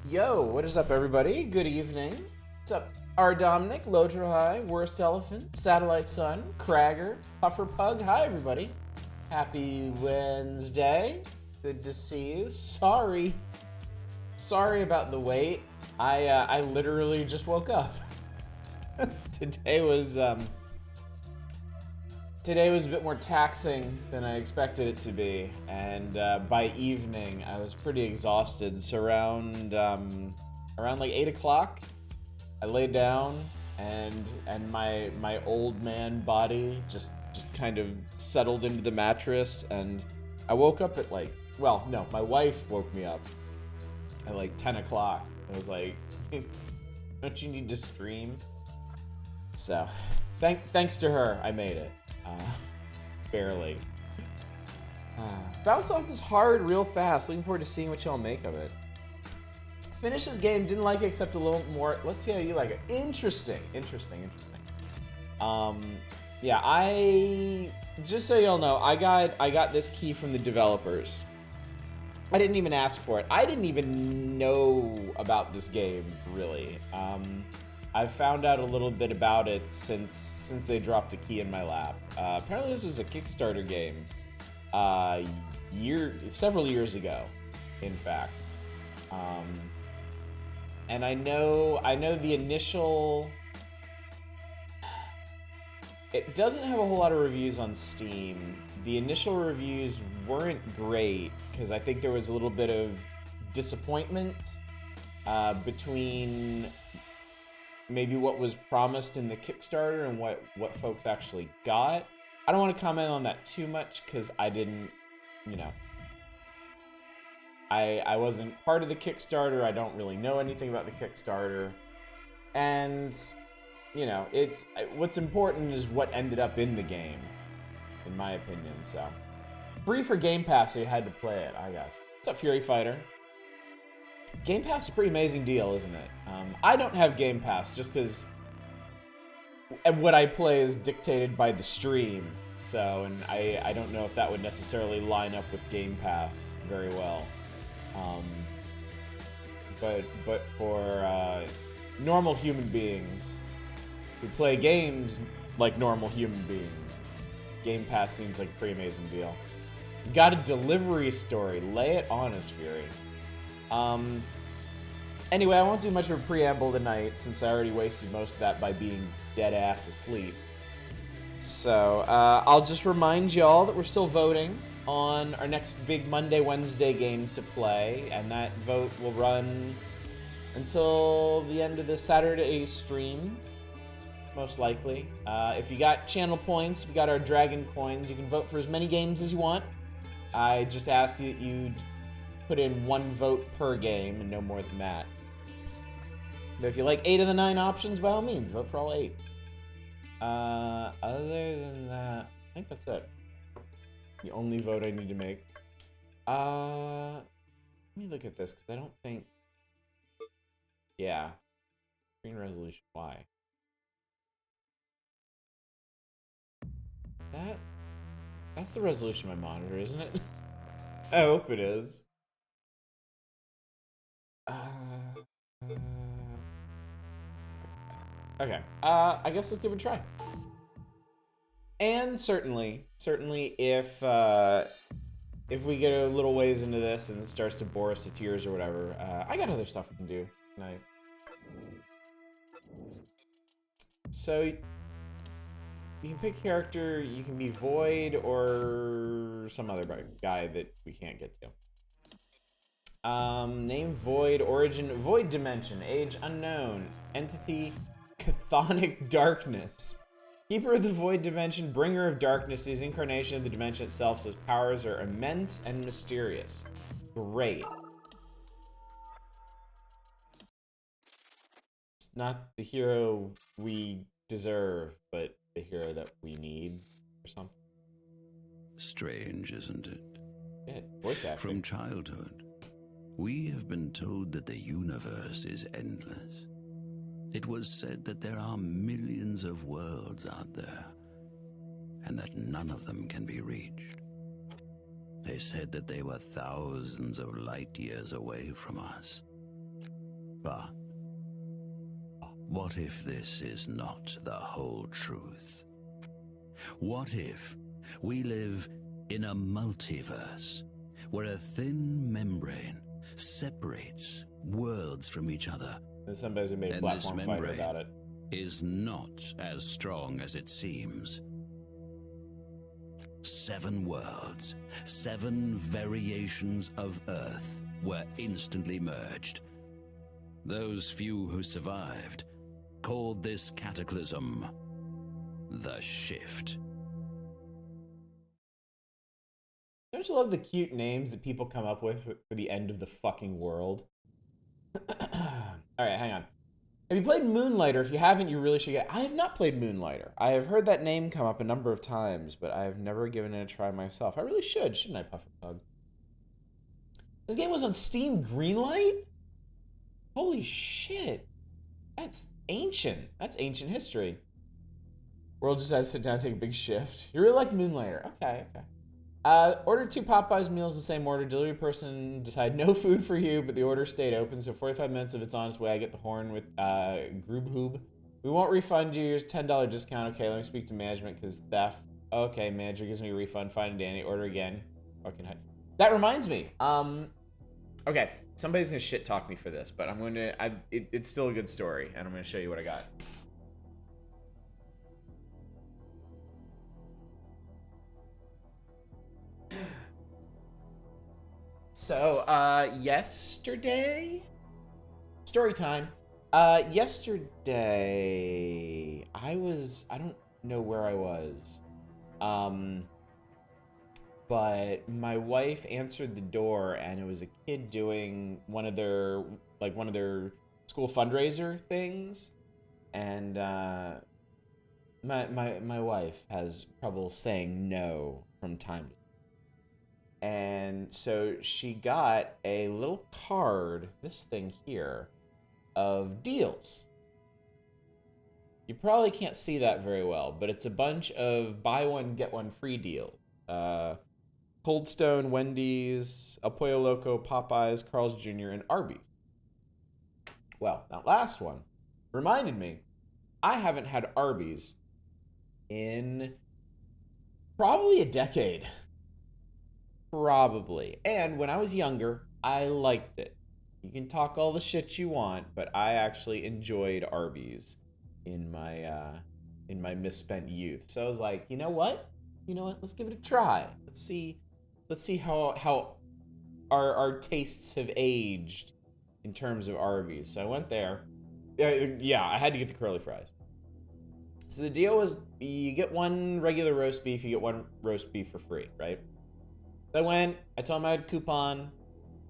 Yo, what is up, everybody? Good evening. What's up? R. Dominic, Lodra Worst Elephant, Satellite Sun, Cragger, Puffer Pug. Hi, everybody. Happy Wednesday. Good to see you. Sorry about the wait. I literally just woke up. Today was a bit more taxing than I expected it to be, and by evening I was pretty exhausted. So around like 8 o'clock, I laid down, and my old man body just kind of settled into the mattress, and I woke up at my wife woke me up at like 10 o'clock. I was like, don't you need to stream? So thanks to her, I made it. Barely. Bounce off this hard real fast. Looking forward to seeing what y'all make of it. Finished this game, didn't like it except a little more. Let's see how you like it. Interesting. Yeah, just so y'all know, I got this key from the developers. I didn't even ask for it. I didn't even know about this game, really. I've found out a little bit about it since they dropped the key in my lap. Apparently this is a Kickstarter game, several years ago, in fact. And I know the initial. It doesn't have a whole lot of reviews on Steam. The initial reviews weren't great because I think there was a little bit of disappointment between maybe what was promised in the Kickstarter and what folks actually got. I don't want to comment on that too much because I didn't, I wasn't part of the Kickstarter. I don't really know anything about the Kickstarter. And, what's important is what ended up in the game, in my opinion. So, free for Game Pass, so you had to play it. I got you. What's up, Fury Fighter? Game Pass is a pretty amazing deal, isn't it? I don't have Game Pass just because what I play is dictated by the stream. So, and I don't know if that would necessarily line up with Game Pass very well. But for normal human beings who play games like normal human beings, Game Pass seems like a pretty amazing deal. Got a delivery story. Lay it on us, Fury. Anyway, I won't do much of a preamble tonight since I already wasted most of that by being dead ass asleep. So, I'll just remind y'all that we're still voting on our next big Wednesday game to play, and that vote will run until the end of the Saturday stream, most likely. If you got channel points, if you got our dragon coins, you can vote for as many games as you want. I just ask you put in one vote per game and no more than that. But if you like 8 of the 9 options, by all means, vote for all 8. Other than that, I think that's it. The only vote I need to make. Let me look at this, because I don't think... Yeah. Screen resolution, why? That's the resolution of my monitor, isn't it? I hope it is. Okay. I guess let's give it a try. And certainly, if we get a little ways into this and it starts to bore us to tears or whatever, I got other stuff we can do tonight. So, you can pick character, you can be Void or some other guy that we can't get to. Name Void, origin, Void dimension, age unknown, entity chthonic darkness. Keeper of the Void dimension, bringer of darkness, his incarnation of the dimension itself, so his powers are immense and mysterious. Great. It's not the hero we deserve, but the hero that we need or something. Strange, isn't it? Yeah, voice acting. From childhood, we have been told that the universe is endless. It was said that there are millions of worlds out there, and that none of them can be reached. They said that they were thousands of light years away from us. But what if this is not the whole truth? What if we live in a multiverse where a thin membrane separates worlds from each other? And somebody's gonna make a And platform this fighter membrane about it. is not as strong as it seems. 7 worlds, 7 variations of Earth were instantly merged. Those few who survived called this cataclysm the Shift. Don't you love the cute names that people come up with for the end of the fucking world? Alright, hang on. Have you played Moonlighter? If you haven't, you really should get... I have not played Moonlighter. I have heard that name come up a number of times, but I have never given it a try myself. I really should, shouldn't I, Pufferpug? This game was on Steam Greenlight? Holy shit. That's ancient. That's ancient history. World just had to sit down and take a big shift. You really like Moonlighter. Okay. Ordered 2 Popeyes meals in the same order. Delivery person decided no food for you, but the order stayed open, so 45 minutes of it's on its way. I get the horn with Grubhoob. We won't refund you. Here's $10 discount. Okay, let me speak to management because theft. Okay, manager gives me a refund. Fine, Danny. Order again. Fucking heck. That reminds me. Okay, somebody's gonna shit talk me for this, but I'm gonna. It's still a good story, and I'm gonna show you what I got. So, yesterday? Story time. Yesterday, I don't know where I was. But my wife answered the door and it was a kid doing one of their school fundraiser things. And, my wife has trouble saying no from time to time. And so she got a little card, this thing here, of deals. You probably can't see that very well, but it's a bunch of buy one, get one free deals. Cold Stone, Wendy's, El Pollo Loco, Popeyes, Carl's Jr., and Arby's. Well, that last one reminded me, I haven't had Arby's in probably a decade. Probably. And when I was younger, I liked it. You can talk all the shit you want, but I actually enjoyed Arby's in my misspent youth. So I was like, you know what? Let's give it a try. Let's see how our tastes have aged in terms of Arby's. So I went there. Yeah, I had to get the curly fries. So the deal was you get 1 regular roast beef, you get 1 roast beef for free, right? So I went, I told him I had a coupon,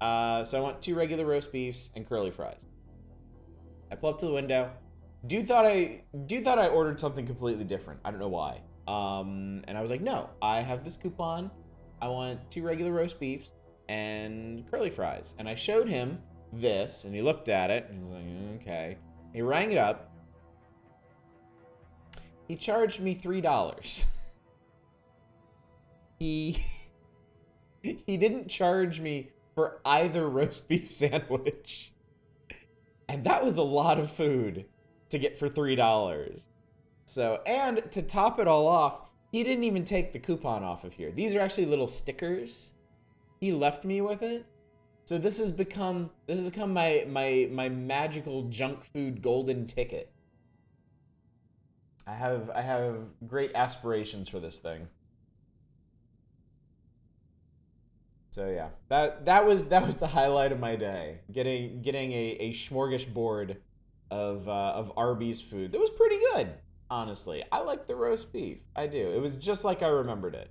so I want 2 regular roast beefs and curly fries. I pull up to the window. Dude thought I ordered something completely different. I don't know why. And I was like, no, I have this coupon. I want 2 regular roast beefs and curly fries. And I showed him this, and he looked at it, and he was like, okay. He rang it up. He charged me $3. He didn't charge me for either roast beef sandwich. And that was a lot of food to get for $3. So, and to top it all off, he didn't even take the coupon off of here. These are actually little stickers. He left me with it. So this has become my magical junk food golden ticket. I have great aspirations for this thing. So yeah, that was the highlight of my day. Getting a smorgasbord of Arby's food. That was pretty good, honestly. I like the roast beef. I do. It was just like I remembered it.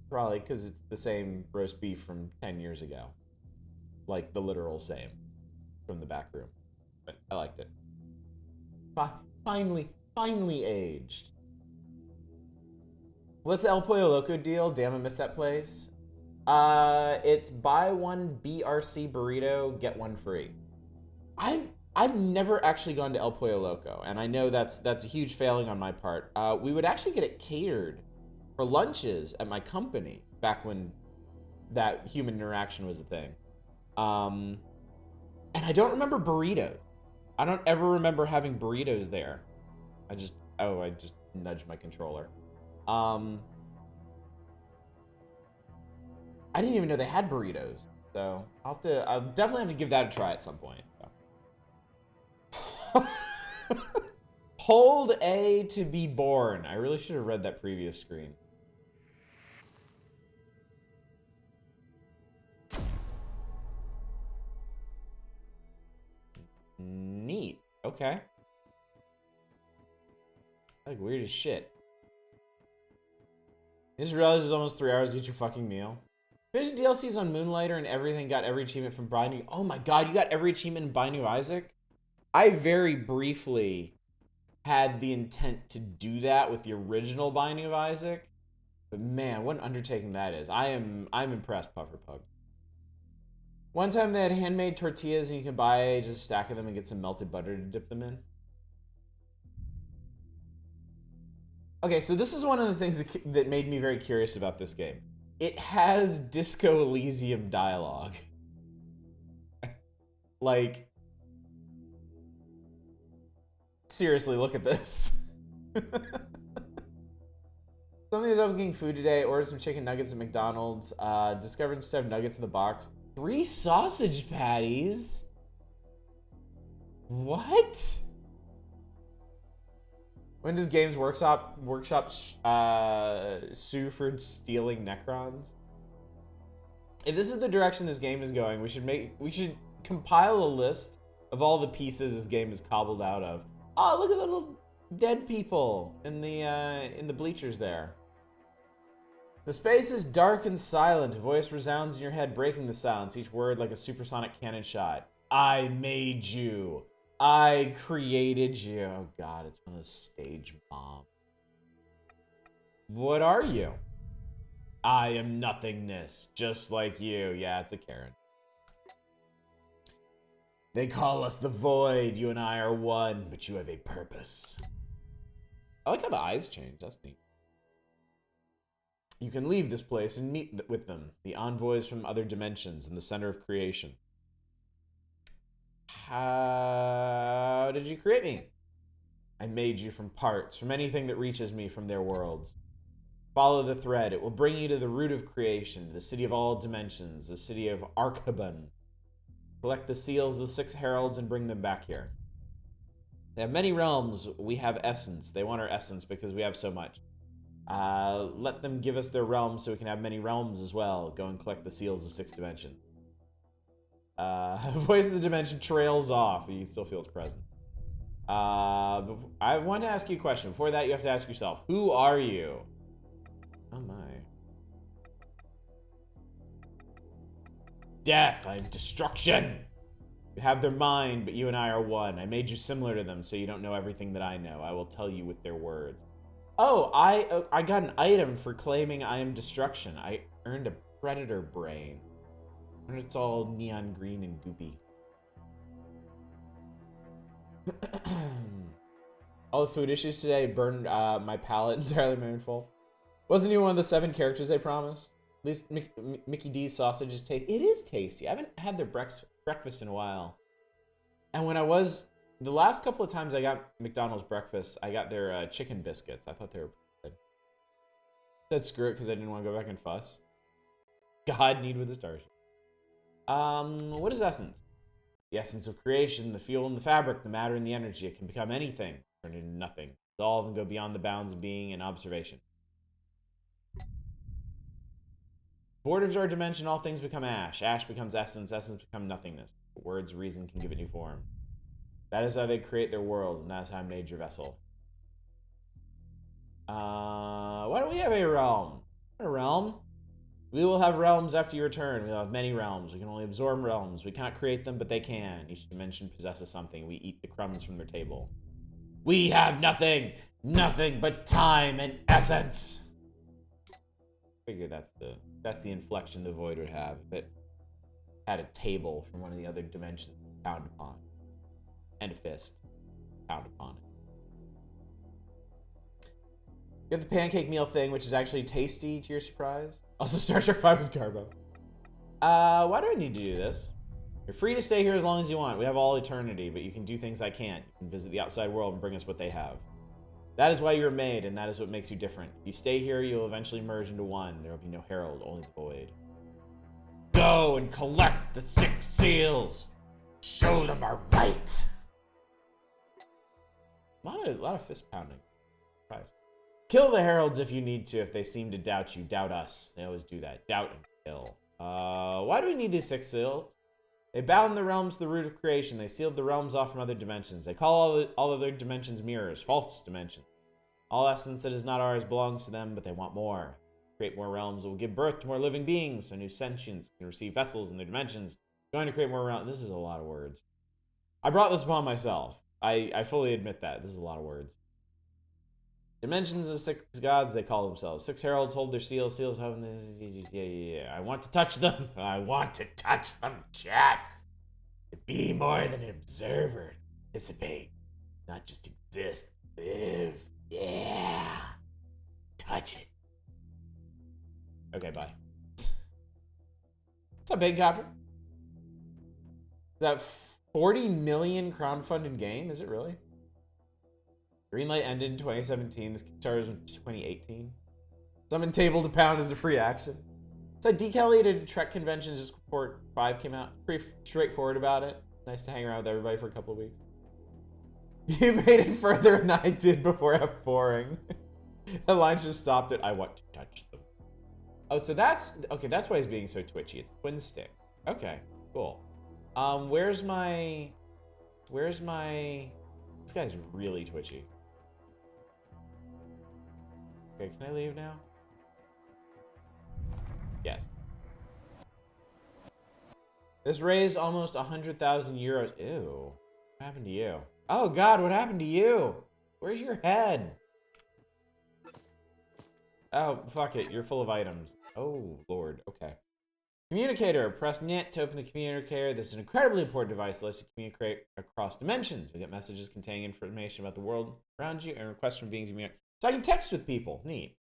Probably because it's the same roast beef from 10 years ago. Like the literal same from the back room. But I liked it. Finally aged. What's the El Pollo Loco deal? Damn, I missed that place. It's buy 1 BRC burrito, get 1 free. I've never actually gone to El Pollo Loco, and I know that's a huge failing on my part. We would actually get it catered for lunches at my company back when that human interaction was a thing. And I don't remember burritos. I don't ever remember having burritos there. I just nudged my controller. I didn't even know they had burritos. So I'll definitely have to give that a try at some point. So. Hold A to be born. I really should have read that previous screen. Neat. Okay. Like weird as shit. I just realized it's almost 3 hours to get your fucking meal. Finished DLCs on Moonlighter and everything, got every achievement from Binding. Oh my god, you got every achievement in Binding of Isaac? I very briefly had the intent to do that with the original Binding of Isaac. But man, what an undertaking that is. I'm impressed, Pufferpug. One time they had handmade tortillas and you can buy just a stack of them and get some melted butter to dip them in. Okay, so this is one of the things that made me very curious about this game. It has Disco Elysium dialogue. Like, seriously, look at this. Something is up with getting food today. Ordered some chicken nuggets at McDonald's. Discovered instead of nuggets in the box, 3 sausage patties. What? When does Games Workshop sue for stealing Necrons? If this is the direction this game is going, we should compile a list of all the pieces this game is cobbled out of. Oh, look at the little dead people in the bleachers there. The space is dark and silent. A voice resounds in your head, breaking the silence, each word like a supersonic cannon shot. I made you. I created you. Oh god, it's one of those stage moms. What are you? I am nothingness, just like you. Yeah, it's a Karen. They call us the Void. You and I are one, but you have a purpose. I like how the eyes change. That's neat. You can leave this place and meet with them, the envoys from other dimensions in the center of creation. How did you create me? I made you from parts, from anything that reaches me from their worlds. Follow the thread. It will bring you to the root of creation, the city of all dimensions, the city of Arkaban. Collect the seals of the 6 heralds and bring them back here. They have many realms. We have essence. They want our essence because we have so much. Let them give us their realms so we can have many realms as well. Go and collect the seals of 6 dimensions. Voice of the dimension trails off. He still feels present. I want to ask you a question. Before that, you have to ask yourself, who are you? Oh my. Death. I'm destruction. You have their mind, but you and I are one. I made you similar to them so you don't know everything that I know. I will tell you with their words. Oh, I got an item for claiming I am destruction. I earned a predator brain. And it's all neon green and goopy. All the food issues today burned my palate entirely my own fault. Wasn't even one of the 7 characters they promised. At least Mickey D's sausage is tasty. It is tasty. I haven't had their breakfast in a while. And when the last couple of times I got McDonald's breakfast, I got their chicken biscuits. I thought they were good. Said screw it because I didn't want to go back and fuss. God, need with the stars. What is essence? The essence of creation, the fuel and the fabric, the matter and the energy. It can become anything, turn into nothing. Dissolve and go beyond the bounds of being and observation. Borders our dimension, all things become ash. Ash becomes essence, essence becomes nothingness. Words, reason can give it new form. That is how they create their world, and that is how I made your vessel. Why don't we have a realm? A realm? We will have realms after you return. We'll have many realms. We can only absorb realms. We cannot create them, but they can. Each dimension possesses something. We eat the crumbs from their table. We have nothing! Nothing but time and essence! I figure that's the inflection the Void would have if it had a table from one of the other dimensions pound upon. And a fist pound upon it. You have the pancake meal thing, which is actually tasty to your surprise. Also, Star Trek 5 is Garbo. Why do I need to do this? You're free to stay here as long as you want. We have all eternity, but you can do things I can't. You can visit the outside world and bring us what they have. That is why you were made, and that is what makes you different. If you stay here, you'll eventually merge into one. There will be no herald, only the void. Go and collect the 6 seals. Show them our right. A lot of fist pounding. Surprise. Kill the heralds if you need to. If they seem to doubt you, doubt us. They always do that. Doubt and kill. Why do we need these 6 seals? They bound the realms to the root of creation. They sealed the realms off from other dimensions. They call all other dimensions mirrors, false dimensions. All essence that is not ours belongs to them, but they want more. Create more realms that will give birth to more living beings, so new sentients can receive vessels in their dimensions. Going to create more realms. This is a lot of words. I brought this upon myself. I fully admit that. This is a lot of words. Dimensions of 6 gods, they call themselves. 6 heralds hold their seals. Seals have... Yeah. I want to touch them. I want to touch them, chat. To be more than an observer. Participate. Not just exist. Live. Yeah. Touch it. Okay, bye. What's up, Big Copper? Is that 40 million crowdfunded game? Is it really? Greenlight ended in 2017. This Kickstarter was in 2018. Summon Table to Pound is a free action. So I decalated Trek conventions just before 5 came out. Pretty straightforward about it. Nice to hang around with everybody for a couple of weeks. You made it further than I did before F4ing. The line just stopped it. I want to touch them. Oh, so that's... Okay, that's why he's being so twitchy. It's twin stick. Okay, cool. Where's my... This guy's really twitchy. Okay, can I leave now? Yes. This raised almost 100,000 euros. Ew. What happened to you? Oh God, what happened to you? Where's your head? Oh, fuck it. You're full of items. Oh, Lord. Okay. Communicator. Press NIT to open the communicator. This is an incredibly important device that lets you communicate across dimensions. You get messages containing information about the world around you and requests from beings you meet. So I can text with people. Neat.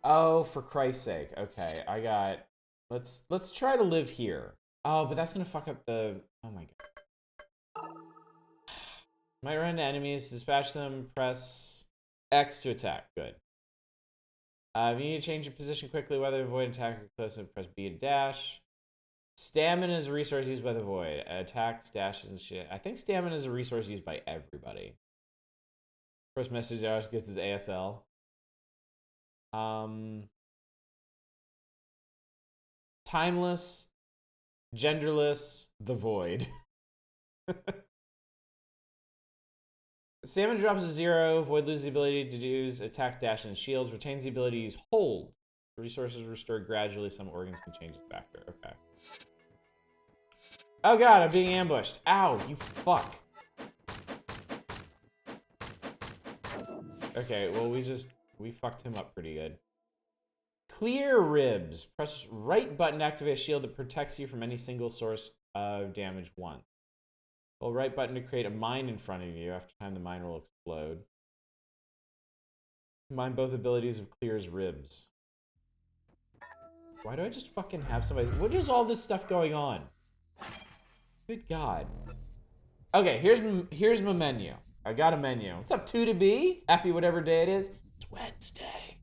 Oh, for Christ's sake. Okay, I got... Let's try to live here. Oh, but that's gonna fuck up the... Oh my God. Might run into enemies. Dispatch them. Press X to attack. Good. If you need to change your position quickly, whether avoid attack or close, press B to dash. Stamina is a resource used by the void. Attacks, dashes, and shit. I think stamina is a resource used by everybody. First message Josh gets his ASL. Timeless, genderless, the void. Stamina drops to 0. Void loses the ability to use attack, dash, and shields. Retains the ability to use hold. Resources restored gradually. Some organs can change its factor. Okay. Oh God, I'm being ambushed. Ow, you fuck. Okay, well we fucked him up pretty good. Clear ribs. Press right button to activate a shield that protects you from any single source of damage once. Hold right button to create a mine in front of you. After time, the mine will explode. Combine both abilities of Clear's ribs. Why do I just fucking have somebody... What is all this stuff going on? Good God. Okay, here's my menu. I got a menu. What's up, 2 to B? Happy whatever day it is. It's Wednesday.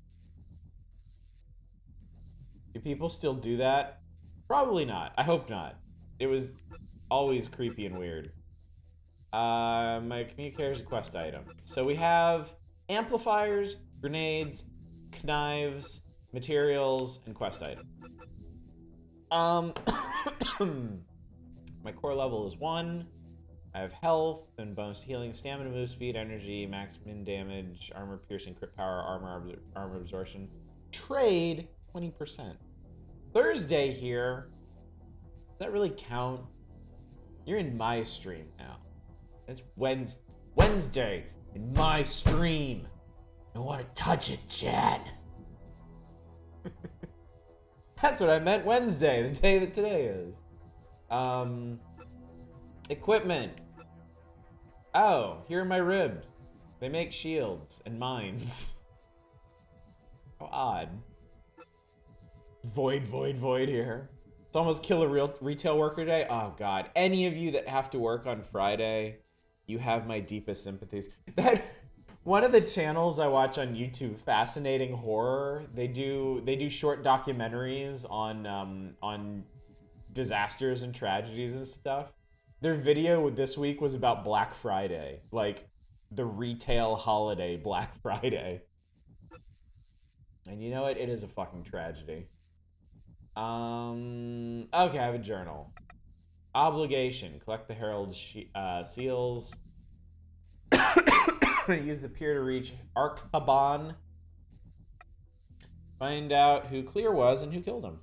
Do people still do that? Probably not. I hope not. It was always creepy and weird. My communicator is a quest item. So we have amplifiers, grenades, knives, materials, and quest items. My core level is 1. I have health and bonus healing, stamina, move speed, energy, maximum damage, armor piercing, crit power, armor absorption. Trade 20%. Thursday here. Does that really count? You're in my stream now. It's Wednesday in my stream. I want to touch it, chat. That's what I meant. Wednesday, the day that today is. Equipment. Oh, here are my ribs. They make shields and mines. How odd. Void here. It's almost kill a real retail worker day. Oh God, any of you that have to work on Friday, you have my deepest sympathies. That one of the channels I watch on YouTube, Fascinating Horror, they do short documentaries on disasters and tragedies and stuff. Their video this week was about Black Friday, like the retail holiday Black Friday. And you know what? It is a fucking tragedy. Okay, I have a journal. Obligation. Collect the Herald's seals. Use the pier to reach Arkaban. Find out who Clear was and who killed him.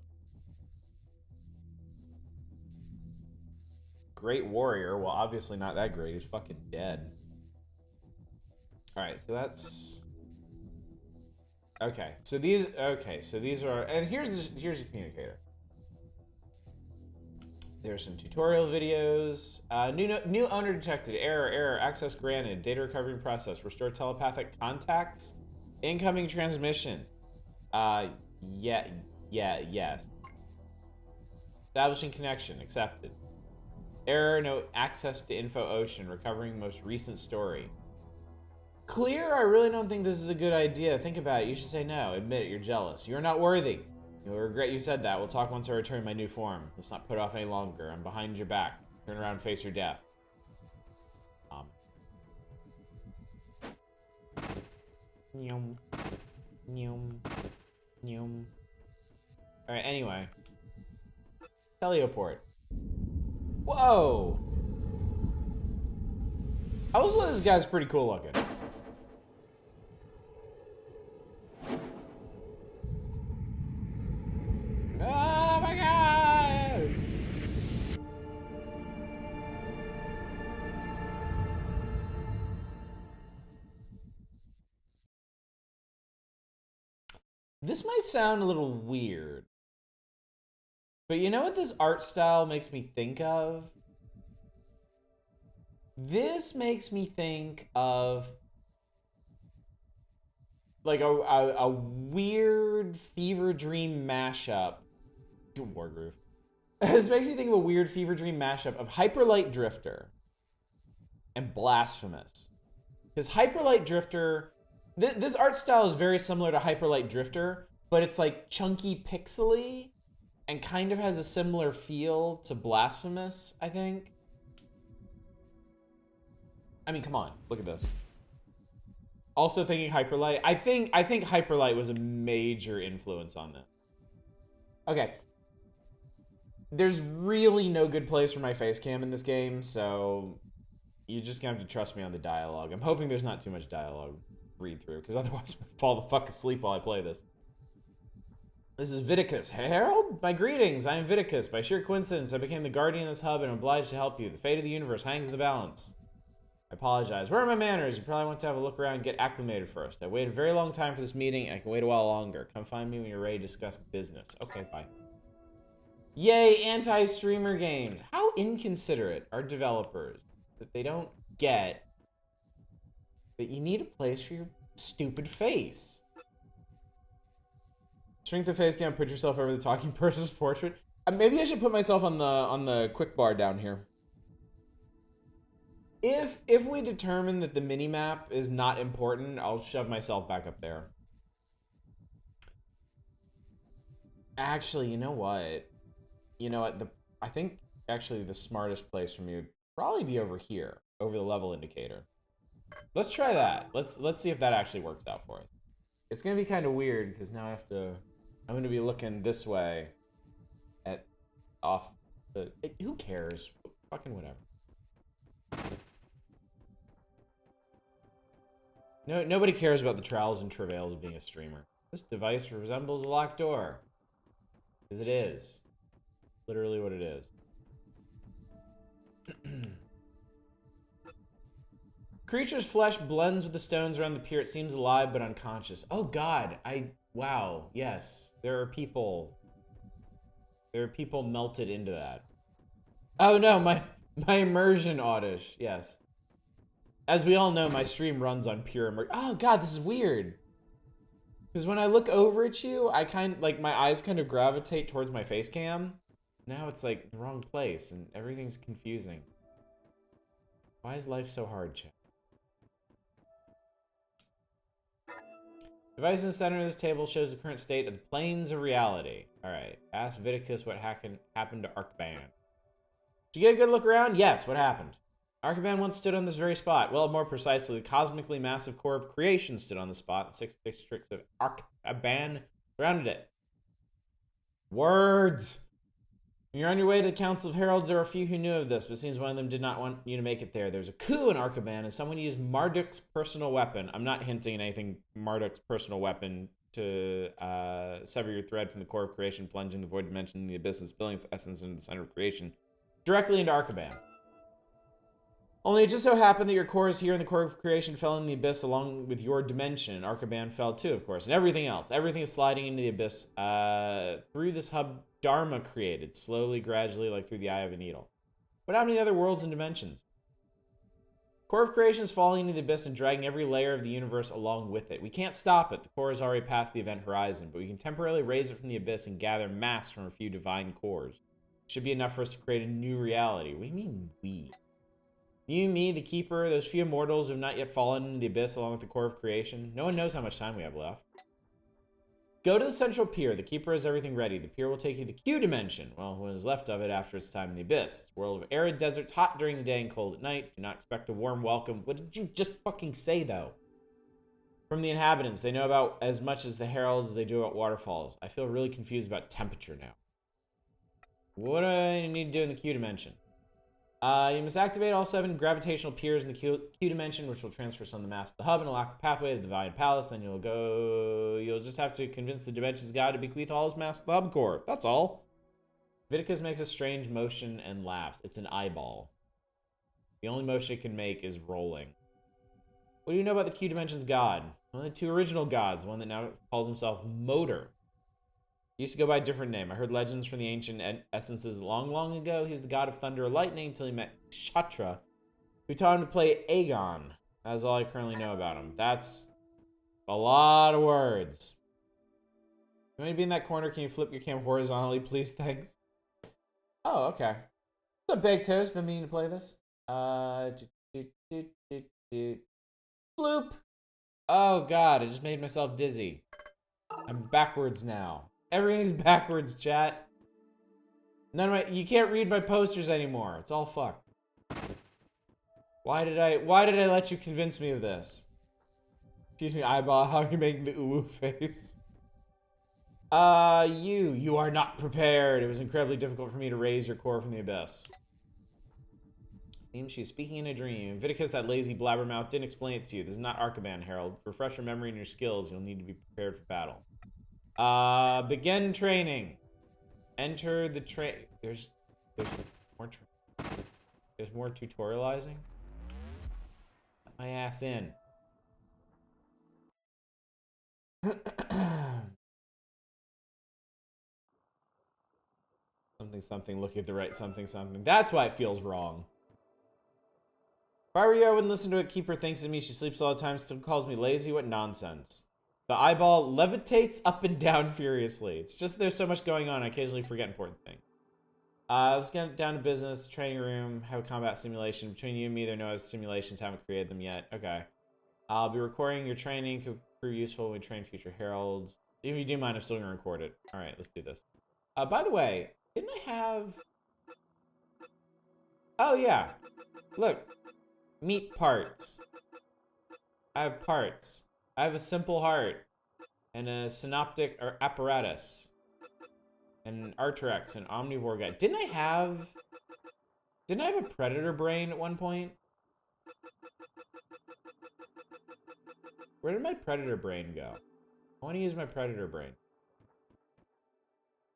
Great warrior. Well, obviously not that great. He's fucking dead. Alright, so that's... Okay, so these are... And here's the communicator. There's some tutorial videos. New owner detected. Error. Access granted. Data recovery process. Restore telepathic contacts. Incoming transmission. Yes. Establishing connection. Accepted. Error. No access to info ocean. Recovering most recent story. Clear. I really don't think this is a good idea. Think about it. You should say no. Admit it. You're jealous. You're not worthy. You'll regret you said that. We'll talk once I return my new form. Let's not put off any longer. I'm behind your back. Turn around and face your death. Nyum. Alright, anyway. Teleport. Whoa! I was like, this guy's pretty cool looking. Oh my god! This might sound a little weird, but you know what this art style makes me think of? This makes me think of like a weird fever dream mashup. Wargroove. This makes me think of a weird fever dream mashup of Hyperlight Drifter and Blasphemous. Because Hyperlight Drifter, this art style is very similar to Hyperlight Drifter, but it's like chunky pixely and kind of has a similar feel to Blasphemous, I think. I mean, come on, look at this. Also thinking Hyperlight. I think Hyperlight was a major influence on this. Okay. There's really no good place for my face cam in this game, so you're just gonna have to trust me on the dialogue. I'm hoping there's not too much dialogue read through, because otherwise I'm gonna fall the fuck asleep while I play this. This is Viticus. Hey, Harold? My greetings. I am Viticus. By sheer coincidence, I became the guardian of this hub and am obliged to help you. The fate of the universe hangs in the balance. I apologize. Where are my manners? You probably want to have a look around and get acclimated first. I waited a very long time for this meeting, and I can wait a while longer. Come find me when you're ready to discuss business. Okay, bye. Yay, anti-streamer games. How inconsiderate are developers that they don't get that you need a place for your stupid face. Shrink the face cam, put yourself over the talking person's portrait. Maybe I should put myself on the quick bar down here. If we determine that the minimap is not important, I'll shove myself back up there. Actually, you know what? I think actually the smartest place for me would probably be over here, over the level indicator. Let's try that. Let's see if that actually works out for us. It's gonna be kind of weird because now I'm gonna be looking this way at who cares? Fucking whatever. No, nobody cares about the trials and travails of being a streamer. This device resembles a locked door. Because it is. Literally what it is. Creature's flesh blends with the stones around the pier. It seems alive but unconscious. Oh god, wow, yes. There are people melted into that. Oh no, my immersion oddish, yes. As we all know, my stream runs on pure immersion. Oh god, this is weird. Because when I look over at you, my eyes kind of gravitate towards my face cam. now it's like the wrong place and everything's confusing. Why is life so hard, chat? Device in the center of this table shows the current state of the planes of reality. Alright, ask Viticus what happened to Arcaban. Did you get a good look around? Yes, what happened? Arcaban once stood on this very spot. Well, more precisely, the cosmically massive core of creation stood on the spot, and 6 districts of Arcaban surrounded it. Words! When you're on your way to the Council of Heralds, there are a few who knew of this, but it seems one of them did not want you to make it there. There was a coup in Arcaban, and someone used Marduk's personal weapon. I'm not hinting at anything Marduk's personal weapon to sever your thread from the core of creation, plunging the void dimension in the abyss and spilling its essence into the center of creation, directly into Arcaban. Only it just so happened that your core is here and the core of creation fell in the abyss along with your dimension. Arcaban fell too, of course, and everything else. Everything is sliding into the abyss through this hub Dharma created, slowly, gradually, like through the eye of a needle. But how many other worlds and dimensions? Core of creation is falling into the abyss and dragging every layer of the universe along with it. We can't stop it. The core is already past the event horizon, but we can temporarily raise it from the abyss and gather mass from a few divine cores. It should be enough for us to create a new reality. What do you mean, we? You, me, the Keeper, those few mortals who have not yet fallen into the abyss along with the core of creation. No one knows how much time we have left. Go to the central pier. The Keeper has everything ready. The pier will take you to the Q dimension. Well, what is left of it after its time in the abyss. It's a world of arid deserts, hot during the day and cold at night. Do not expect a warm welcome. What did you just fucking say, though? From the inhabitants, they know about as much as the heralds as they do about waterfalls. I feel really confused about temperature now. What do I need to do in the Q dimension? You must activate all 7 gravitational piers in the Q dimension, which will transfer some of the mass to the hub and unlock a pathway to the Divine Palace. Then you'll just have to convince the Dimensions God to bequeath all his mass to the hub core. That's all. Viticus makes a strange motion and laughs. It's an eyeball. The only motion it can make is rolling. What do you know about the Q dimension's god? One of the 2 original gods, one that now calls himself Motor. He used to go by a different name. I heard legends from the ancient essences long, long ago. He was the god of thunder or lightning until he met Kshatra, who taught him to play Aegon. That's all I currently know about him. That's a lot of words. You want me to be in that corner? Can you flip your cam horizontally, please? Thanks. Oh, okay. What's up, Baked Toast? Been meaning to play this. Bloop. Oh, God. I just made myself dizzy. I'm backwards now. Everything's backwards, chat. You can't read my posters anymore. It's all fucked. Why did I let you convince me of this? Excuse me, eyeball, how are you making the ooh face? You are not prepared. It was incredibly difficult for me to raise your core from the abyss. Seems she's speaking in a dream. Viticus, that lazy blabbermouth, didn't explain it to you. This is not Arcaban, Herald. To refresh your memory and your skills, you'll need to be prepared for battle. Begin training. Enter the There's more tutorializing. Let my ass in. Something, look at the right something. That's why it feels wrong. If I were you, I wouldn't listen to what Keeper thinks of me. She sleeps all the time, still calls me lazy. What nonsense. The eyeball levitates up and down furiously. It's just there's so much going on, I occasionally forget important things. Let's get down to business. Training room, have a combat simulation. Between you and me, there are no other simulations, haven't created them yet. Okay. I'll be recording your training. Could prove useful when we train future heralds. If you do mind, I'm still going to record it. Alright, let's do this. By the way, didn't I have... Oh, yeah. Look. Meat parts. I have parts. I have a simple heart. And a synoptic or apparatus. And an Arterex, an omnivore guy. Didn't I have a predator brain at one point? Where did my predator brain go? I want to use my predator brain.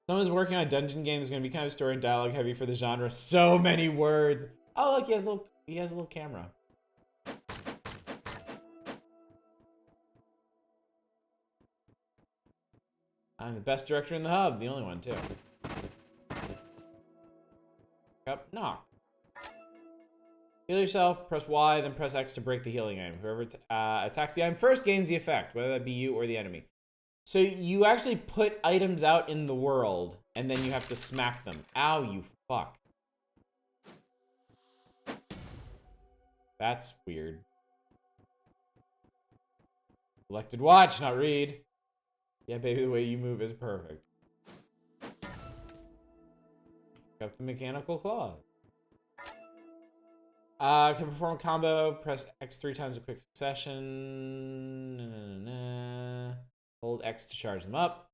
Someone's working on a dungeon game that's going to be kind of story and dialogue heavy for the genre. So many words. Oh, look, he has a little camera. I'm the best director in the hub. The only one, too. Yep, knock. Heal yourself, press Y, then press X to break the healing item. Whoever attacks the item first gains the effect, whether that be you or the enemy. So you actually put items out in the world, and then you have to smack them. Ow, you fuck. That's weird. Selected watch, not read. Yeah, baby, the way you move is perfect. Got the mechanical claw. Can perform a combo, press X 3 times in quick succession. Hold X to charge them up.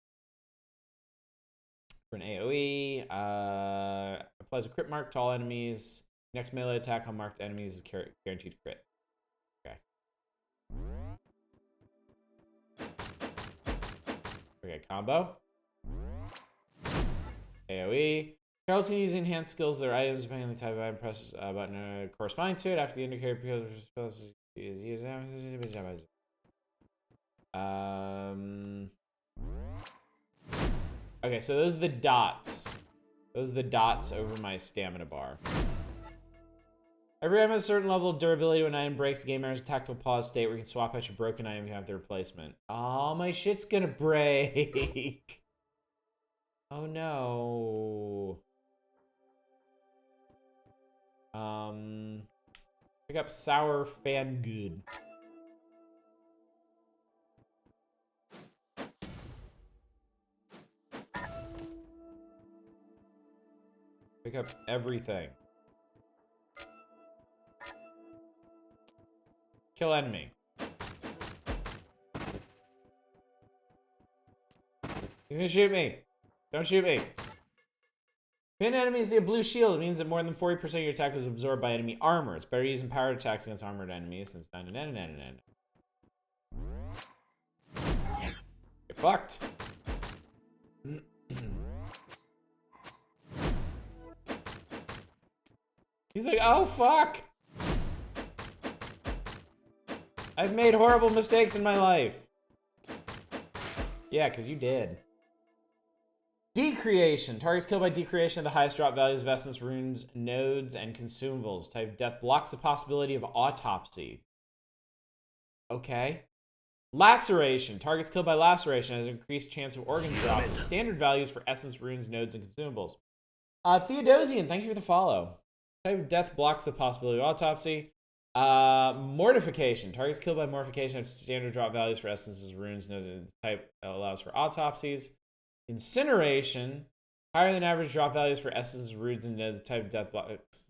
For an AoE, applies a crit mark to all enemies. Next melee attack on marked enemies is guaranteed crit. Okay. Okay, combo. AoE. Charles can use enhanced skills their items depending on the type of item. Press button corresponding to it after the indicator because is used. Okay, so those are the dots. Those are the dots over my stamina bar. Every item has a certain level of durability. When an item breaks, the game enters a tactical pause state where you can swap out your broken item and have the replacement. Oh, my shit's gonna break. Oh no. Pick up sour fan good. Pick up everything. Kill enemy. He's gonna shoot me. Don't shoot me. Pin enemies see a blue shield. It means that more than 40% of your attack was absorbed by enemy armor. It's better using powered attacks against armored enemies since Get fucked. He's like, oh fuck. I've made horrible mistakes in my life. Yeah, because you did. Decreation. Targets killed by decreation of the highest drop values of essence, runes, nodes, and consumables. Type death blocks the possibility of autopsy. Okay. Laceration. Targets killed by laceration has increased chance of organ drop. Standard values for essence, runes, nodes, and consumables. Theodosian, thank you for the follow. Type of death blocks the possibility of autopsy. Mortification. Targets killed by mortification have standard drop values for essences, runes, nodes, and type allows for autopsies. Incineration. Higher than average drop values for essences, runes, and nodes. Type of death blocks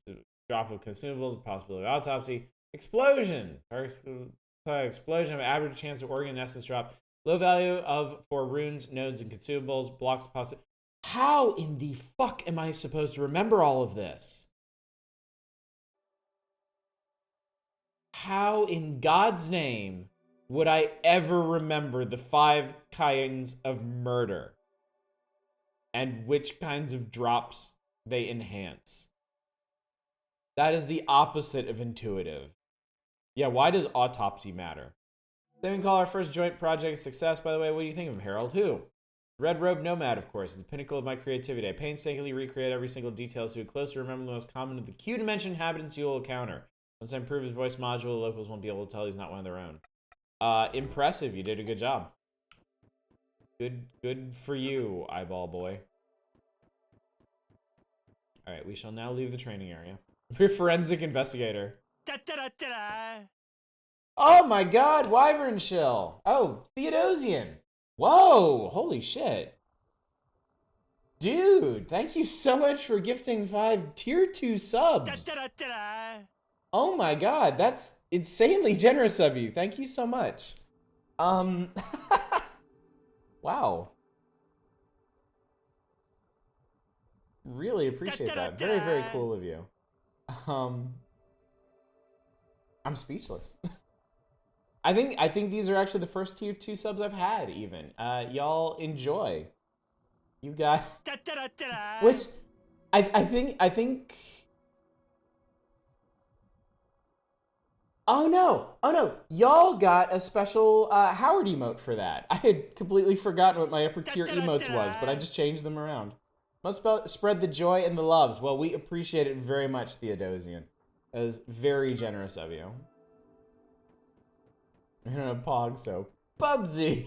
drop of consumables, possibility of autopsy. Explosion. Targets explosion have average chance of organ essence drop. Low value for runes, nodes, and consumables. Blocks the possibility. How in the fuck am I supposed to remember all of this? How in God's name would I ever remember the 5 kinds of murder and which kinds of drops they enhance? That is the opposite of intuitive. Yeah, why does autopsy matter? Then we call our first joint project a success. By the way, what do you think of him, Harold? Who? Red Robe Nomad, of course, is the pinnacle of my creativity. I painstakingly recreate every single detail so you close to remember the most common of the Q dimension inhabitants you will encounter. Once I improve his voice module, the locals won't be able to tell he's not one of their own. Impressive. You did a good job. Good for you, eyeball boy. All right, we shall now leave the training area. We're forensic investigator. Oh my God, Wyvern Shill. Oh, Theodosian. Whoa, holy shit. Dude, thank you so much for gifting 5 tier 2 subs. Oh my God, that's insanely generous of you. Thank you so much. Wow. Really appreciate that. Very, very cool of you. I'm speechless. I think these are actually the first tier 2 subs I've had even. Y'all enjoy. You got which I think Oh no, y'all got a special Howard emote for that. I had completely forgotten what my upper tier emotes was, but I just changed them around. Must spread the joy and the loves. Well, we appreciate it very much, Theodosian. That is very generous of you. I don't have Pog, so Bubsy.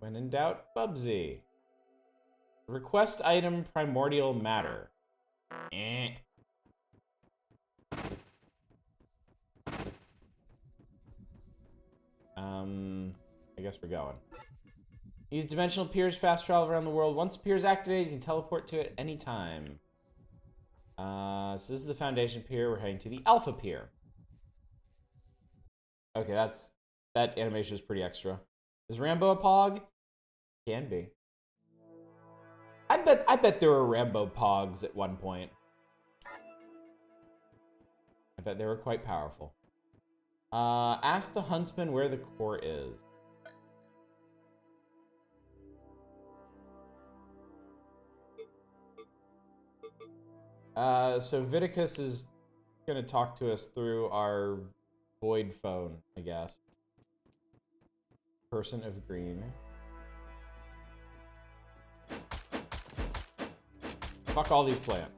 When in doubt, Bubsy. Request item primordial matter. Eh. I guess we're going. Use dimensional piers fast travel around the world. Once the pier is activated, you can teleport to it anytime. So this is the foundation pier. We're heading to the alpha pier. Okay, that animation is pretty extra. Is Rambo a pog? Can be. I bet there were Rambo pogs at one point. I bet they were quite powerful. Ask the huntsman where the core is. So Viticus is gonna talk to us through our void phone, I guess. Person of green. Fuck all these plants.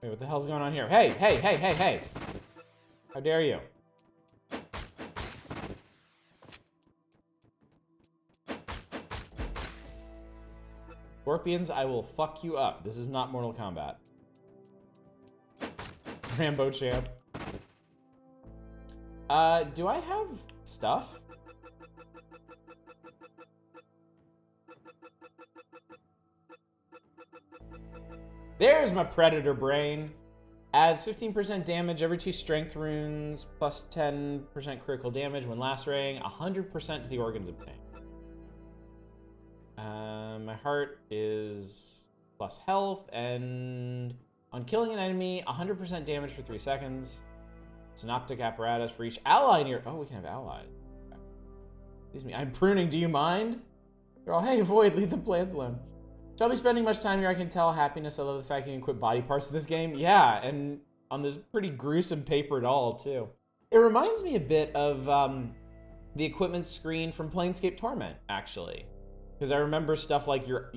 Wait, what the hell's going on here? Hey, hey, hey, hey, hey! How dare you? Scorpions, I will fuck you up. This is not Mortal Kombat. Rambo champ. Do I have stuff? There's my predator brain. Adds 15% damage every 2 strength runes, plus 10% critical damage when lacerating, 100% to the organs obtained. My heart is plus health, and on killing an enemy, 100% damage for 3 seconds. Synoptic apparatus for each ally near. Oh, we can have allies. Okay. Excuse me, I'm pruning. Do you mind? They're all, hey, Void, leave the plants alone. Shall be spending much time here, I can tell. Happiness, I love the fact you can equip body parts in this game. Yeah, and on this pretty gruesome paper doll, too. It reminds me a bit of the equipment screen from Planescape Torment, actually. Because I remember stuff like your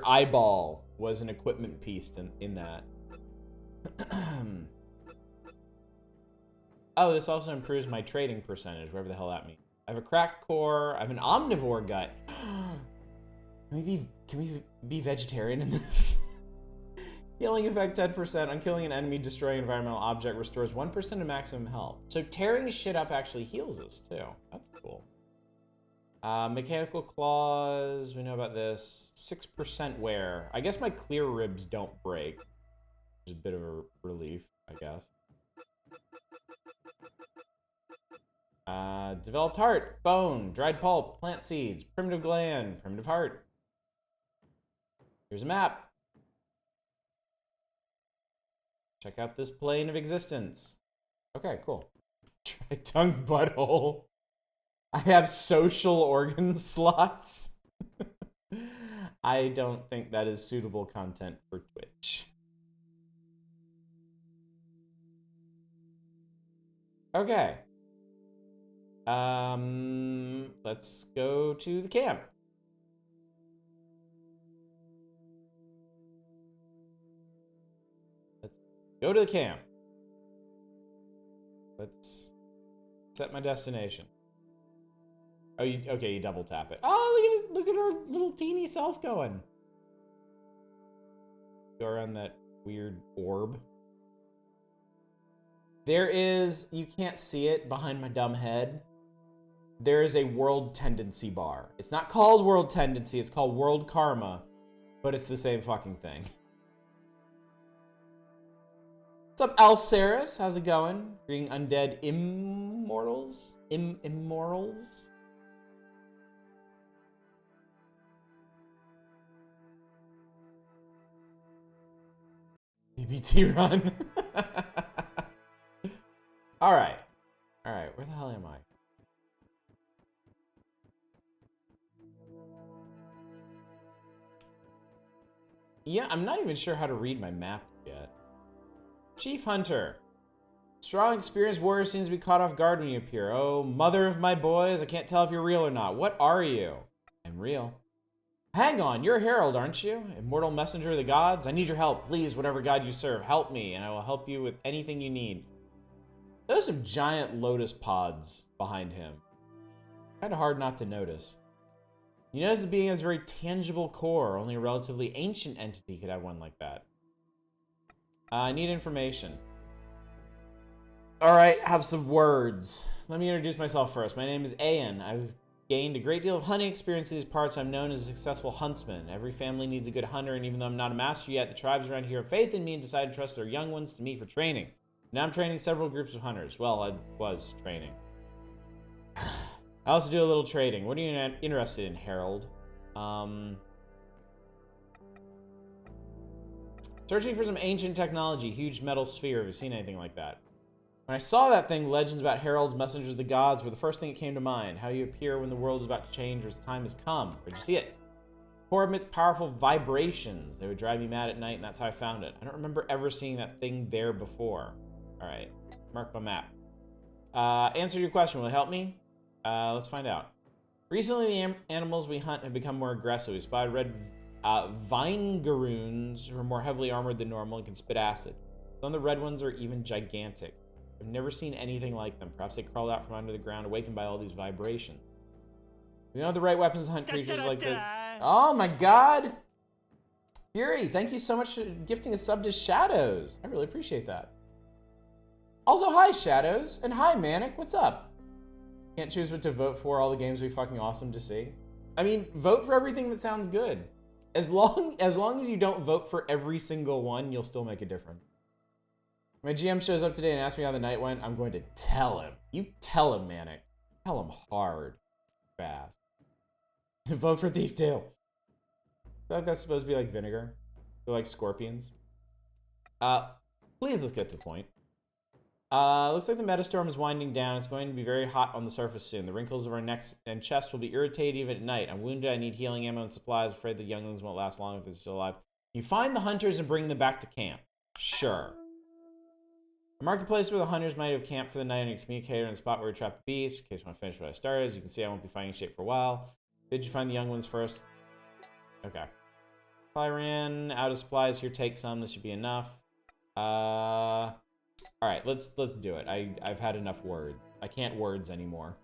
eyeball was an equipment piece in that. Oh, this also improves my trading percentage, whatever the hell that means. I have a cracked core. I have an omnivore gut. Can we be vegetarian in this? Healing effect 10%. On killing an enemy, destroying an environmental object restores 1% of maximum health. So tearing shit up actually heals us too. That's cool. Mechanical claws. We know about this. 6% wear. I guess my clear ribs don't break. Which is a bit of a relief, I guess. Developed heart, bone, dried pulp, plant seeds, primitive gland, primitive heart. Here's a map. Check out this plane of existence. Okay, cool. Try tongue butthole. I have social organ slots. I don't think that is suitable content for Twitch. Okay. Let's go to the camp. Let's go to the camp. Let's set my destination. Oh, okay, you double tap it. Oh, look at our little teeny self going. Go around that weird orb. There is, you can't see it behind my dumb head. There is a world tendency bar. It's not called world tendency, it's called world karma, but it's the same fucking thing. What's up, Alceris? How's it going? Greeting undead immortals? Immortals? BBT run. Alright. Alright, where the hell am I? Yeah, I'm not even sure how to read my map yet. Chief Hunter. Strong, experienced warrior seems to be caught off guard when you appear. Oh, mother of my boys, I can't tell if you're real or not. What are you? I'm real. Hang on, you're a herald, aren't you? Immortal messenger of the gods? I need your help. Please, whatever god you serve, help me, and I will help you with anything you need. There's some giant lotus pods behind him. Kind of hard not to notice. You notice the being has a very tangible core. Only a relatively ancient entity could have one like that. I need information. Alright, have some words. Let me introduce myself first. My name is Ayan. I've gained a great deal of hunting experience in these parts. I'm known as a successful huntsman. Every family needs a good hunter, and even though I'm not a master yet, the tribes around here have faith in me and decided to trust their young ones to me for training. Now I'm training several groups of hunters. Well, I was training. I also do a little trading. What are you interested in, Harold? Searching for some ancient technology, huge metal sphere. Have you seen anything like that? When I saw that thing, legends about heralds, messengers of the gods, were the first thing that came to mind. How you appear when the world is about to change or its time has come. Where'd you see it? Core emits powerful vibrations. They would drive me mad at night, and that's how I found it. I don't remember ever seeing that thing there before. Alright, mark my map. Answer your question, will it help me? Let's find out. Recently, the animals we hunt have become more aggressive. We spotted red Vinegaroons who are more heavily armored than normal and can spit acid. Some of the red ones are even gigantic. I've never seen anything like them. Perhaps they crawled out from under the ground, awakened by all these vibrations. We don't have the right weapons to hunt creatures like this. Oh my god! Fury, thank you so much for gifting a sub to Shadows. I really appreciate that. Also, hi Shadows, and hi Manic, what's up? Can't choose what to vote for, all the games would be fucking awesome to see. I mean, vote for everything that sounds good. As long as you don't vote for every single one, you'll still make a difference. My GM shows up today and asks me how the night went. I'm going to tell him. You tell him, Manic. Tell him hard. Fast. Vote for Thief 2. I feel like that's supposed to be like vinegar. They're like scorpions. Please, let's get to the point. Looks like the metastorm is winding down. It's going to be very hot on the surface soon. The wrinkles of our necks and chest will be irritated even at night. I'm wounded. I need healing ammo and supplies. Afraid the younglings won't last long if they're still alive. You find the hunters and bring them back to camp. Sure. I marked the place where the hunters might have camped for the night on your communicator in the spot where we trapped the beast. In case when I finish what I started, as you can see, I won't be finding shape for a while. Did you find the young ones first? Okay. If I ran out of supplies here, take some. This should be enough. All right, let's do it. I've had enough words. I can't words anymore.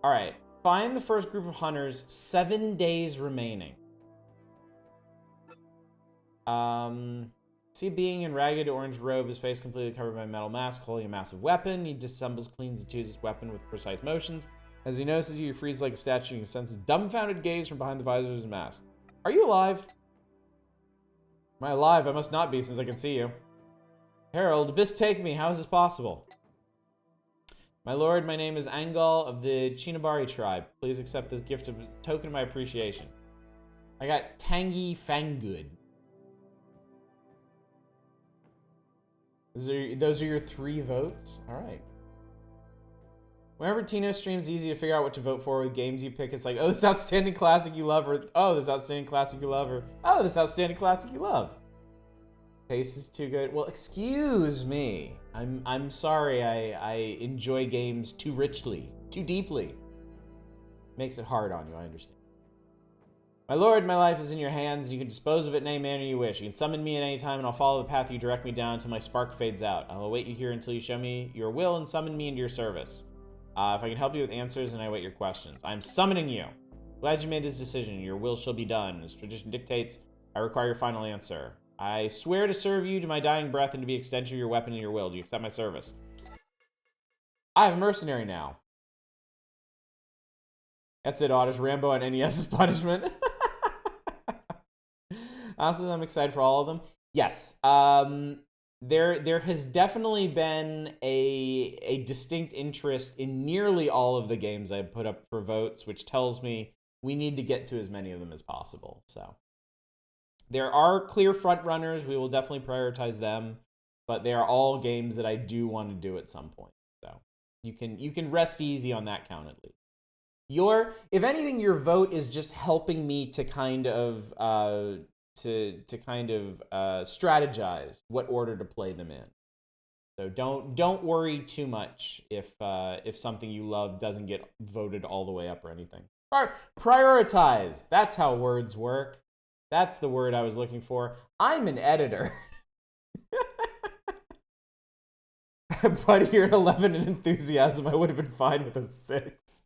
All right, find the first group of hunters. 7 days remaining. See a being in ragged orange robe, his face completely covered by a metal mask, holding a massive weapon. He disassembles, cleans, and chooses his weapon with precise motions. As he notices you, he freezes like a statue. You can sense his dumbfounded gaze from behind the visor of his mask. Are you alive? Am I alive? I must not be, since I can see you. Harold, Abyss, take me. How is this possible? My lord, my name is Angal of the Chinabari tribe. Please accept this gift as a token of my appreciation. I got Tangy Fanggood. Those are your 3 votes? All right. Whenever Tino streams, easy to figure out what to vote for with games you pick. It's like, oh, this outstanding classic you love, or oh, this outstanding classic you love, or oh, this outstanding classic you love. Taste is too good. Well, excuse me. I'm sorry. I enjoy games too richly, too deeply. Makes it hard on you. I understand. My lord, my life is in your hands. You can dispose of it in any manner you wish. You can summon me at any time, and I'll follow the path you direct me down until my spark fades out. I'll await you here until you show me your will and summon me into your service. If I can help you with answers, and I await your questions. I'm summoning you. Glad you made this decision. Your will shall be done. As tradition dictates, I require your final answer. I swear to serve you to my dying breath and to be extension of your weapon and your will. Do you accept my service? I have a mercenary now. That's it, Otters. Rambo on NES's punishment. Honestly, I'm excited for all of them. Yes. There has definitely been a distinct interest in nearly all of the games I've put up for votes, which tells me we need to get to as many of them as possible. So there are clear front runners. We will definitely prioritize them, but they are all games that I do want to do at some point. So you can rest easy on that count at least. If anything, your vote is just helping me to kind of strategize what order to play them in. So don't worry too much if something you love doesn't get voted all the way up or anything. Prioritize. That's how words work. That's the word I was looking for. I'm an editor. But here at 11 in enthusiasm, I would have been fine with a 6.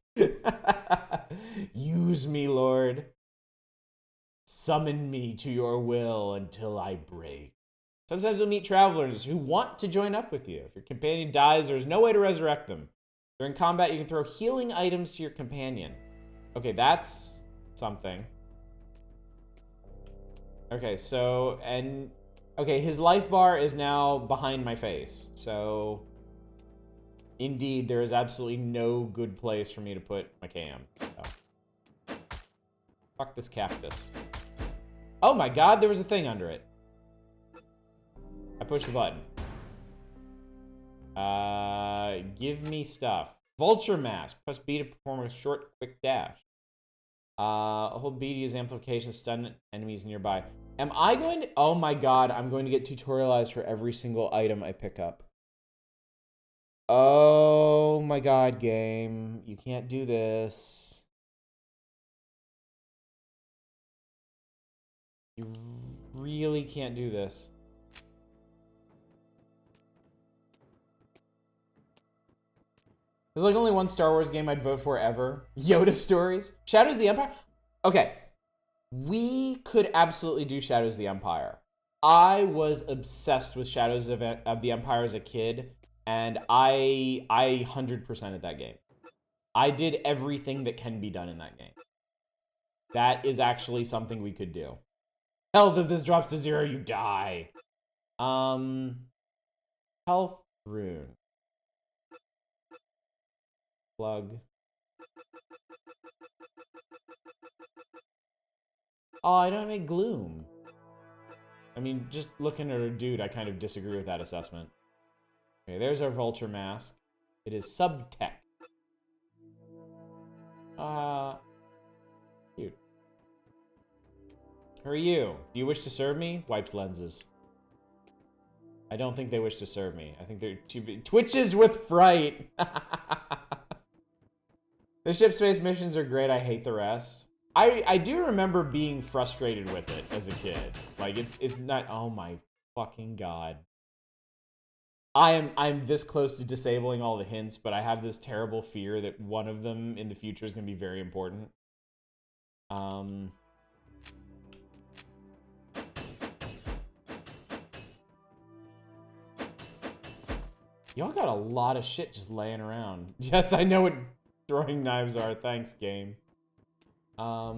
Use me, Lord. Summon me to your will until I break. Sometimes you'll meet travelers who want to join up with you. If your companion dies, there's no way to resurrect them. During combat, you can throw healing items to your companion. Okay, that's something. Okay, so, okay, his life bar is now behind my face. So, indeed, there is absolutely no good place for me to put my cam. So. Fuck this cactus. Oh my god, there was a thing under it. I pushed the button. Give me stuff. Vulture mask. Press B to perform a short, quick dash. Hold B to use amplification, stun enemies nearby. Am I going to... Oh my god, I'm going to get tutorialized for every single item I pick up. Oh my god, game. You can't do this. You really can't do this. There's like only one Star Wars game I'd vote for ever. Yoda Stories. Shadows of the Empire? Okay. We could absolutely do Shadows of the Empire. I was obsessed with Shadows of the Empire as a kid, and I 100%ed that game. I did everything that can be done in that game. That is actually something we could do. Health, if this drops to 0, you die. Health rune. Plug. Oh, I don't make gloom. I mean, just looking at her dude, I kind of disagree with that assessment. Okay, there's our vulture mask. It is sub-tech. Cute. Who are you? Do you wish to serve me? Wipes lenses. I don't think they wish to serve me. I think they're too big. Twitches with fright! The ship space missions are great. I hate the rest. I do remember being frustrated with it as a kid. Like, it's not... Oh my fucking god. I'm this close to disabling all the hints, but I have this terrible fear that one of them in the future is going to be very important. Y'all got a lot of shit just laying around. Yes, I know what throwing knives are. Thanks, game. I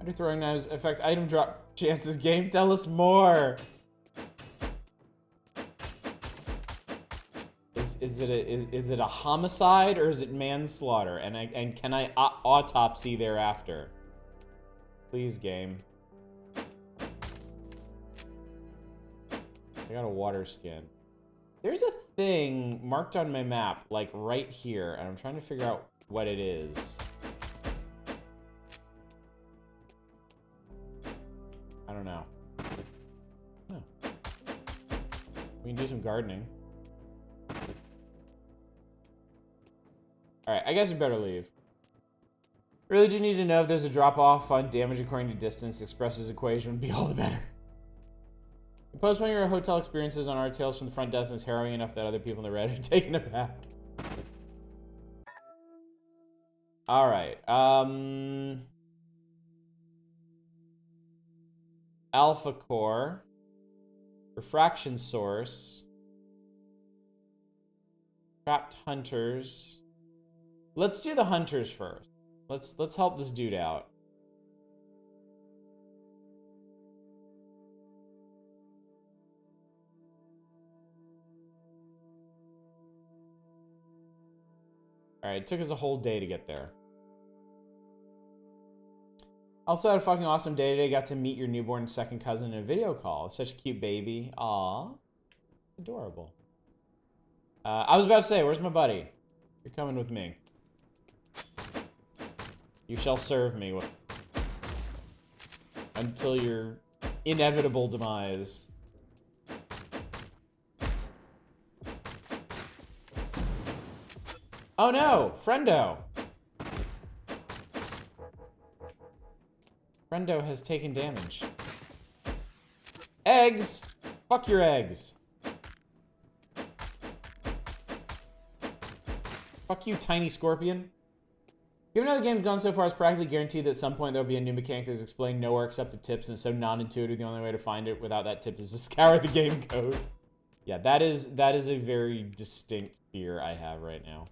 do throwing knives affect item drop chances, game? Tell us more. Is it a homicide or is it manslaughter? And can I autopsy thereafter? Please, game. I got a water skin. There's a thing marked on my map, like right here, and I'm trying to figure out what it is. I don't know. Oh. We can do some gardening. Alright, I guess we better leave. Really do need to know if there's a drop-off on damage according to distance. Express's equation would be all the better. Post one of your hotel experiences on our Tales from the Front Desk, and it's harrowing enough that other people in the Reddit are taking it back. Alright, Alpha Core. Refraction Source. Trapped Hunters. Let's do the Hunters first. Let's help this dude out. Alright, it took us a whole day to get there. Also had a fucking awesome day today. Got to meet your newborn second cousin in a video call. Such a cute baby. Aw. Adorable. I was about to say, where's my buddy? You're coming with me. You shall serve me until your inevitable demise. Oh no, friendo. Friendo has taken damage. Eggs! Fuck your eggs. Fuck you, tiny scorpion. Given how the game's gone so far, it's practically guaranteed that at some point there'll be a new mechanic that's explained nowhere except the tips, and it's so non-intuitive the only way to find it without that tip is to scour the game code. Yeah, that is a very distinct fear I have right now.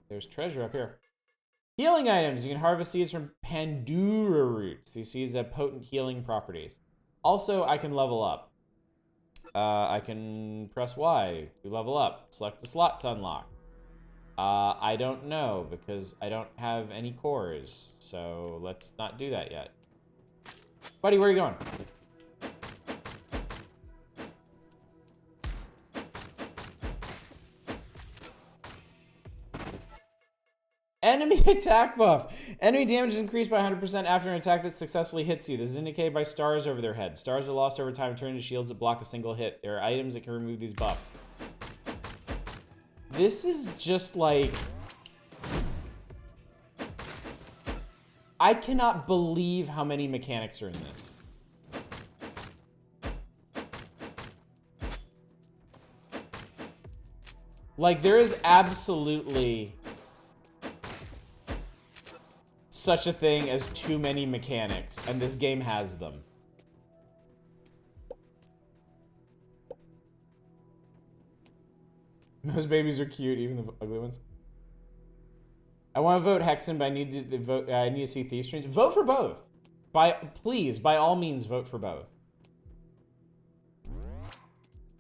There's treasure up here. Healing items. You can harvest seeds from Pandura roots. These seeds have potent healing properties. Also, I can level up. I can press Y to level up. Select the slot to unlock. I don't know because I don't have any cores. So let's not do that yet. Buddy, where are you going? Enemy attack buff. Enemy damage is increased by 100% after an attack that successfully hits you. This is indicated by stars over their head. Stars are lost over time and turn into shields that block a single hit. There are items that can remove these buffs. This is just like... I cannot believe how many mechanics are in this. Like, there is absolutely such a thing as too many mechanics, and this game has them. Most babies are cute, even the ugly ones. I want to vote Hexen, but I need to vote. I need to see Thief Streams. Vote for both. Please, by all means, vote for both.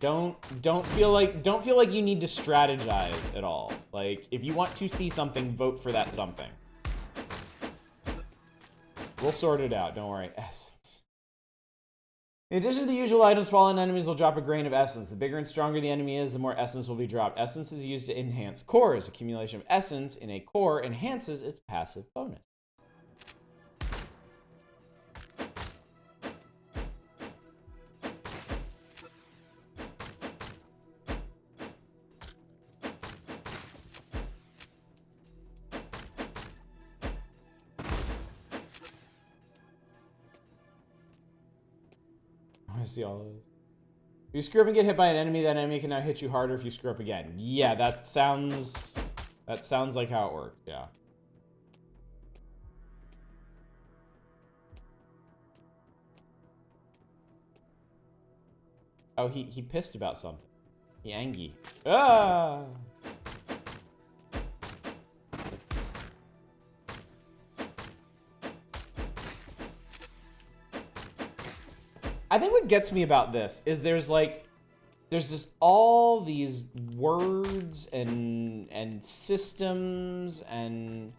Don't feel like you need to strategize at all. Like, if you want to see something, vote for that something. We'll sort it out, don't worry. Essence. In addition to the usual items, fallen enemies will drop a grain of essence. The bigger and stronger the enemy is, the more essence will be dropped. Essence is used to enhance cores. Accumulation of essence in a core enhances its passive bonus. I see all of those. If you screw up and get hit by an enemy, that enemy can now hit you harder if you screw up again. Yeah, that sounds like how it works, yeah. Oh, he pissed about something. He angry. Ah! I think what gets me about this is there's just all these words and systems and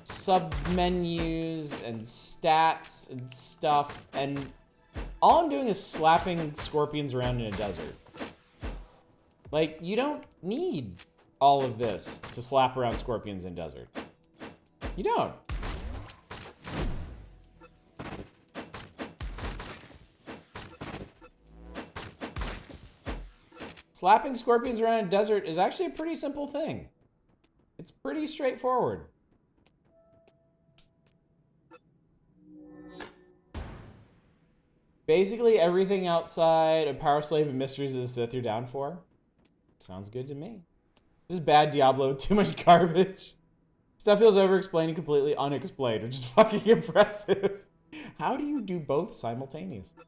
submenus and stats and stuff, and all I'm doing is slapping scorpions around in a desert. Like, you don't need all of this to slap around scorpions in desert. You don't. Slapping scorpions around a desert is actually a pretty simple thing. It's pretty straightforward. Basically, everything outside of Power Slave and Mysteries is Sith you're down for. Sounds good to me. Just bad Diablo with too much garbage. Stuff feels over-explained and completely unexplained, which is fucking impressive. How do you do both simultaneously?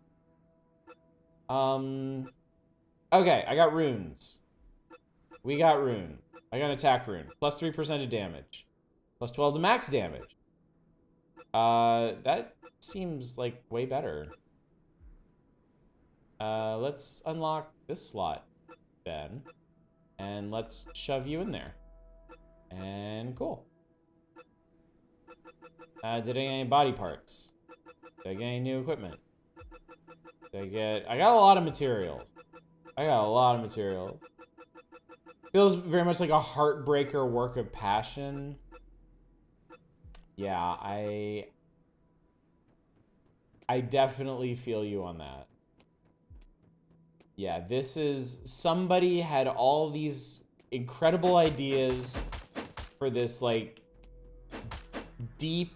Okay, I got runes. We got rune. I got an attack rune. Plus 3% to damage. Plus 12 to max damage. That seems like way better. Let's unlock this slot, Ben. And let's shove you in there. And cool. Did I get any body parts? Did I get any new equipment? I got a lot of materials. Feels very much like a heartbreaker work of passion. Yeah, I definitely feel you on that. Yeah, this is... Somebody had all these incredible ideas for this, like, deep,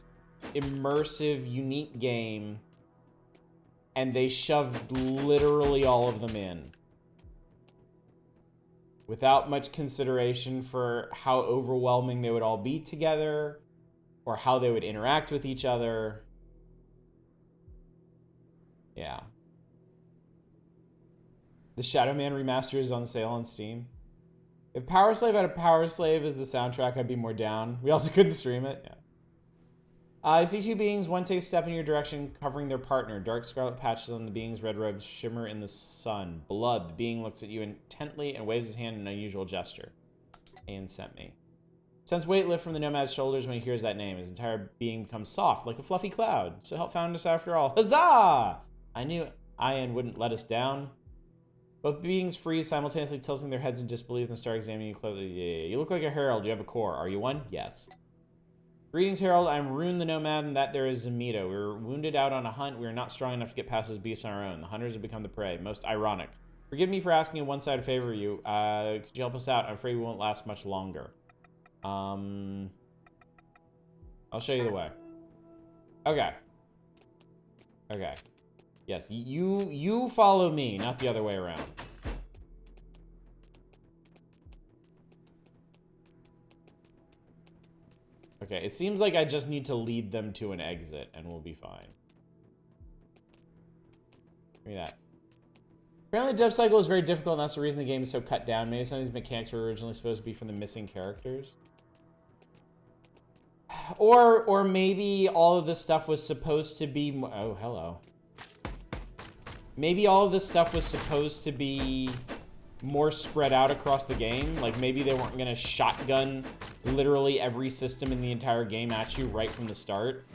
immersive, unique game, and they shoved literally all of them in without much consideration for how overwhelming they would all be together or how they would interact with each other. Yeah. The Shadow Man remaster is on sale on Steam. If Power Slave had a Power Slave as the soundtrack, I'd be more down. We also couldn't stream it. Yeah. I see two beings. One takes a step in your direction, covering their partner. Dark scarlet patches on the being's red robes shimmer in the sun. Blood. The being looks at you intently and waves his hand in an unusual gesture. Ian sent me. Sense weight lift from the nomad's shoulders when he hears that name. His entire being becomes soft, like a fluffy cloud. So help found us after all. Huzzah! I knew Ian wouldn't let us down. Both beings freeze, simultaneously tilting their heads in disbelief and start examining you closely. Yeah. You look like a herald. You have a core. Are you one? Yes. Greetings, Herald. I'm Rune the Nomad, and that there is Zamita. We were wounded out on a hunt. We are not strong enough to get past those beasts on our own. The hunters have become the prey. Most ironic. Forgive me for asking a one-sided favor of you. Could you help us out? I'm afraid we won't last much longer. I'll show you the way. Okay. Okay. Yes, you follow me, not the other way around. Okay, it seems like I just need to lead them to an exit, and we'll be fine. Give me that. Apparently the dev cycle is very difficult, and that's the reason the game is so cut down. Maybe some of these mechanics were originally supposed to be from the missing characters. Or maybe all of this stuff was supposed to be... Oh, hello. Maybe all of this stuff was supposed to be more spread out across the game. Like, maybe they weren't going to shotgun literally every system in the entire game at you right from the start.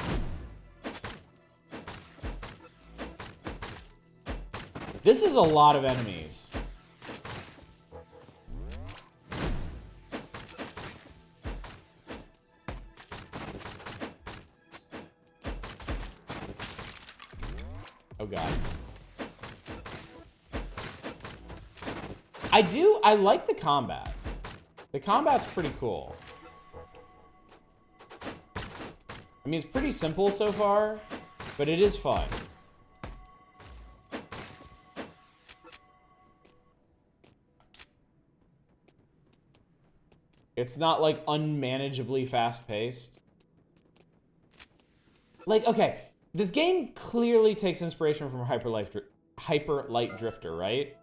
This is a lot of enemies. Oh, God. I like the combat. The combat's pretty cool. I mean, it's pretty simple so far, but it is fun. It's not, like, unmanageably fast-paced. Like, okay, this game clearly takes inspiration from Hyper Light Drifter, right?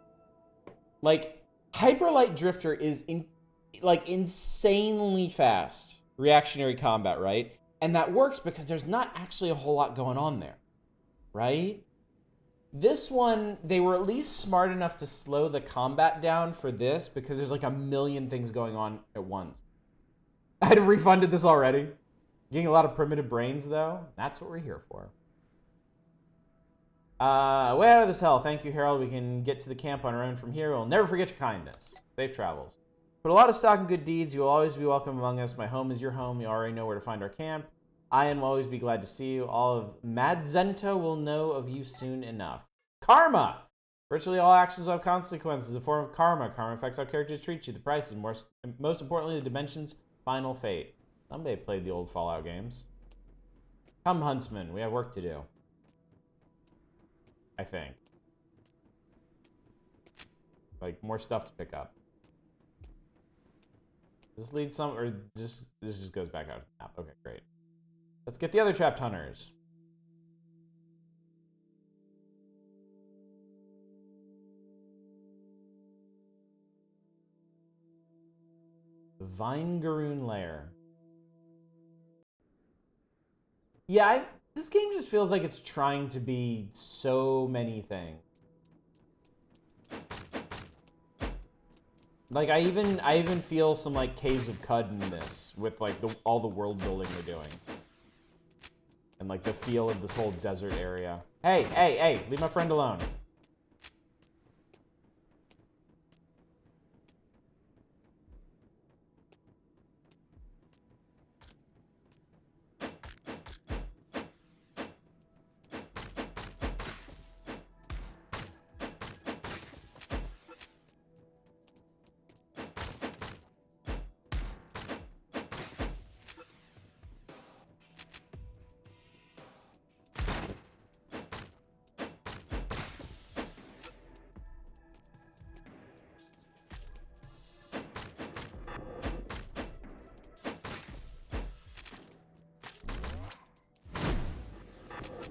Like, Hyper Light Drifter is, insanely fast reactionary combat, right? And that works because there's not actually a whole lot going on there, right? This one, they were at least smart enough to slow the combat down for this because there's like a million things going on at once. I had refunded this already. Getting a lot of primitive brains, though. That's what we're here for. Way out of this hell. Thank you, Harold. We can get to the camp on our own from here. We'll never forget your kindness. Safe travels. Put a lot of stock in good deeds. You will always be welcome among us. My home is your home. You already know where to find our camp. Ian will always be glad to see you. All of Madzenta will know of you soon enough. Karma! Virtually all actions will have consequences. A form of karma. Karma affects how characters treat you. The price is most importantly the dimension's final fate. Somebody played the old Fallout games. Come, Huntsman. We have work to do. I think. Like, more stuff to pick up. Does this lead some, or this just goes back out? Oh, okay, great. Let's get the other trapped hunters. The Vinegaroon Lair. Yeah, this game just feels like it's trying to be so many things. Like, I even feel some, like, Caves of Cud in this, with, like, all the world building they're doing. And, like, the feel of this whole desert area. Hey, hey, hey, leave my friend alone.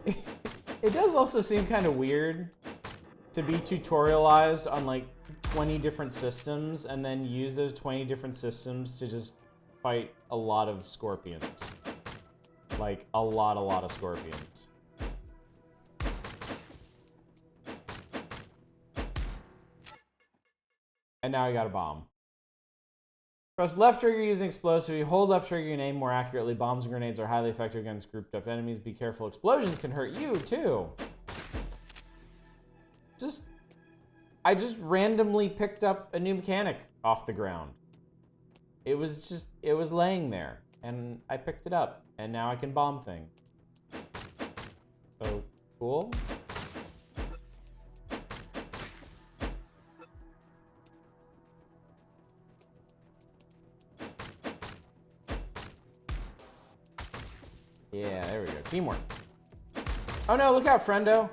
It does also seem kind of weird to be tutorialized on like 20 different systems and then use those 20 different systems to just fight a lot of scorpions. Like, a lot of scorpions. And now I got a bomb. Press left trigger using explosive. You hold left trigger, you aim more accurately. Bombs and grenades are highly effective against grouped up enemies. Be careful, explosions can hurt you too. I just randomly picked up a new mechanic off the ground. It was laying there, and I picked it up, and now I can bomb things. So, cool. Yeah, there we go. Teamwork. Oh no, look out, friendo.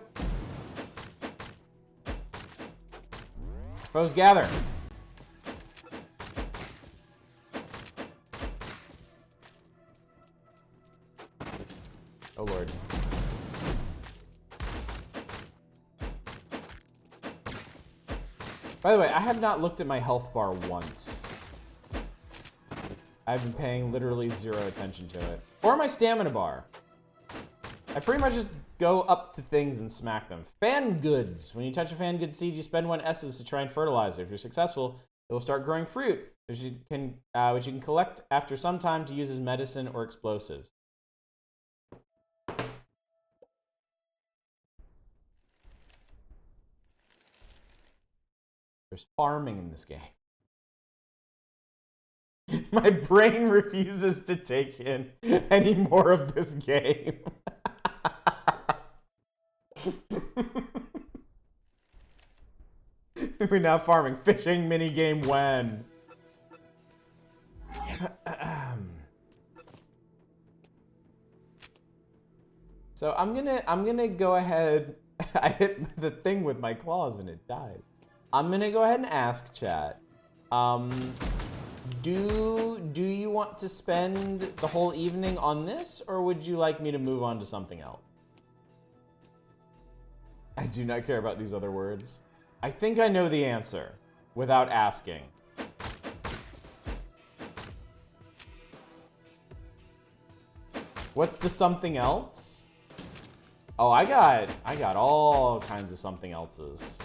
Foes gather. Oh lord. By the way, I have not looked at my health bar once. I've been paying literally zero attention to it. Or my stamina bar. I pretty much just go up to things and smack them. Fan goods. When you touch a fan good seed, you spend 1 essence to try and fertilize it. If you're successful, it will start growing fruit, which you can collect after some time to use as medicine or explosives. There's farming in this game. My brain refuses to take in any more of this game. We're now farming. Fishing minigame when? So I'm gonna go ahead. I hit the thing with my claws and it dies. I'm gonna go ahead and ask chat. Do you want to spend the whole evening on this, or would you like me to move on to something else? I do not care about these other words. I think I know the answer without asking. What's the something else? Oh, I got all kinds of something else's.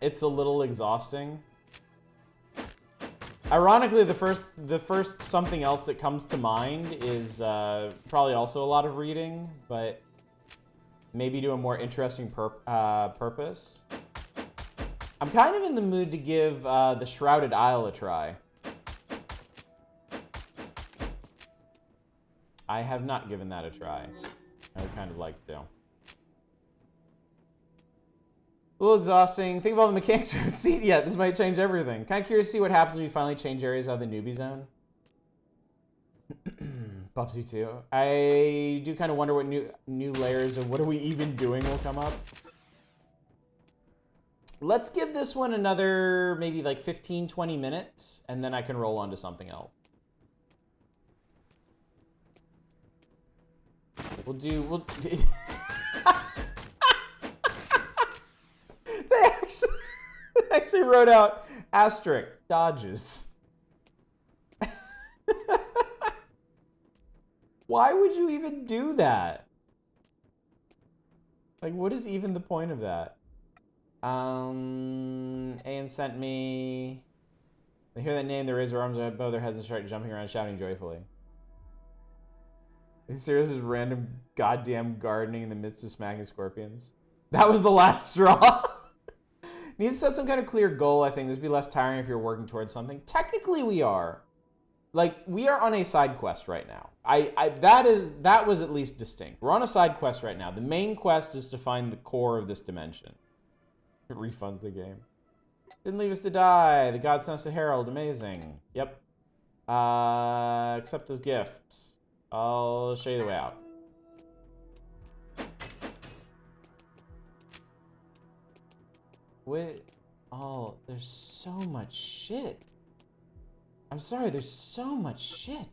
It's a little exhausting. Ironically, the first something else that comes to mind is probably also a lot of reading, but maybe to a more interesting purpose. I'm kind of in the mood to give the Shrouded Isle a try. I have not given that a try. I would kind of like to. A little exhausting. Think of all the mechanics we haven't seen yet. This might change everything. Kind of curious to see what happens when we finally change areas out of the newbie zone. Bubsy too. I do kind of wonder what new layers of what are we even doing will come up. Let's give this one another maybe like 15, 20 minutes, and then I can roll on to something else. We'll They actually wrote out asterisk dodges. Why would you even do that? Like, what is even the point of that? Ayan sent me. They hear that name, they raise their arms above their heads and start jumping around, shouting joyfully. Are you serious? Is random goddamn gardening in the midst of smacking scorpions? That was the last straw. Needs to set some kind of clear goal, I think. This would be less tiring if you're working towards something. Technically, we are. Like, we are on a side quest right now. That was at least distinct. We're on a side quest right now. The main quest is to find the core of this dimension. It refunds the game. Didn't leave us to die. The god sent us a herald. Amazing. Yep. Accept as gift. I'll show you the way out. Wait. Oh, there's so much shit. I'm sorry, there's so much shit.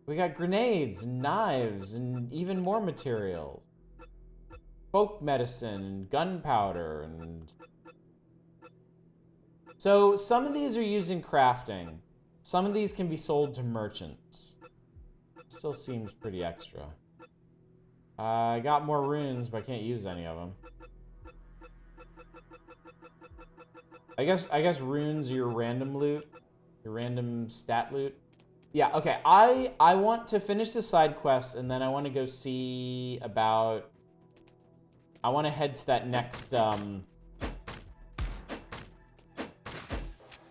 We got grenades, and knives, and even more materials. Folk medicine, and gunpowder, and... So, some of these are used in crafting. Some of these can be sold to merchants. Still seems pretty extra. I got more runes, but I can't use any of them. I guess runes are your random loot. Your random stat loot. Yeah, okay. I want to finish the side quest, and then I want to go see about... I want to head to that next, the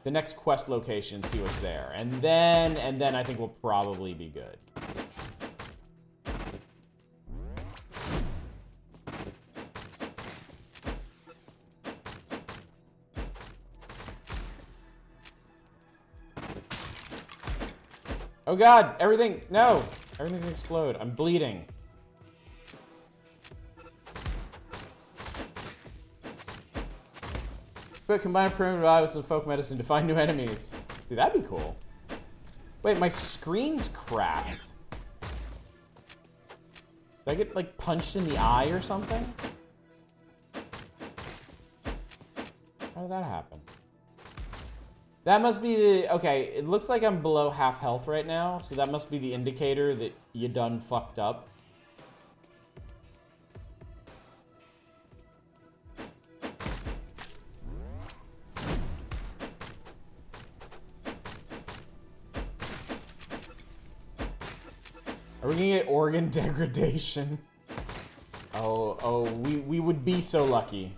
next quest location and see what's there. And then I think we'll probably be good. Oh god, everything, no! Everything's gonna explode. I'm bleeding. Quick, combine primitive eye with some folk medicine to find new enemies. Dude, that'd be cool. Wait, my screen's cracked. Did I get, like, punched in the eye or something? How did that happen? That must be the... Okay, it looks like I'm below half health right now, so that must be the indicator that you done fucked up. Are we gonna get organ degradation? Oh, we would be so lucky.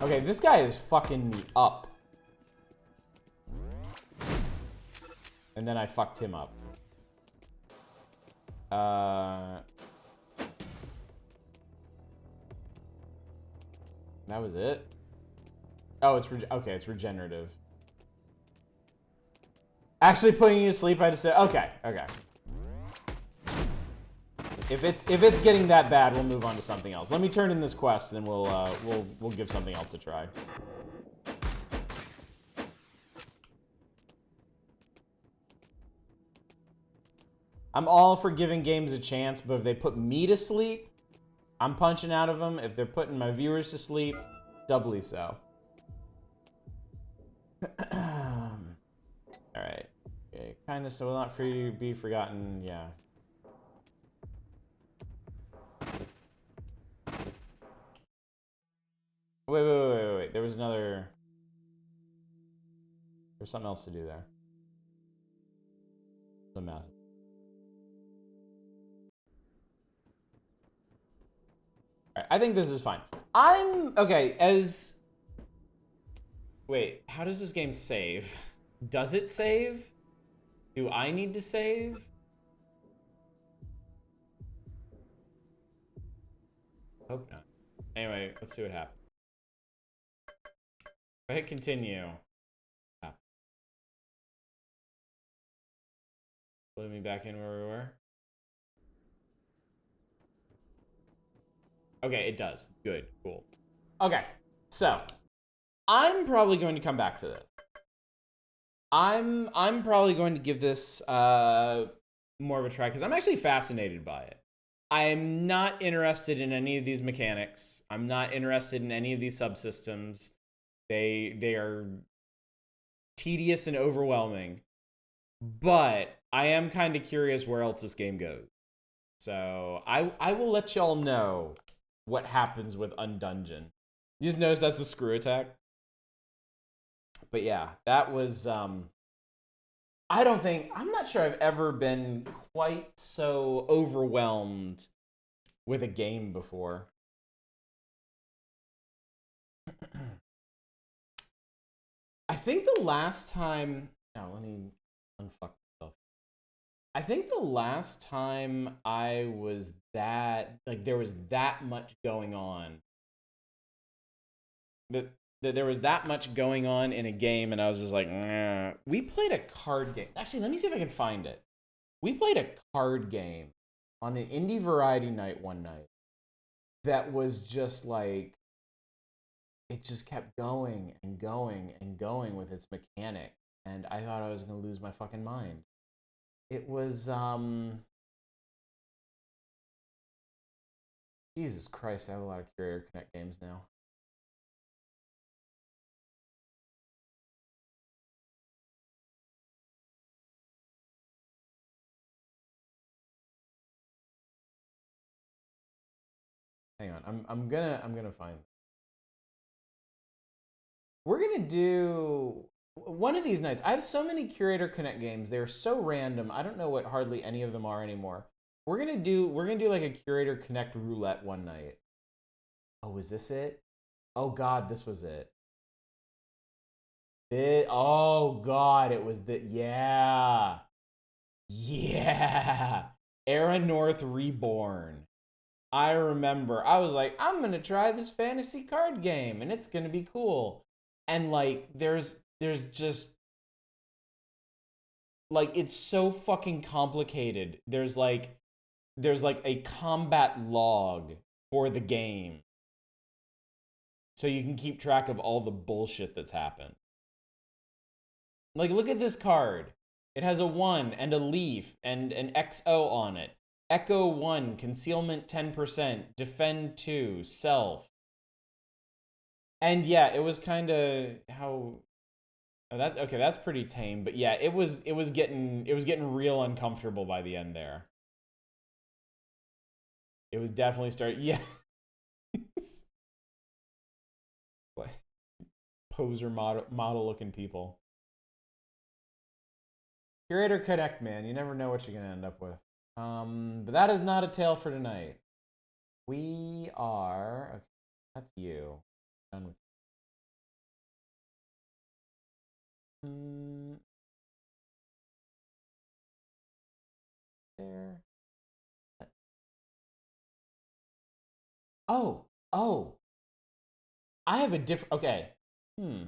Okay, this guy is fucking me up. And then I fucked him up. That was it? Oh, it's okay, it's regenerative. Actually putting you to sleep, I just said, okay. If it's getting that bad, we'll move on to something else. Let me turn in this quest, and then we'll give something else a try. I'm all for giving games a chance, but if they put me to sleep, I'm punching out of them. If they're putting my viewers to sleep, doubly so. Alright. Okay. Kindness will not be forgotten. Yeah. Wait. There was another... There's something else to do there. It's a mess. Alright, I think this is fine. Okay, as... Wait, how does this game save? Does it save? Do I need to save? Hope not. Anyway, let's see what happens. If I hit continue. Put me back in where we were. Okay, it does. Good. Cool. Okay, so I'm probably going to come back to this. I'm probably going to give this more of a try because I'm actually fascinated by it. I'm not interested in any of these mechanics. I'm not interested in any of these subsystems. They are tedious and overwhelming. But I am kind of curious where else this game goes. So I will let y'all know what happens with Undungeon. You just notice that's the screw attack. But yeah, that was I'm not sure I've ever been quite so overwhelmed with a game before. I think the last time... No, let me unfuck myself. I think the last time I was that... Like, there was that much going on. That there was that much going on in a game, and I was just like, nah. We played a card game. Actually, let me see if I can find it. We played a card game on an indie variety night one night. that was just like, it just kept going and going and going with its mechanic, and I thought I was gonna lose my fucking mind. It was Jesus Christ, I have a lot of Curator Connect games now. Hang on, I'm gonna find. We're gonna do one of these nights. I have so many Curator Connect games. They're so random. I don't know what hardly any of them are anymore. We're gonna do like a Curator Connect roulette one night. Oh, was this it? Oh God, this was it. Oh God, it was the yeah. Yeah. Era North Reborn. I remember. I was like, I'm gonna try this fantasy card game and it's gonna be cool. And like there's just like it's so fucking complicated. There's like a combat log for the game. So you can keep track of all the bullshit that's happened. Like look at this card. It has a 1 and a leaf and an XO on it. Echo 1, concealment 10%, defend 2, self. And yeah, it was kind of how that's pretty tame, but yeah, it was getting real uncomfortable by the end there. It was definitely yeah. Like poser model looking people. Curator Connect, man, you never know what you're going to end up with. But that is not a tale for tonight. We are okay, that's you. Done with there. Oh. I have a different. Okay. You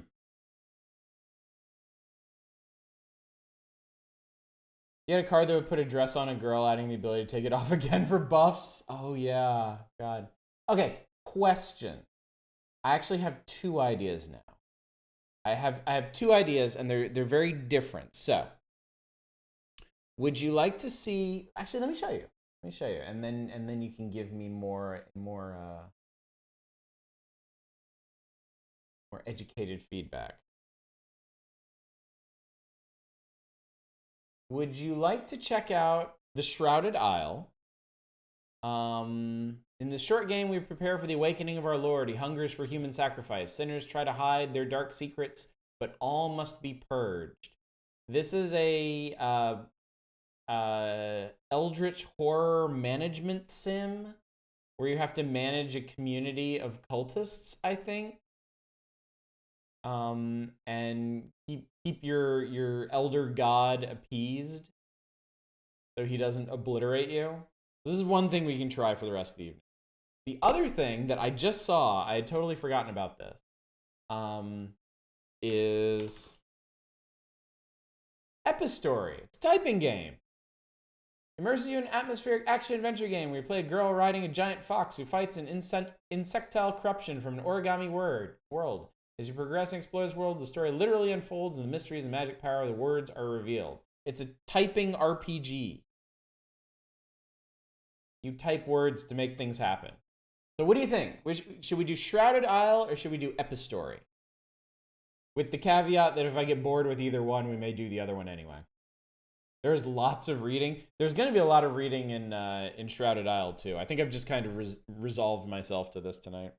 had a card that would put a dress on a girl, adding the ability to take it off again for buffs. Oh yeah, God. Okay. Question. I actually have 2 ideas now. I have 2 ideas, and they're very different. So, would you like to see? Actually, let me show you. And then you can give me more educated feedback. Would you like to check out the Shrouded Isle? In this short game, we prepare for the awakening of our Lord. He hungers for human sacrifice. Sinners try to hide their dark secrets, but all must be purged. This is a eldritch horror management sim where you have to manage a community of cultists, I think. And keep your elder god appeased so he doesn't obliterate you. This is one thing we can try for the rest of the evening. The other thing that I just saw, I had totally forgotten about this, is Epistory. It's a typing game. Immerses you in an atmospheric action-adventure game where you play a girl riding a giant fox who fights an insectile corruption from an origami world. As you progress and explore this world, the story literally unfolds and the mysteries and magic power of the words are revealed. It's a typing RPG. You type words to make things happen. So what do you think? Should we do Shrouded Isle or should we do Epistory? With the caveat that if I get bored with either one, we may do the other one anyway. There's lots of reading. There's going to be a lot of reading in Shrouded Isle too. I think I've just kind of resolved myself to this tonight.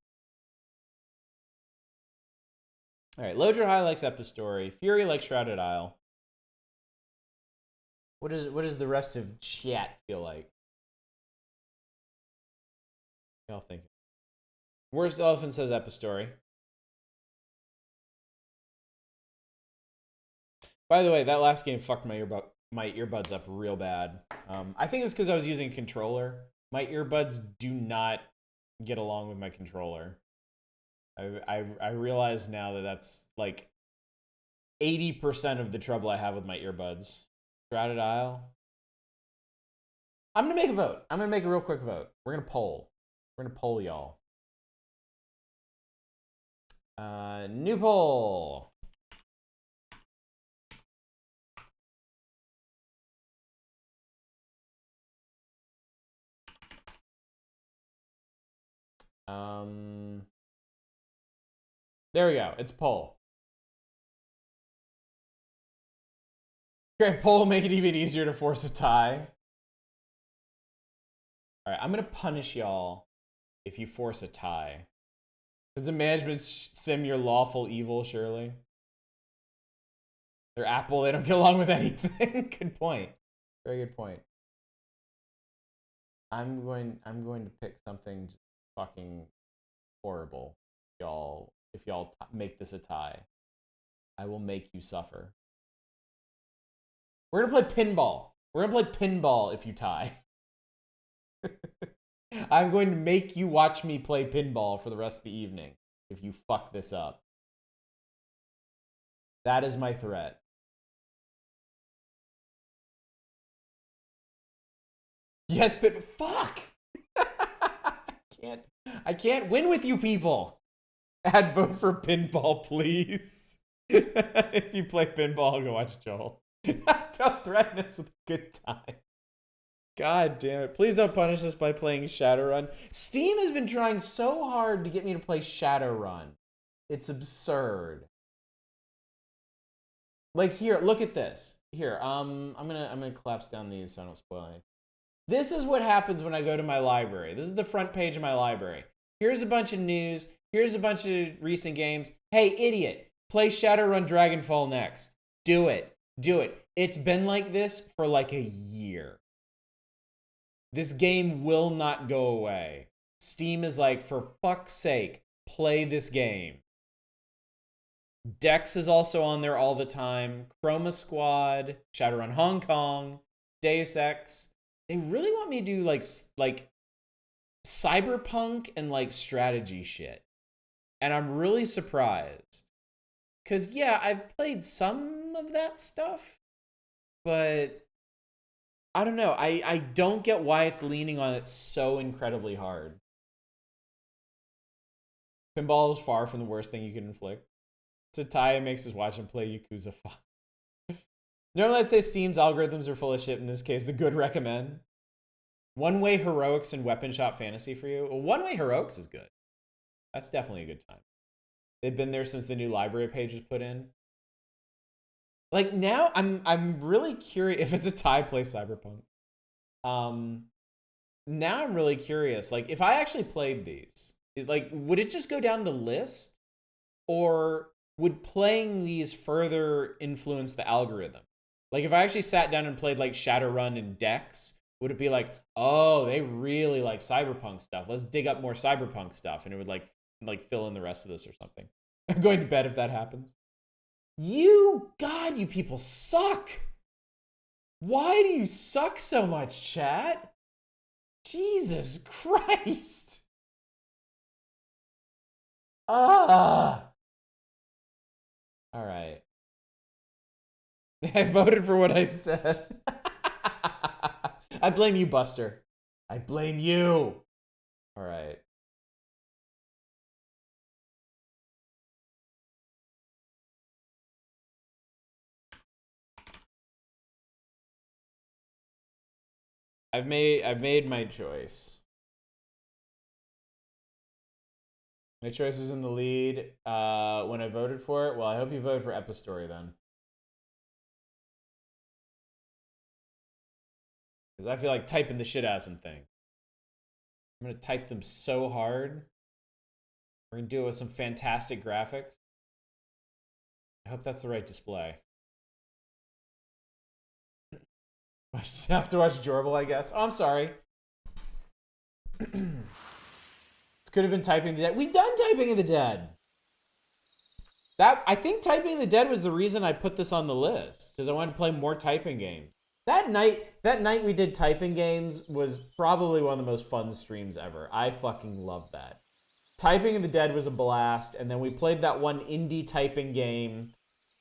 All right, Lodra High likes Epistory. Fury likes Shrouded Isle. What does the rest of chat feel like? Y'all think? Worst Elephant says Epistory. By the way, that last game fucked my earbuds up real bad. I think it was because I was using a controller. My earbuds do not get along with my controller. I realize now that that's like 80% of the trouble I have with my earbuds. Shrouded Isle. I'm gonna make a vote. I'm gonna make a real quick vote. We're gonna poll. We're gonna poll y'all. New poll. There we go. It's poll. Great, poll will make it even easier to force a tie. All right, I'm gonna punish y'all if you force a tie. Does a management sim your lawful evil? Surely. They're Apple. They don't get along with anything. Good point. Very good point. I'm going to pick something just fucking horrible, y'all. If y'all make this a tie, I will make you suffer. We're gonna play pinball. We're gonna play pinball if you tie. I'm going to make you watch me play pinball for the rest of the evening if you fuck this up. That is my threat. Yes, but fuck! I can't win with you people. Add vote for pinball, please. If you play pinball, I'll go watch Joel. Don't threaten us with a good time. God damn it. Please don't punish us by playing Shadowrun. Steam has been trying so hard to get me to play Shadowrun. It's absurd. Like here, look at this. Here, I'm gonna collapse down these so I don't spoil anything. This is what happens when I go to my library. This is the front page of my library. Here's a bunch of news. Here's a bunch of recent games. Hey, idiot, play Shadowrun Dragonfall next. Do it. Do it. It's been like this for like a year. This game will not go away. Steam is like, for fuck's sake, play this game. Dex is also on there all the time. Chroma Squad, Shadowrun Hong Kong, Deus Ex. They really want me to do like cyberpunk and like strategy shit. And I'm really surprised. Cause yeah, I've played some of that stuff, but I don't know. I don't get why it's leaning on it so incredibly hard. Pinball is far from the worst thing you can inflict. It's a tie it makes us watch and play Yakuza 5. Normally I'd say Steam's algorithms are full of shit. In this case, the good recommend. One-way heroics and weapon shop fantasy for you. Well, one-way heroics is good. That's definitely a good time. They've been there since the new library page was put in. Like now, I'm really curious if it's a tie. Play Cyberpunk. Now I'm really curious. Like if I actually played these, like would it just go down the list, or would playing these further influence the algorithm? Like if I actually sat down and played like Shadowrun and Dex, would it be like, oh, they really like Cyberpunk stuff. Let's dig up more Cyberpunk stuff, and it would like fill in the rest of this or something. I'm going to bed if that happens. God, you people suck. Why do you suck so much, chat? Jesus Christ. All right. I voted for what I said. I blame you, Buster. I blame you. All right. I've made my choice. My choice was in the lead when I voted for it. Well, I hope you voted for Epistory then. Because I feel like typing the shit out of some things. I'm going to type them so hard. We're going to do it with some fantastic graphics. I hope that's the right display. I have to watch Jorbil, I guess. Oh, I'm sorry. This could have been Typing the Dead. We've done Typing of the Dead. I think Typing of the Dead was the reason I put this on the list. Because I wanted to play more typing games. That night we did typing games was probably one of the most fun streams ever. I fucking love that. Typing of the Dead was a blast, and then we played that one indie typing game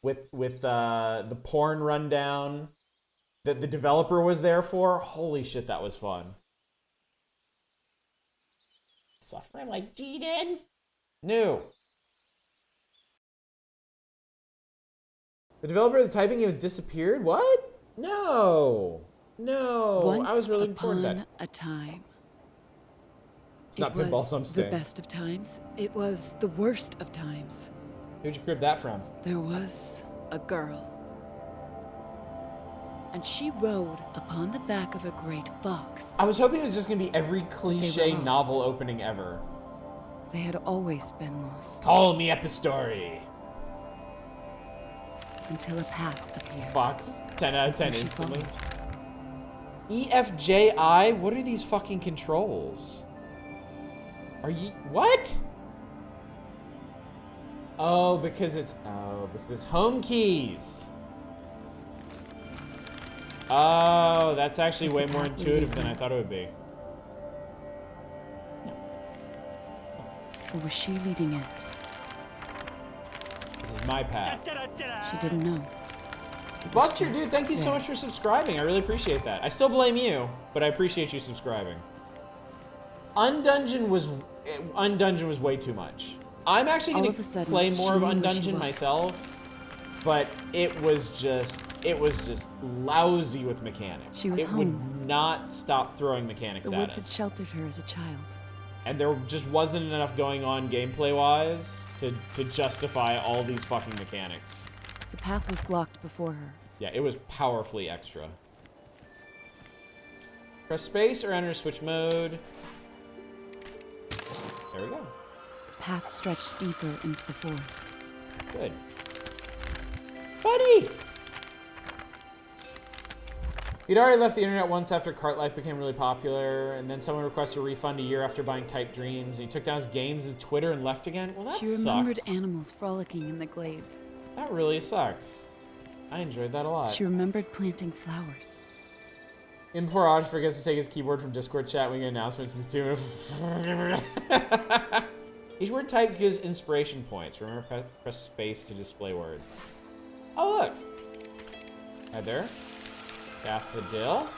with the porn rundown that the developer was there for. Holy shit, that was fun. Suffer like G did? No. The developer of the typing game has disappeared? What? No. No. Once I was really looking forward to upon that. a time. It's not it Pinball was Something. the best of times. It was the worst of times. Who'd you crib that from? There was a girl. And she rode upon the back of a great fox. I was hoping it was just gonna be every cliche lost. novel opening ever. They had always been lost. Call me Epistory. Until a path appeared. Fox, 10 out of 10 So she instantly. followed. EFJI? What are these fucking controls? Are you, what? Oh, because it's home keys. Oh, that's actually Is way the more path intuitive leading than I her? thought it would be. Or was she leading it? This is my path. She didn't know. Buster, dude, thank you so much for subscribing. I really appreciate that. I still blame you, but I appreciate you subscribing. Undungeon was way too much. I'm actually All gonna of a sudden, play more of she knew where she Undungeon was. myself, but it was just lousy with mechanics. She was it would home. not stop throwing mechanics The at woods had us. sheltered her as a child. And there just wasn't enough going on gameplay-wise to justify all these fucking mechanics. The path was blocked before her. Yeah, it was powerfully extra. Press space or enter switch mode. There we go. The path stretched deeper into the forest. Good. Buddy! He'd already left the internet once after Cart Life became really popular, and then someone requested a refund a year after buying Type Dreams, and he took down his games and Twitter and left again? Well, that She remembered sucks. animals frolicking in the glades. That really sucks. I enjoyed that a lot. She remembered planting flowers. And before Aj forgets to take his keyboard from Discord chat, we get an announcement to the tune of... Each word typed gives inspiration points. Remember, press space to display words. Oh, look. Right there. Daffodil.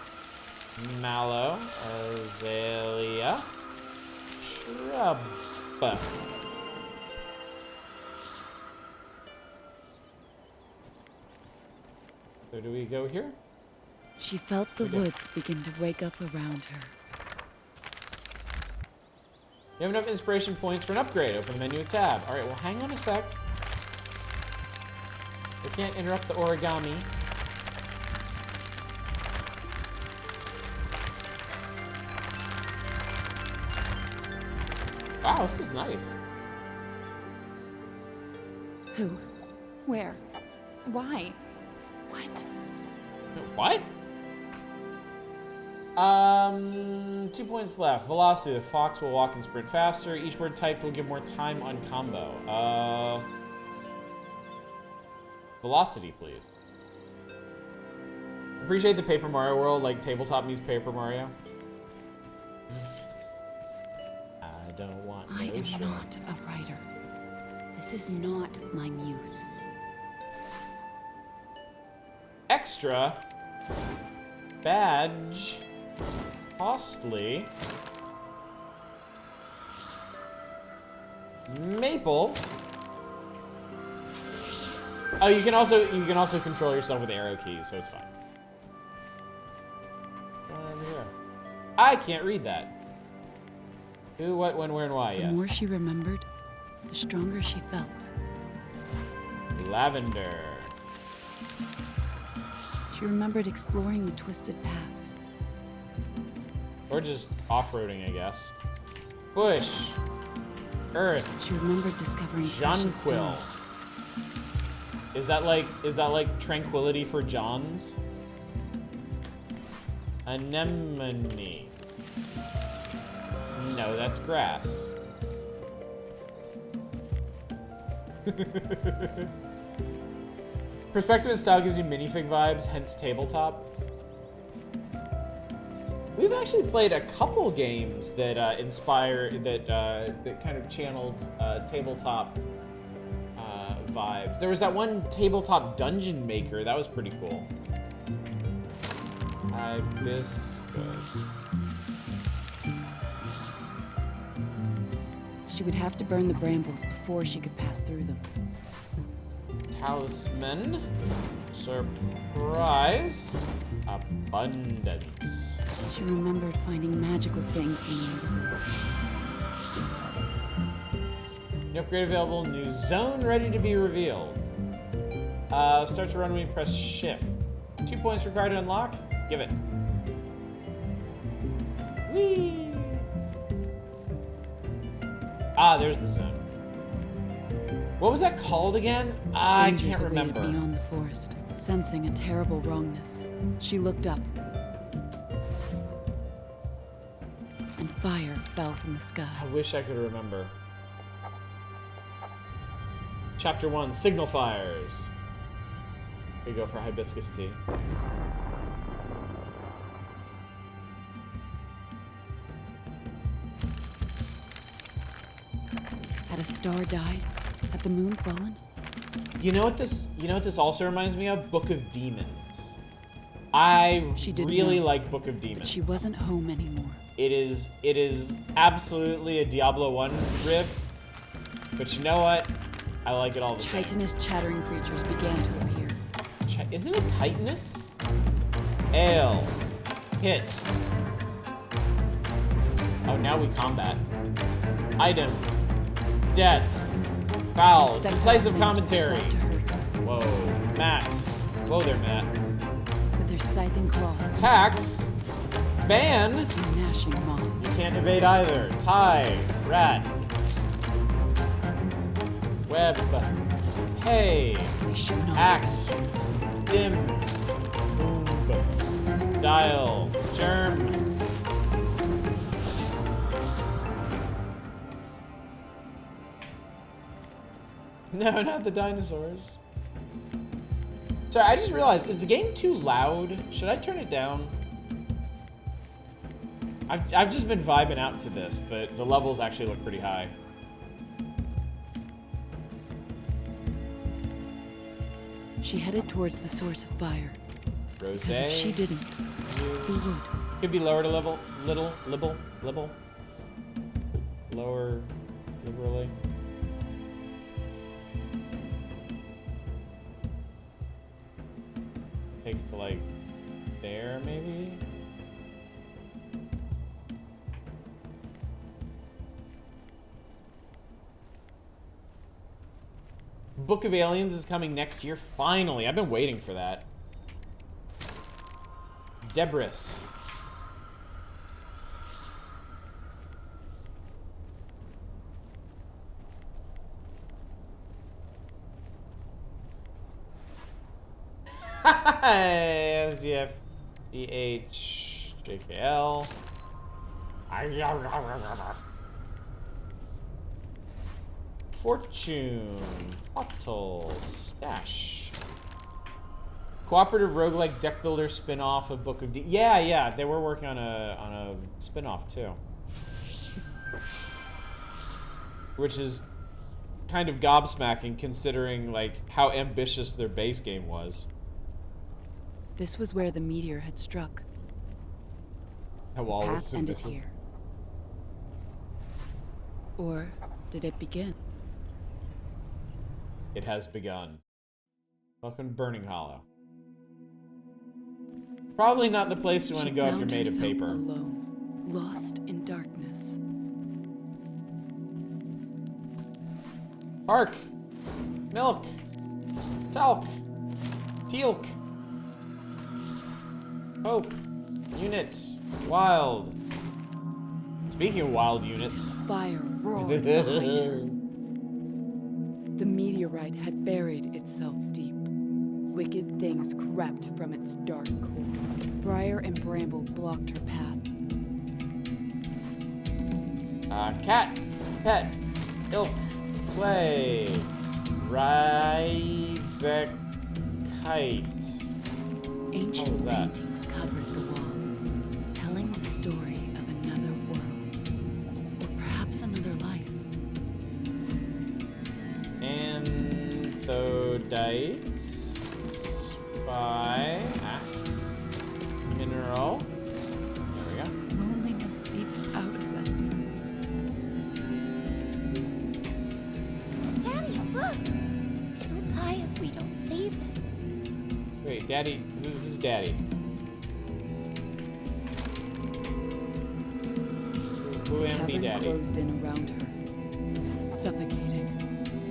Mallow. Azalea. Shrub. So do we go here? She felt the woods begin to wake up around her. You have enough inspiration points for an upgrade. Open the menu tab. All right, well, hang on a sec. We can't interrupt the origami. Wow, this is nice. Who? Where? Why? What? What? 2 points left. Velocity. The fox will walk and sprint faster. Each word typed will give more time on combo. Velocity, please. Appreciate the Paper Mario world, like tabletop meets Paper Mario. I don't want I no am shit. not a writer. This is not my muse. Extra. Badge. Costly. Maple. Oh, you can also control yourself with arrow keys, so it's fine. Over here. I can't read that. Who, what, when, where, and why, The yes. more she remembered, the stronger she felt. Lavender. She remembered exploring the twisted paths. Or just off-roading, I guess. Bush. Earth. She remembered discovering precious Jonquil. stones. Is that like tranquility for Johns? Anemone. No, that's grass. Perspective and style gives you minifig vibes, hence tabletop. We've actually played a couple games that that kind of channeled tabletop vibes. There was that one tabletop dungeon maker that was pretty cool. Hibiscus. She would have to burn the brambles before she could pass through them. Talisman. Surprise. Abundance. She remembered finding magical things in the neighborhood. New upgrade available. New zone ready to be revealed. Start to run when you press shift. 2 points required to unlock. Give it. Whee! Ah, there's the zone. What was that called again? I Dangers can't awaited remember. beyond the forest, sensing a terrible wrongness. She looked up. And fire fell from the sky. I wish I could remember. Chapter 1, Signal Fires. Here you go for hibiscus tea. Had a star died? Had the moon fallen? You know what this also reminds me of? Book of Demons. I She didn't really know, like Book of Demons. But she wasn't home anymore. It is absolutely a Diablo 1 riff. But you know what? I like it all the same. Chitinous chattering creatures began to appear. Isn't it chitinous? Ale. Hit. Oh, now we combat. Item. Debt. Foul. Several Decisive things were commentary. sought to hurt her. Whoa. Matt. Whoa there, Matt. With their scything claws Tax. Ban. and gnashing maws. You can't evade either. Tie. Rat. Web. Hey. They should not Act. Dim. Boom. Dial. Germ. No, not the dinosaurs. Sorry, I just realized, is the game too loud? Should I turn it down? I've just been vibing out to this, but the levels actually look pretty high. She headed towards the source of fire. Rose. Because if she didn't, who would? Could be lower to level, libel. Lower, liberally. Take it to like there, maybe? Book of Aliens is coming next year. Finally, I've been waiting for that. Debris. SDF, EH, JKL. Fortune, Bottle, Stash. Cooperative roguelike deck builder spin-off of Book of D. Yeah, they were working on a spin-off too. Which is kind of gobsmacking considering like how ambitious their base game was. This was where the meteor had struck. How all was Path ended submissive. here. Or did it begin? It has begun. Welcome to Burning Hollow. Probably not the place you want to She go if you're found made of herself paper. Alone, lost in darkness. Hark! Milk! Talc! Tealk! Hope! Unit! Wild! Speaking of wild units. Fire roared behind her. The meteorite had buried itself deep. Wicked things crept from its dark core. Briar and bramble blocked her path. Cat! Pet! Ilk! Play! Rybekite. Ancient was that? paintings covered the walls, telling the story of another world, or perhaps another life. Anthodite. Spy. Axe. Mineral. There we go. Loneliness seeped out of them. Daddy, who's Daddy? Who am the Cavern Daddy? closed in around her, suffocating.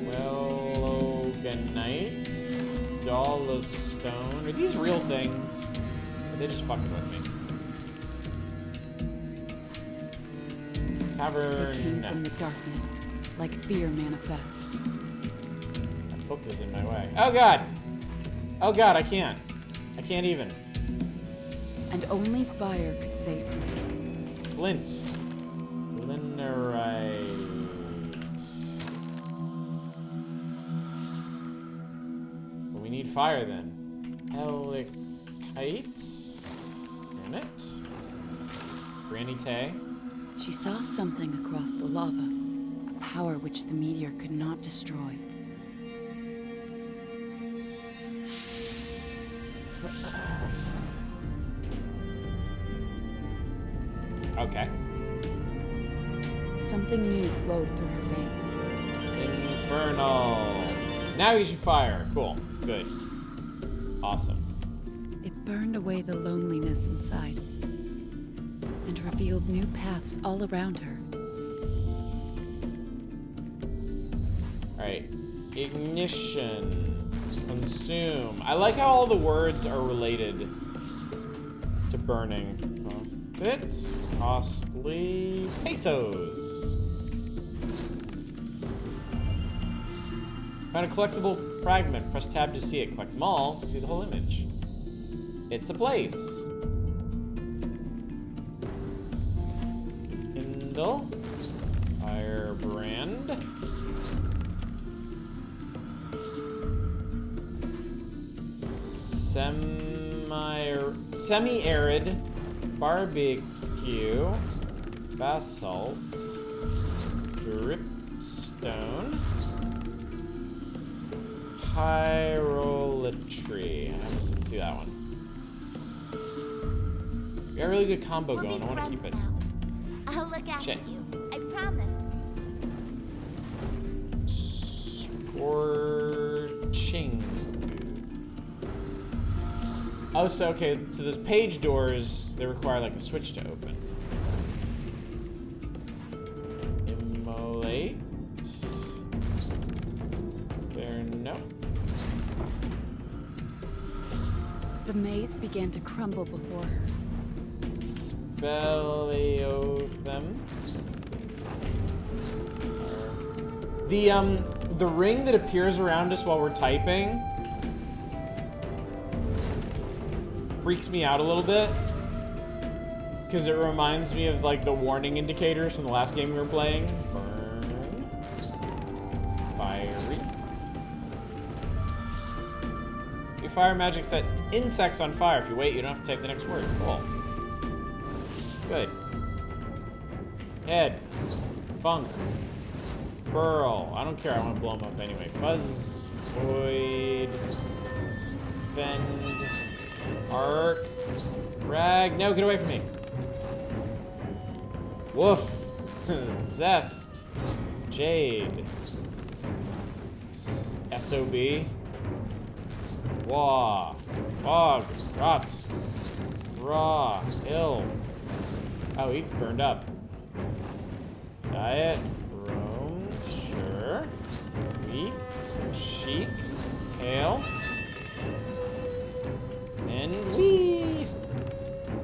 Well, Oganite, Doll of Stone. Are these real things? Or are they just fucking with me? Cavern. They came from the darkness, like fear manifest. That book is in my way. Oh god! Oh god, I can't. I can't even. And only fire could save her. Flint. Linerite. Well, we need fire then. Helikites. Granite. Granite. She saw something across the lava, a power which the meteor could not destroy. Okay. Something new flowed through her veins. Infernal. Now you should fire. Cool. Good. Awesome. It burned away the loneliness inside and revealed new paths all around her. Alright. Ignition. Consume. I like how all the words are related to burning. Profits. Costly. Pesos. Found a collectible fragment. Press tab to see it. Collect them all to see the whole image. It's a place. Kindle. Firebrand. Semi-arid. Barbecue. Basalt. Dripstone. Pyrolatry. I almost didn't see that one. We got a really good combo We'll going. be I want to keep it. friends now. I'll look after Shit. you. I promise. Scorching. Oh, so okay. So those page doors, they require like a switch to open. Immolate. There, no. The maze began to crumble before her. Speleothem. The ring that appears around us while we're typing freaks me out a little bit because it reminds me of like the warning indicators from the last game we were playing. Burn. Fiery. Your fire magic set insects on fire. If you wait, you don't have to type the next word. Cool. Good. Head. Funk. Burl. I don't care. I want to blow them up anyway. Fuzz. Void. Fend. Arc. Rag. No, get away from me. Woof. Zest. Jade. SOB. Wah. Fog. Rot. Raw. Ill. Oh, he burned up. Diet. Rome. Sure. Wheat. Chic. Tail. And wee.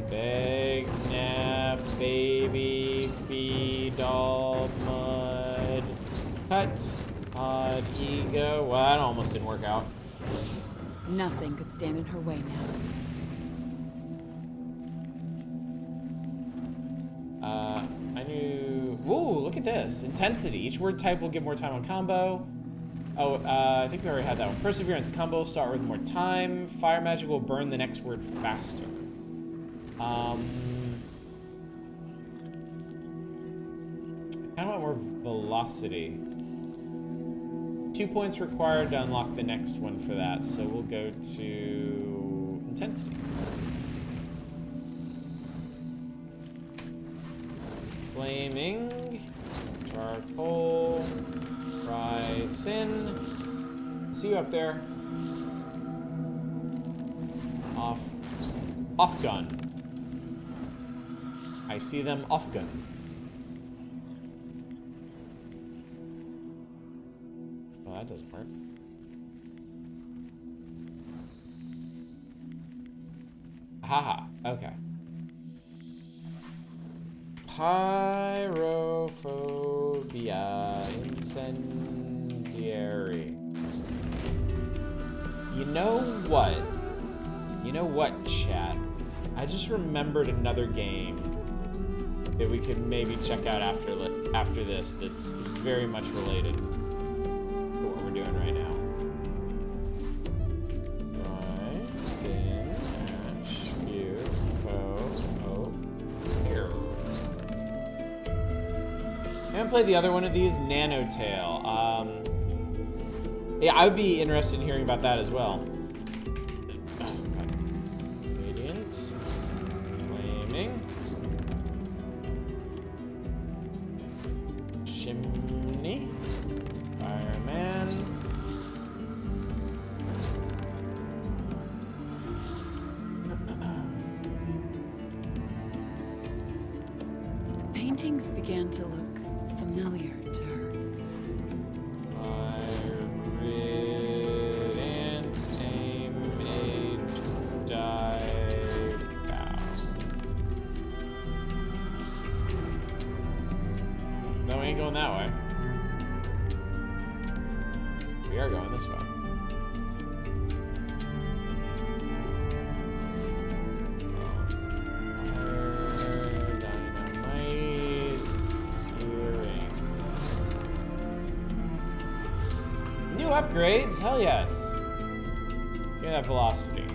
Beg. Nap. Baby. Feed. Doll. Mud. Cut. Odd. Ego. Well, that almost didn't work out. Nothing could stand in her way now. I knew. Ooh, look at this. Intensity. Each word type will give more time on combo. Oh, I think we already had that one. Perseverance. Combo will start with more time. Fire magic will burn the next word faster. I kind of want more velocity. 2 points required to unlock the next one for that, so we'll go to intensity. Flaming, charcoal, fry sin. See you up there. Off gun. I see them off gun. Well, that doesn't work. Haha, okay. Pyrophobia. Incendiary. You know what? You know what, chat? I just remembered another game that we could maybe check out after this that's very much related to what we're doing right now. I haven't played the other one of these, Nanotale. Yeah, I would be interested in hearing about that as well. Radiant. Flaming. Chimney. Fireman. The paintings began to look familiar to her. No, we ain't going that way. We are going this way. New upgrades? Hell yes. Give me that velocity.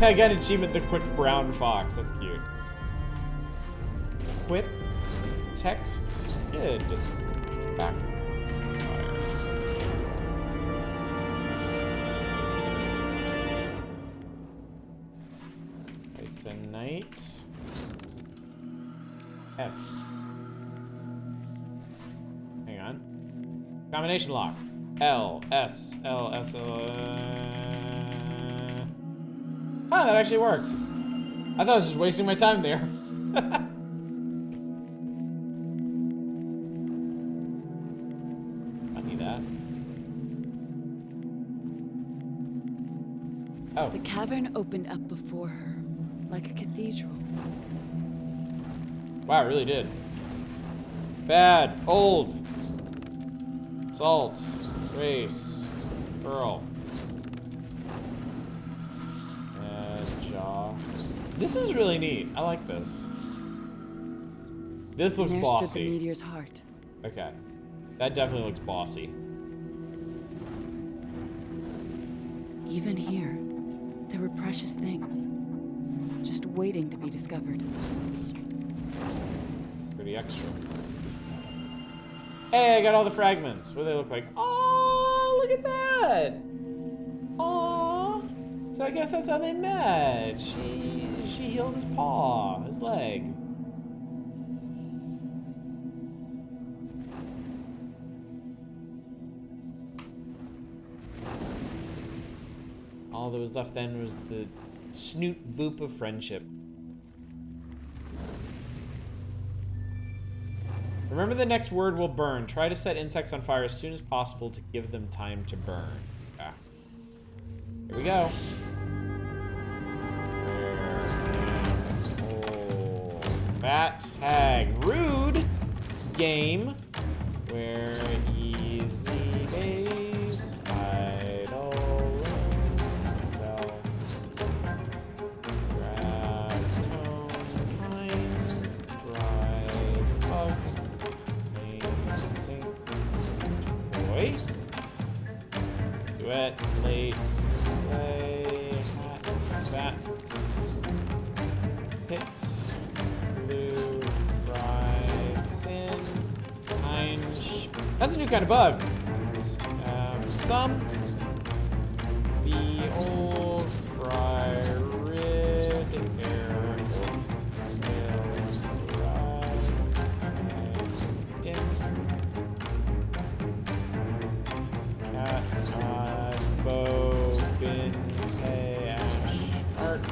I got an achievement, the quick brown fox. That's cute. Equip. Text. Good. Back. Fire. Tonight. S. Hang on. Combination lock. L, S, L, S, L. Ah, that actually worked. I thought I was just wasting my time there. Funny that. Oh. The cavern opened up before her, like a cathedral. Wow, it really did. Bad. Old. Salt. Race. Pearl. Jaw. This is really neat. I like this. This looks And there stood bossy. the meteor's heart. Okay. That definitely looks bossy. Even here, there were precious things, just waiting to be discovered. Pretty extra. Hey, I got all the fragments. What do they look like? Oh, look at that! Oh, so I guess that's how they met. She healed his paw, his leg. All that was left then was the snoot boop of friendship. Remember, the next word will burn. Try to set insects on fire as soon as possible to give them time to burn. Okay. Here we go. Oh, fat tag. Rude game. Where easy base. Idle. Self. Grass tone. Pine. Dry. Bug. Boy. Duet, late, play, hat, bat, hit, blue, fry, sin, hinge. That's a new kind of bug. Some, the old, fry, rid, air, dim. Cat, bow, bin, hay, ash, art,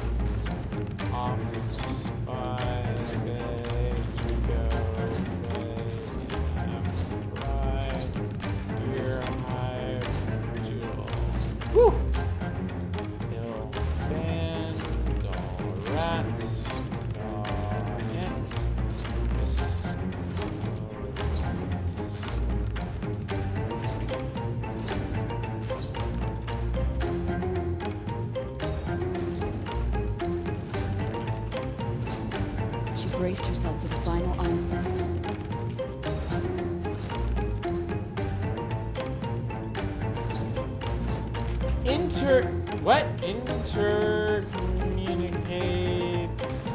What? Intercommunicates.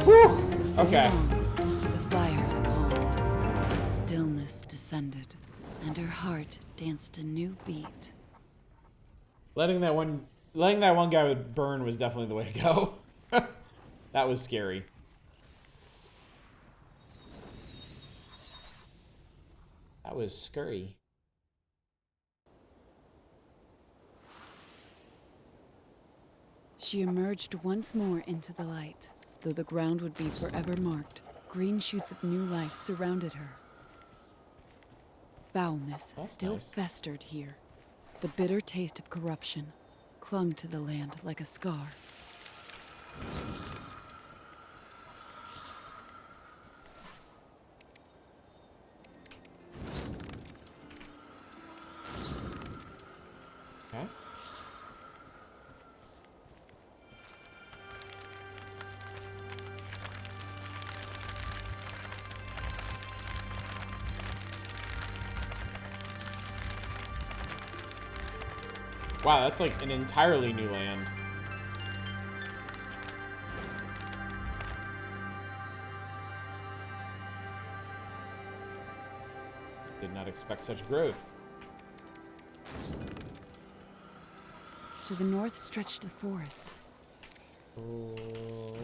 Whew. Okay. The fires calmed, a stillness descended, and her heart danced a new beat. Letting that one guy burn was definitely the way to go. That was scary. That was scurry. She emerged once more into the light. Though the ground would be forever marked, green shoots of new life surrounded her. Foulness still nice. festered here. The bitter taste of corruption clung to the land like a scar. Okay. Wow, that's like an entirely new land. Did not expect such growth. To the north stretched the forest. Rolling.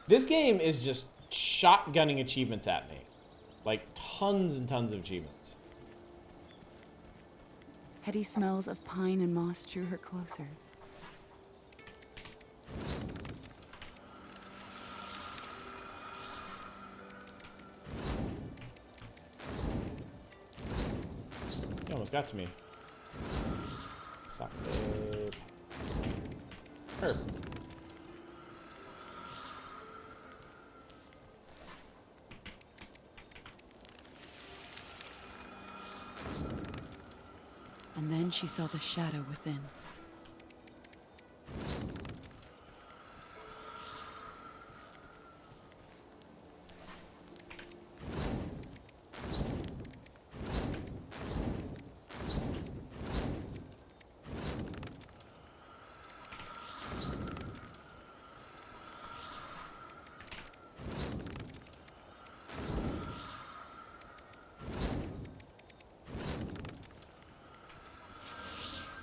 This game is just shotgunning achievements at me. Like, tons and tons of achievements. Heady smells of pine and moss drew her closer. He almost got to me. Suck it. Herb. And then she saw the shadow within.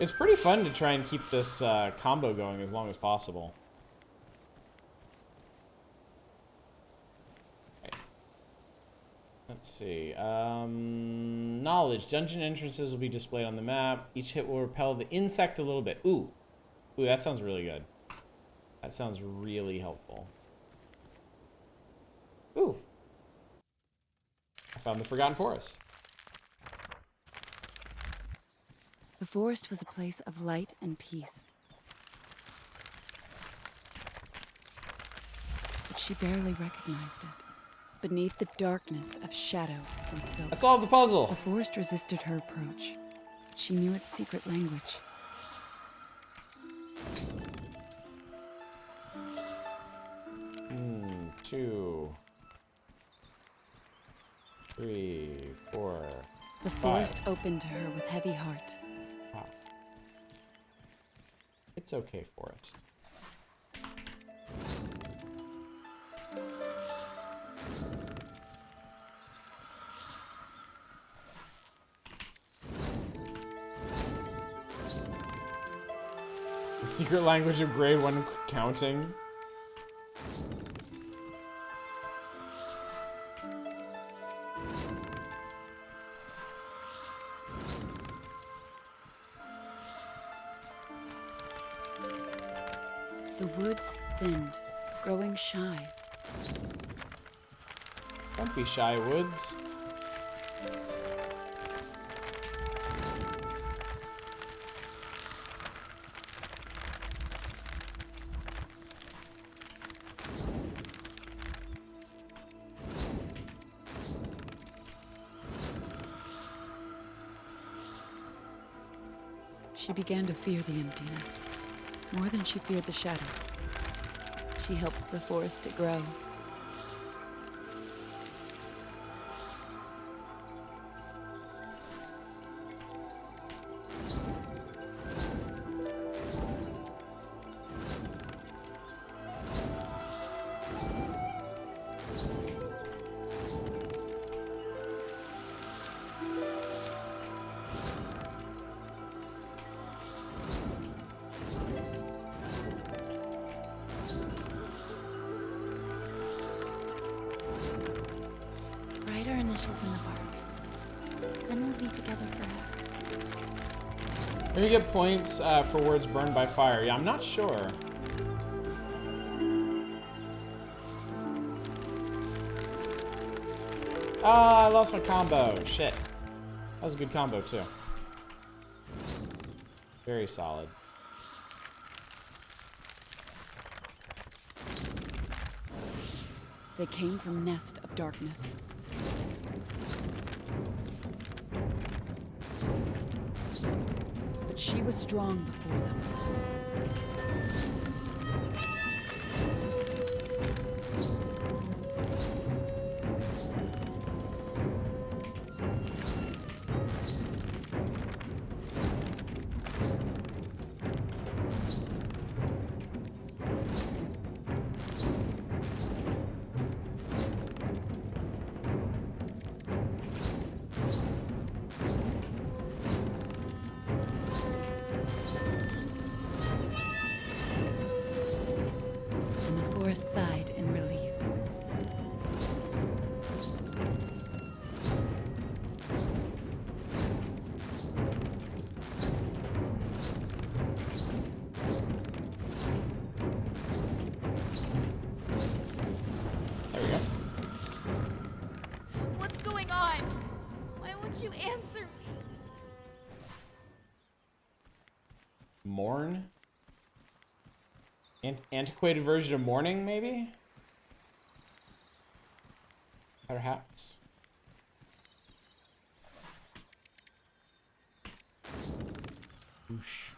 It's pretty fun to try and keep this combo going as long as possible. Okay. Let's see. Knowledge. Dungeon entrances will be displayed on the map. Each hit will repel the insect a little bit. Ooh. Ooh, that sounds really good. That sounds really helpful. Ooh. I found the Forgotten Forest. The forest was a place of light and peace. But she barely recognized it. Beneath the darkness of shadow and silk, I solved the puzzle! the forest resisted her approach. But she knew its secret language. 2, 3, 4. The 5. forest opened to her with heavy heart. Wow. It's okay, forest. The secret language of grade 1 counting. woods thinned, growing shy. Don't be shy, Woods. She began to fear the emptiness, more than she feared the shadows. She helped the forest to grow. Write our initials in the bark. Then we'll be together forever. Maybe get points for words burned by fire. Yeah, I'm not sure. Ah, I lost my combo. Shit. That was a good combo, too. Very solid. They came from Nest of Darkness. But she was strong before them. Sighed in relief. There we go. What's going on? Why won't you answer me? Mourn? Antiquated version of mourning, maybe? Perhaps. Whoosh.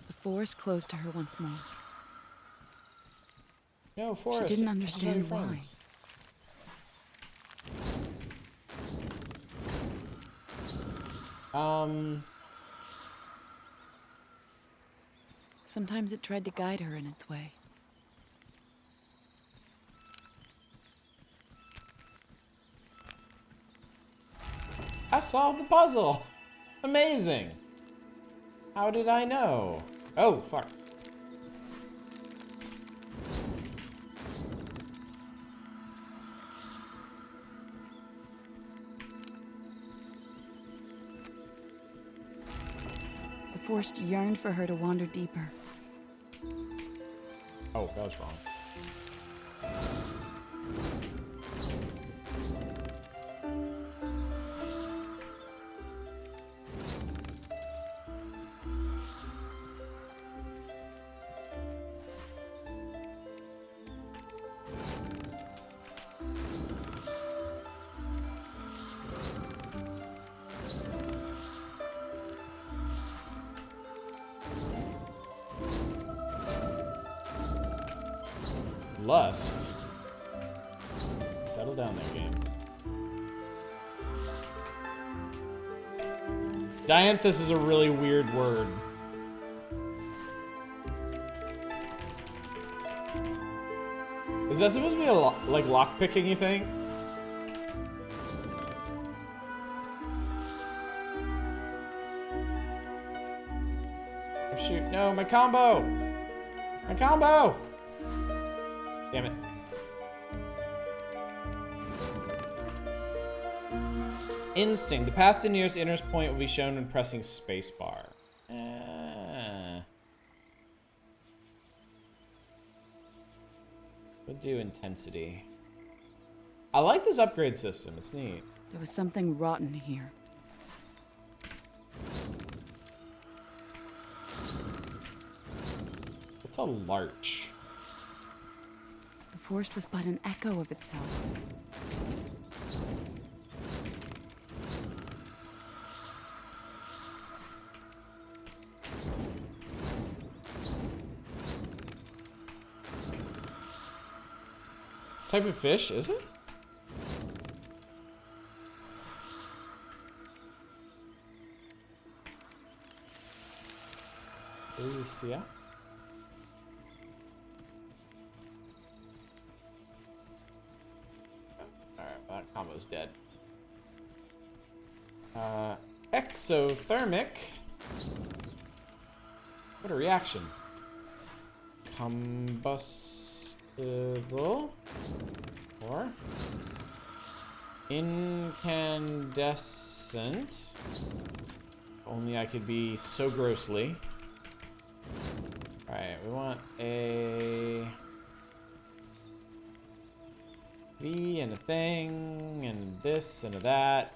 The forest closed to her once more. No, Forrest. She didn't I'm understand very why. friends. Sometimes it tried to guide her in its way. I solved the puzzle! Amazing! How did I know? Oh, fuck. The forest yearned for her to wander deeper. Oh, that was wrong. Lust. Settle down there, game. Dianthus is a really weird word. Is that supposed to be a like lockpicking, you think? Oh shoot, no, my combo! My combo! Damn it. Instinct. The path to nearest inner point will be shown when pressing spacebar. Ah. We'll do intensity. I like this upgrade system. It's neat. There was something rotten here. What's a larch? The forest was but an echo of itself. Type of fish, is it? Alicia. Alright, well, that combo's dead. Exothermic. What a reaction. Combustible. Or incandescent. Only I could be so grossly. Alright, we want a V and a thing, and this and a that,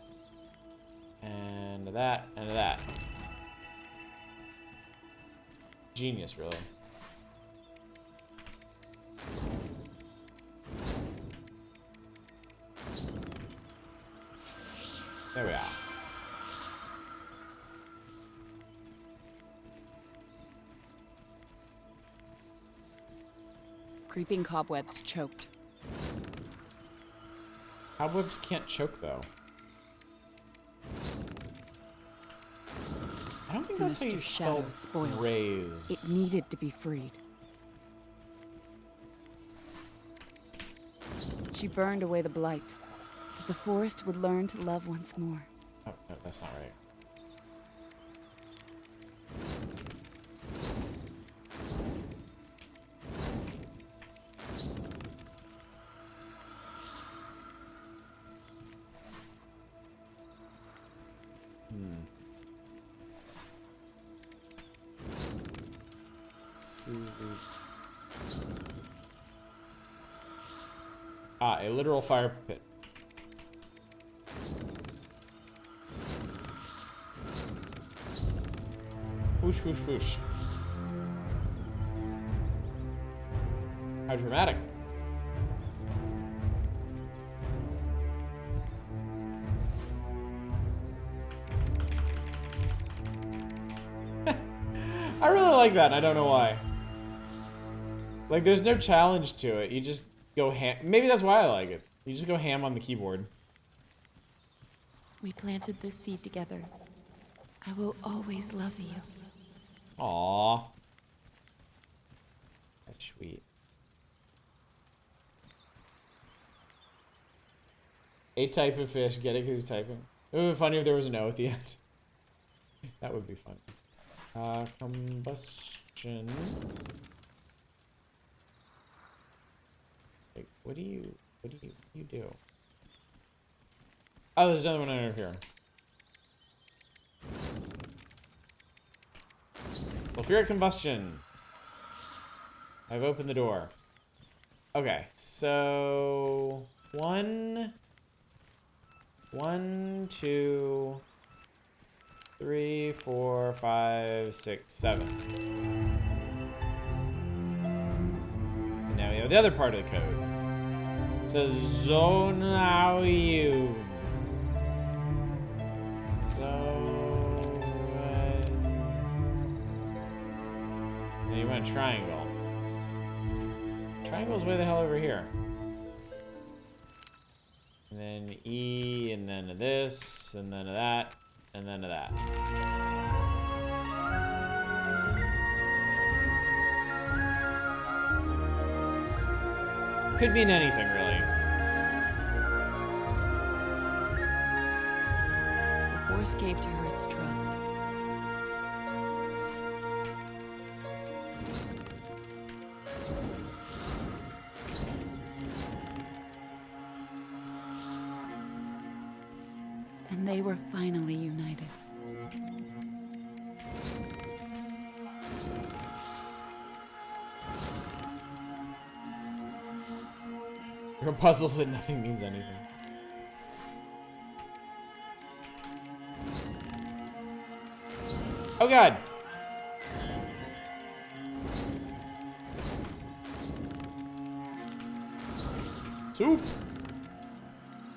and a that, and a that. Genius, really. There we are. Creeping cobwebs choked. Cobwebs can't choke, though. I don't think that's how Sinister you shadow spell spoiled. raise. It needed to be freed. She burned away the blight, that the forest would learn to love once more. Oh, no, that's not right. Ah, a literal fire pit. Whoosh, whoosh, whoosh. How dramatic. I really like that, and I don't know why. Like, there's no challenge to it. You just go ham. Maybe that's why I like it. You just go ham on the keyboard. We planted this seed together. I will always love you. Aww. That's sweet. A type of fish. Get it because he's typing. It would be funny if there was an O at the end. That would be fun. Combustion. Wait, what do you do? Oh, there's another one over here. Sulfuric combustion. I've opened the door. Okay, so 1, 2, 3, 4, 5, 6, 7. And now we have the other part of the code. It says Zonauiu. And you want a triangle. Triangle's way the hell over here. And then E, and then a this, and then a that, and then a that. Could mean anything, really. The forest gave to her its trust. And and they were finally united. Your puzzles that nothing means anything. Oh god! Soup!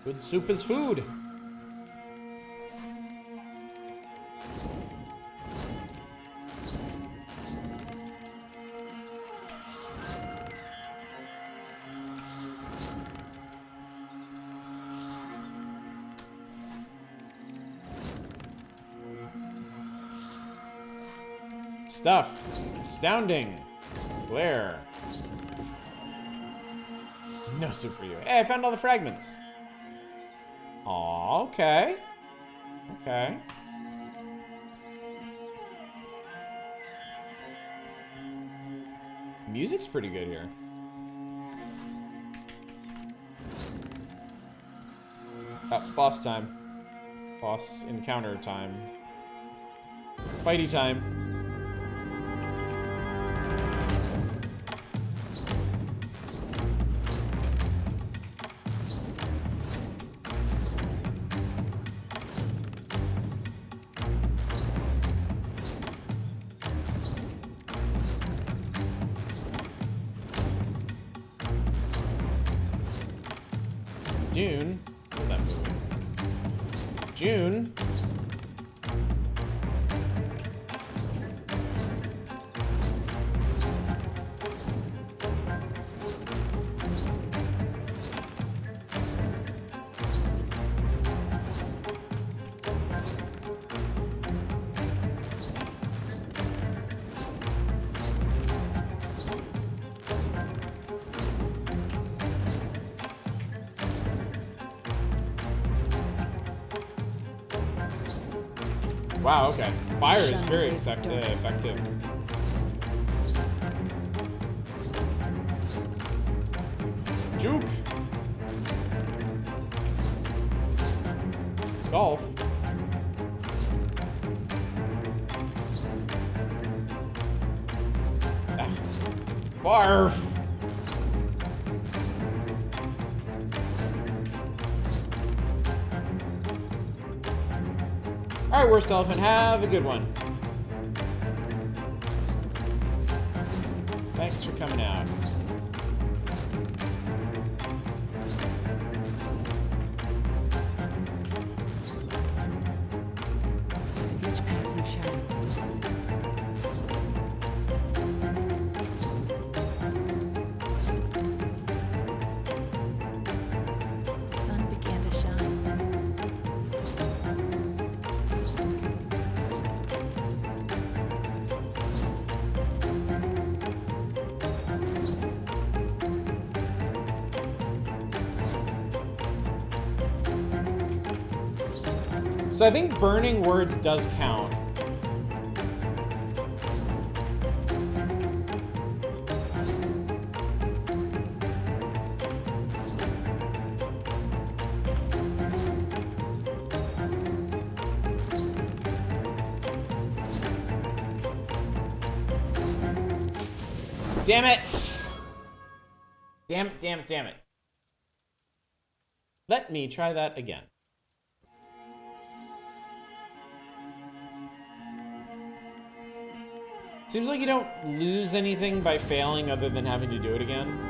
Good soup is food. Stuff. Astounding. Glare. No soup for you. Hey, I found all the fragments. Aw, okay. Okay. Music's pretty good here. Boss time. Boss encounter time. Fighty time. June. Where'd that move? June. Wow, okay. Fire is very effective. Juke! Golf. Ah. Barf! Alright, Worst Elephant, have a good one. Thanks for coming out. With each passing shadow, The sun began to shine. So I think burning words does count. Damn it! Damn it, damn it, damn it. Let me try that again. Seems like you don't lose anything by failing other than having to do it again.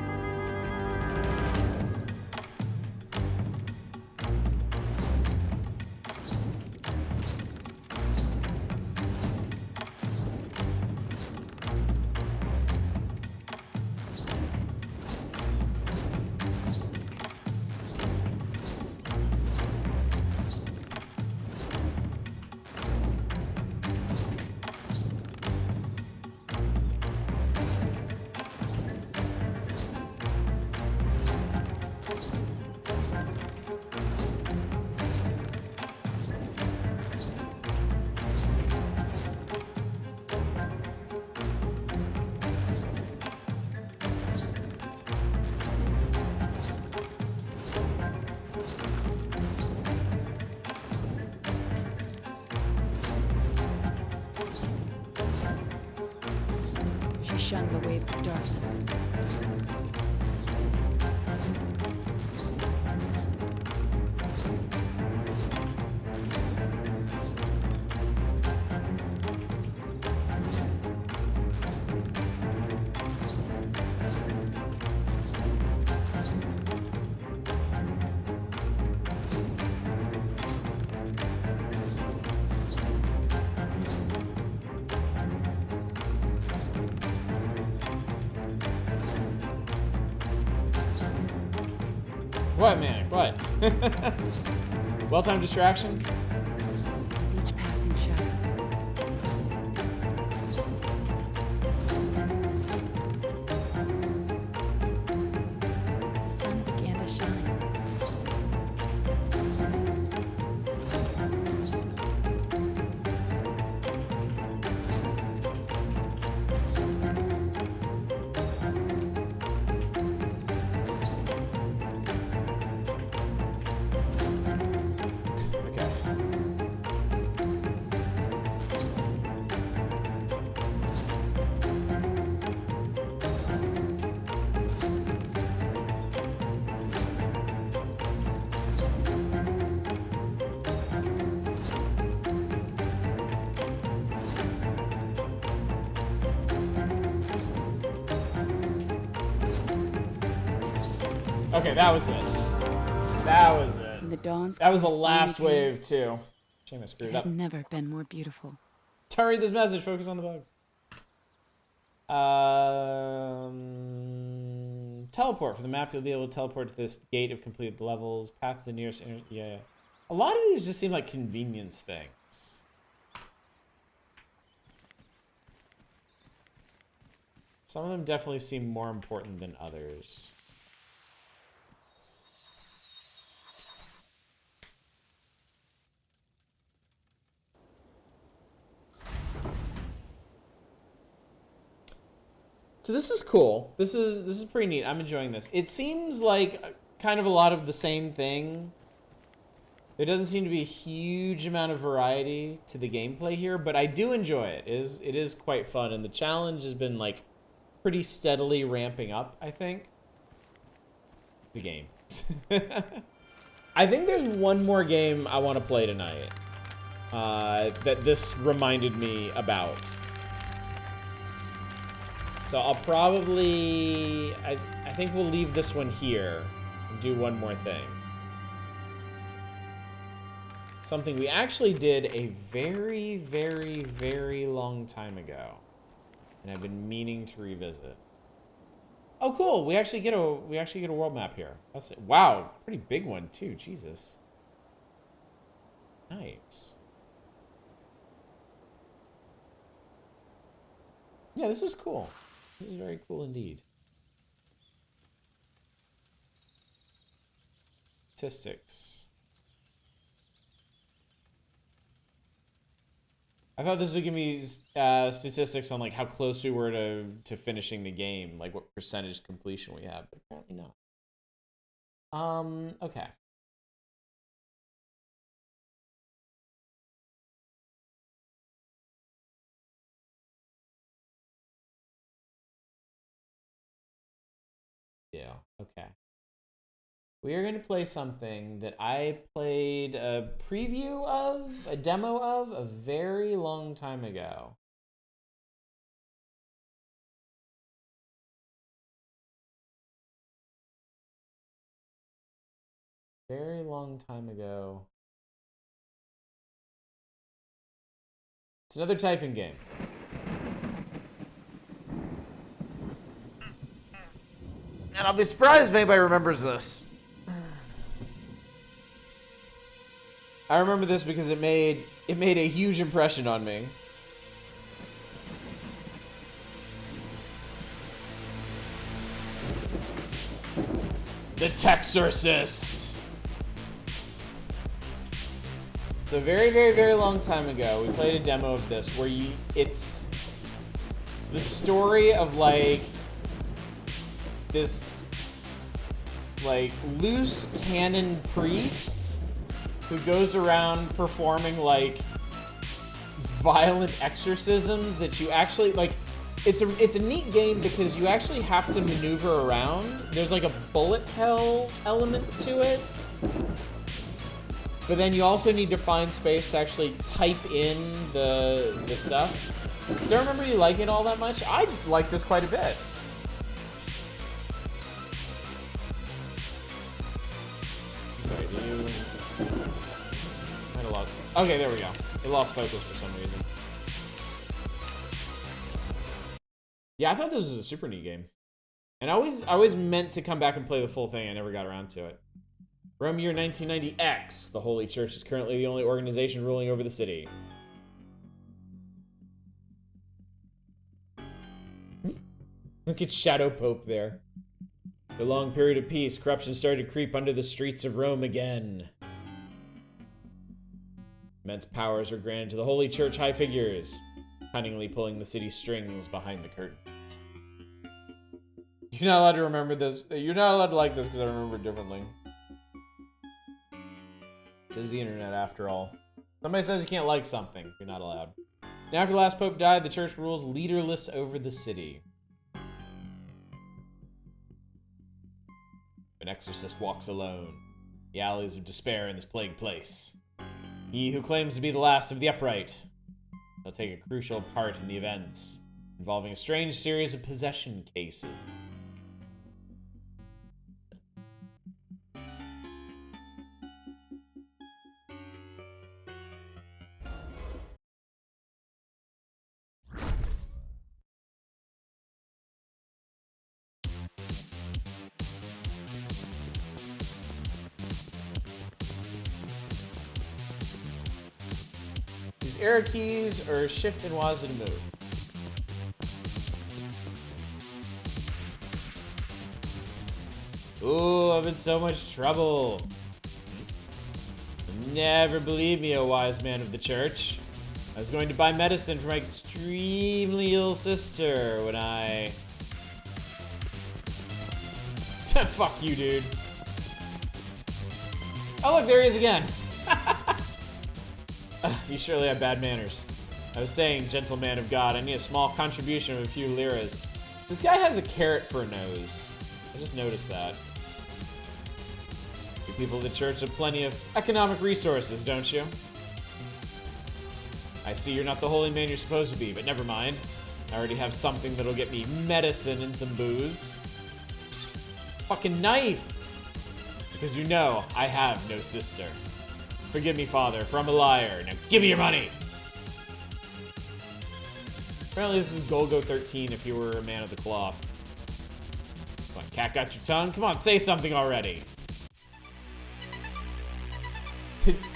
shun the waves of darkness. What, man? What? Well-timed distraction? With each passing shadow, the sun began to shine. Okay. Okay, that was it. That was it. In the dawn's That was the course last finally came. wave, too. Shame I screwed It it up. had never been more beautiful. Don't read this message. Focus on the bugs. Teleport. For the map, you'll be able to teleport to this gate of completed levels. Path to the nearest... Yeah. A lot of these just seem like convenience things. Some of them definitely seem more important than others. So this is cool. This is pretty neat. I'm enjoying this. It seems like kind of a lot of the same thing. There doesn't seem to be a huge amount of variety to the gameplay here, but I do enjoy it. It is quite fun, and the challenge has been like pretty steadily ramping up, I think. The game. I think there's one more game I want to play tonight that this reminded me about. So I'll probably, I think we'll leave this one here and do one more thing. Something we actually did a very, very, very long time ago, and I've been meaning to revisit. Oh, cool! We actually get a world map here. That's it. Wow, pretty big one too. Jesus. Nice. Yeah, this is cool. This is very cool indeed. Statistics. I thought this would give me statistics on like how close we were to finishing the game, like what percentage completion we have, but apparently not. Okay. Yeah, okay. We are going to play something that I played a preview of, a demo of, a very long time ago. Very long time ago. It's another typing game. And I'll be surprised if anybody remembers this. I remember this because it made a huge impression on me. The Textorcist. So very, very, very long time ago, we played a demo of this where it's the story of like this like loose cannon priest who goes around performing like violent exorcisms that you actually like. it's a neat game because you actually have to maneuver around. There's like a bullet hell element to it. But then you also need to find space to actually type in the stuff. Don't remember you like it all that much. I like this quite a bit. Sorry, do you... I had a lot. Okay, there we go. It lost focus for some reason. Yeah, I thought this was a super neat game. And I always meant to come back and play the full thing. I never got around to it. Rome year 1990X. The Holy Church is currently the only organization ruling over the city. Look at Shadow Pope there. The long period of peace, corruption started to creep under the streets of Rome again. Immense powers were granted to the Holy Church high figures, cunningly pulling the city's strings behind the curtain. You're not allowed to remember this. You're not allowed to like this because I remember it differently. This is the internet after all. Somebody says you can't like something, you're not allowed. Now after the last pope died, the church rules leaderless over the city. An exorcist walks alone, the alleys of despair in this plagued place. He who claims to be the last of the upright will take a crucial part in the events, involving a strange series of possession cases. Arrow keys or shift and WASD to move. Ooh, I'm in so much trouble. Never believe me, O wise man of the church. I was going to buy medicine for my extremely ill sister when I... Fuck you, dude. Oh look, there he is again. You surely have bad manners. I was saying, gentle man of God, I need a small contribution of a few liras. This guy has a carrot for a nose. I just noticed that. You people of the church have plenty of economic resources, don't you? I see you're not the holy man you're supposed to be, but never mind. I already have something that'll get me medicine and some booze. Fucking knife! Because you know, I have no sister. Forgive me, Father, for I'm a liar. Now give me your money! Apparently this is Golgo 13 if you were a man of the cloth. Come on, cat got your tongue? Come on, say something already!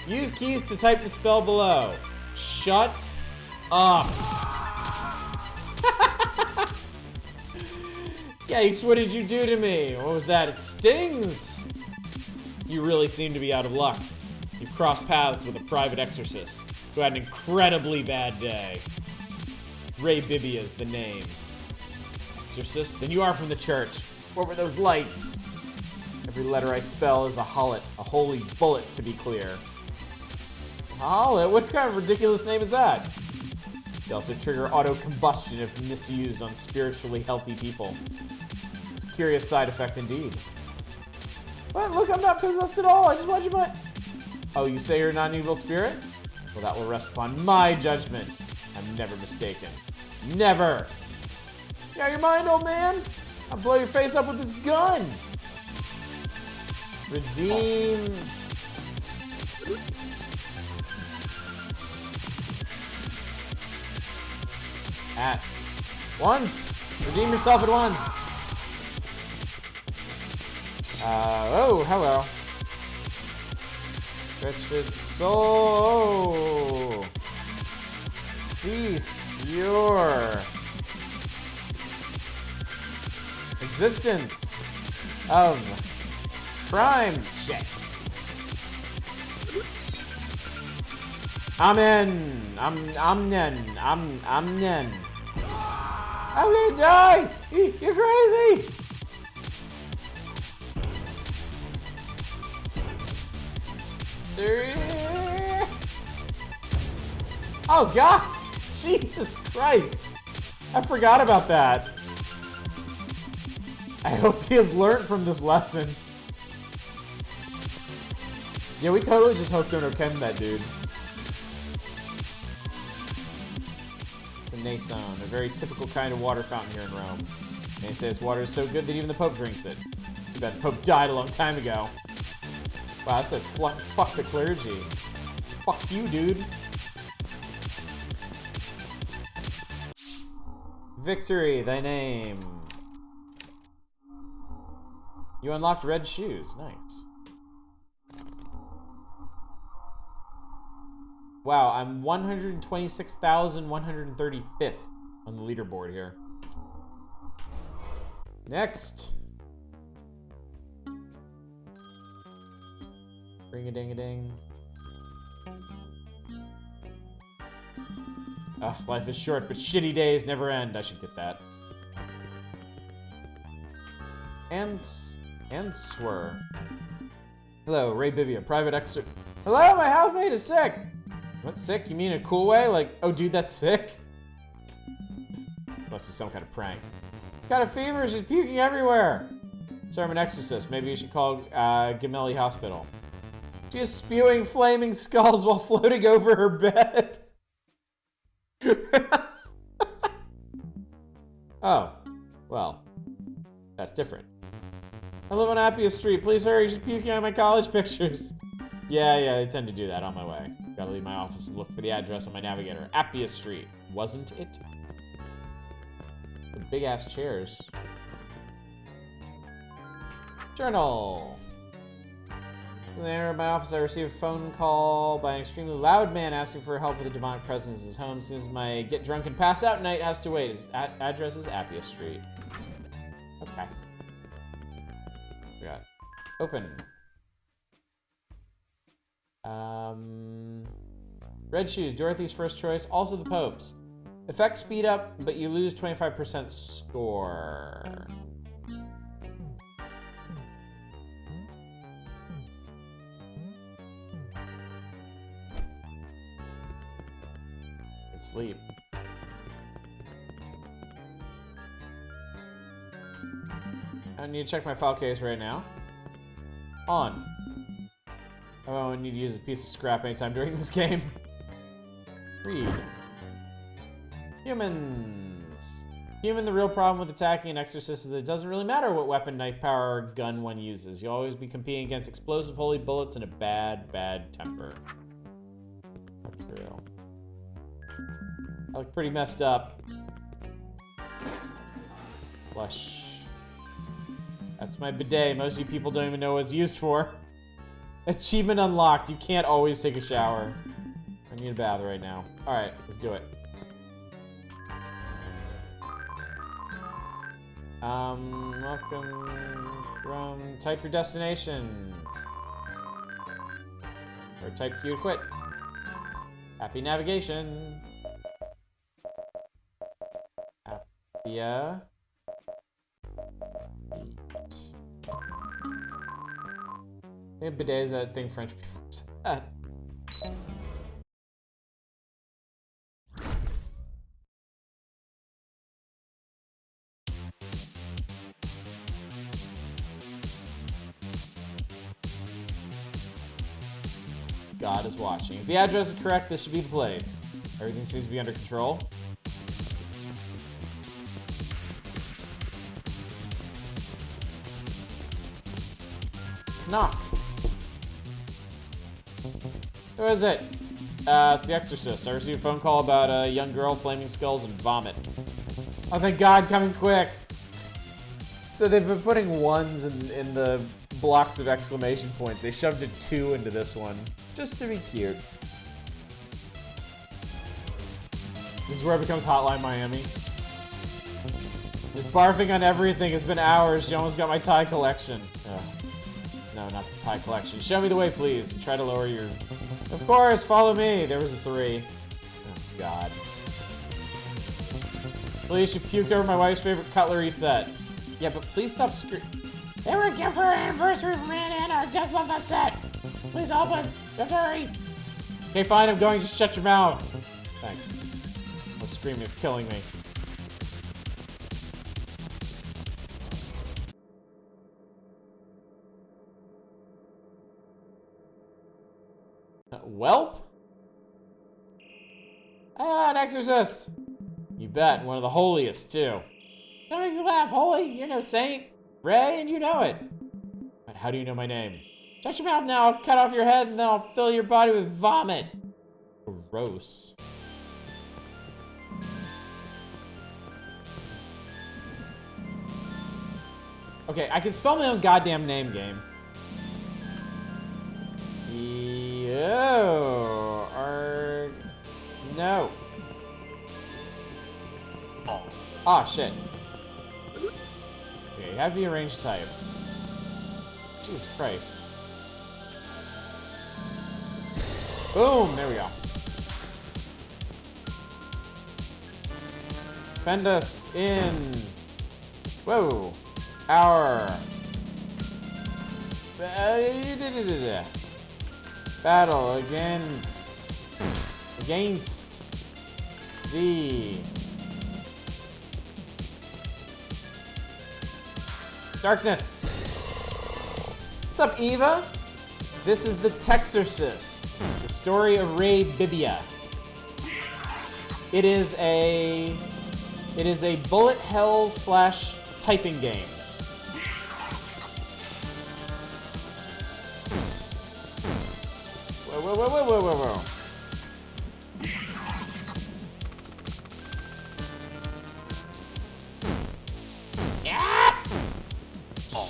Use keys to type the spell below. Shut up! Yikes, what did you do to me? What was that? It stings! You really seem to be out of luck. You've crossed paths with a private exorcist who had an incredibly bad day. Ray Bibia's the name. Exorcist? Then you are from the church. What were those lights? Every letter I spell is a hullet, a holy bullet to be clear. Hullet? What kind of ridiculous name is that? They also trigger auto-combustion if misused on spiritually healthy people. It's a curious side effect indeed. What? Look, I'm not possessed at all. I just want your money. Oh, you say you're not an evil spirit? Well, that will rest upon my judgment. I'm never mistaken. Never! You out of your mind, old man? I'll blow your face up with this gun! Redeem... At once! Redeem yourself at once! Oh, hello. Wretched soul! Cease your existence of crime. Shit. Amen. Amen. Amen. I'm gonna die! You're crazy! Oh God! Jesus Christ! I forgot about that. I hope he has learned from this lesson. Yeah, we totally just Hokuto no Ken that dude. It's a Nason, a very typical kind of water fountain here in Rome. They say this water is so good that even the Pope drinks it. Too bad the Pope died a long time ago. Wow, that says fuck the clergy. Fuck you, dude. Victory, thy name. You unlocked red shoes. Nice. Wow, I'm 126,135th on the leaderboard here. Next. Ring-a-ding-a-ding. Ugh, life is short, but shitty days never end. I should get that. And Swer. Hello, Ray Bivia, private excerpt. Hello, my housemate is sick. What, sick? You mean in a cool way? Like, oh, dude, that's sick? Must be some kind of prank. It's got a fever. She's puking everywhere. Sir, I'm an exorcist. Maybe you should call Gemelli Hospital. She is spewing flaming skulls while floating over her bed. Oh, well, that's different. I live on Appia Street. Please hurry. She's puking on my college pictures. Yeah, I tend to do that on my way. Gotta leave my office and look for the address on my navigator. Appia Street. Wasn't it? The big-ass chairs. Journal. In the area of my office, I received a phone call by an extremely loud man asking for help with a demonic presence in his home. As soon as my get drunk and pass out night has to wait. His address is Appia Street. Okay. We got open. Red shoes, Dorothy's first choice, also the Pope's. Effect speed up, but you lose 25% score. Sleep. I need to check my file case right now. On. Oh, I need to use a piece of scrap anytime during this game. Read. Humans. Human, the real problem with attacking an exorcist is that it doesn't really matter what weapon, knife, power, or gun one uses. You'll always be competing against explosive holy bullets and a bad, bad temper. That's real. I look pretty messed up. Flush. That's my bidet. Most of you people don't even know what it's used for. Achievement unlocked. You can't always take a shower. I need a bath right now. Alright, let's do it. Welcome from... Type your destination. Or type Q to quit. Happy navigation. Appia. I think bidet is that thing French people said. God is watching. If the address is correct, this should be the place. Everything seems to be under control. Knock. Who is it? It's the Exorcist. I received a phone call about a young girl, flaming skulls, and vomit. Oh, thank God, coming quick. So they've been putting ones in the blocks of exclamation points. They shoved a 2 into this one, just to be cute. This is where it becomes Hotline Miami. Just barfing on everything. It's been hours. She almost got my tie collection. Ugh. No, not the tie collection. Show me the way, please. Try to lower your... Of course, follow me. There was a 3. Oh, God. Please, she puked over my wife's favorite cutlery set. Yeah, but please stop screaming. They were a gift for our anniversary from Anna. Our guests love that set. Please help us. Just hurry. Okay, fine. I'm going. Just shut your mouth. Thanks. The screaming is killing me. Welp? Ah, an exorcist. You bet, one of the holiest, too. Don't make me laugh, Holy. You're no saint. Ray, and you know it. But how do you know my name? Shut your mouth now, I'll cut off your head, and then I'll fill your body with vomit. Gross. Okay, I can spell my own goddamn name, game. Yo, no. Oh, shit. Okay, you have to be a ranged type. Jesus Christ. Boom, there we go. Defend us in... Whoa. Our... Battle against the darkness. What's up, Eva? This is the Textorcist, the story of Ray Bibia. It is a bullet hell / typing game. Whoa. Yeah!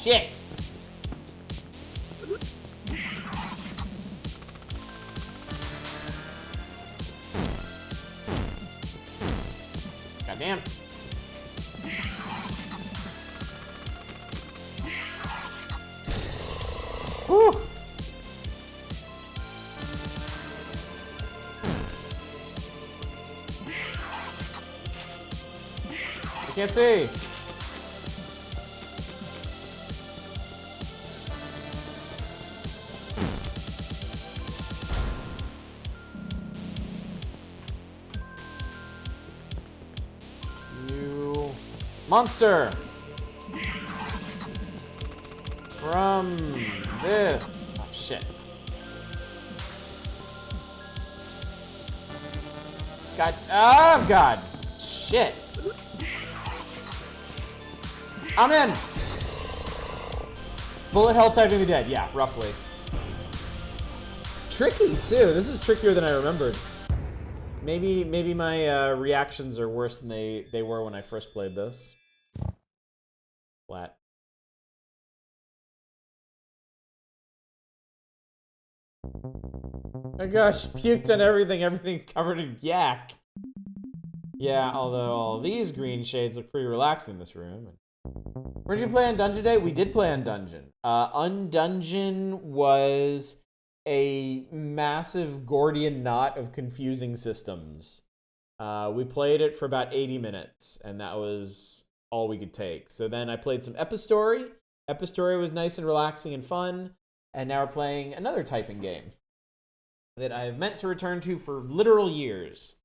Shit! Goddamn. Whew! I can't see. You monster from this. Oh shit. God. Oh God. Shit. I'm in! Bullet hell typing the dead. Yeah, roughly. Tricky, too. This is trickier than I remembered. Maybe my reactions are worse than they were when I first played this. Flat. Oh gosh, puked on everything. Everything covered in yak. Yeah, although all these green shades look pretty relaxing in this room. Where'd you play Undungeon today? We did play Undungeon. Undungeon was a massive Gordian knot of confusing systems. We played it for about 80 minutes, and that was all we could take. So then I played some Epistory. Epistory was nice and relaxing and fun, and now we're playing another typing game that I've meant to return to for literal years.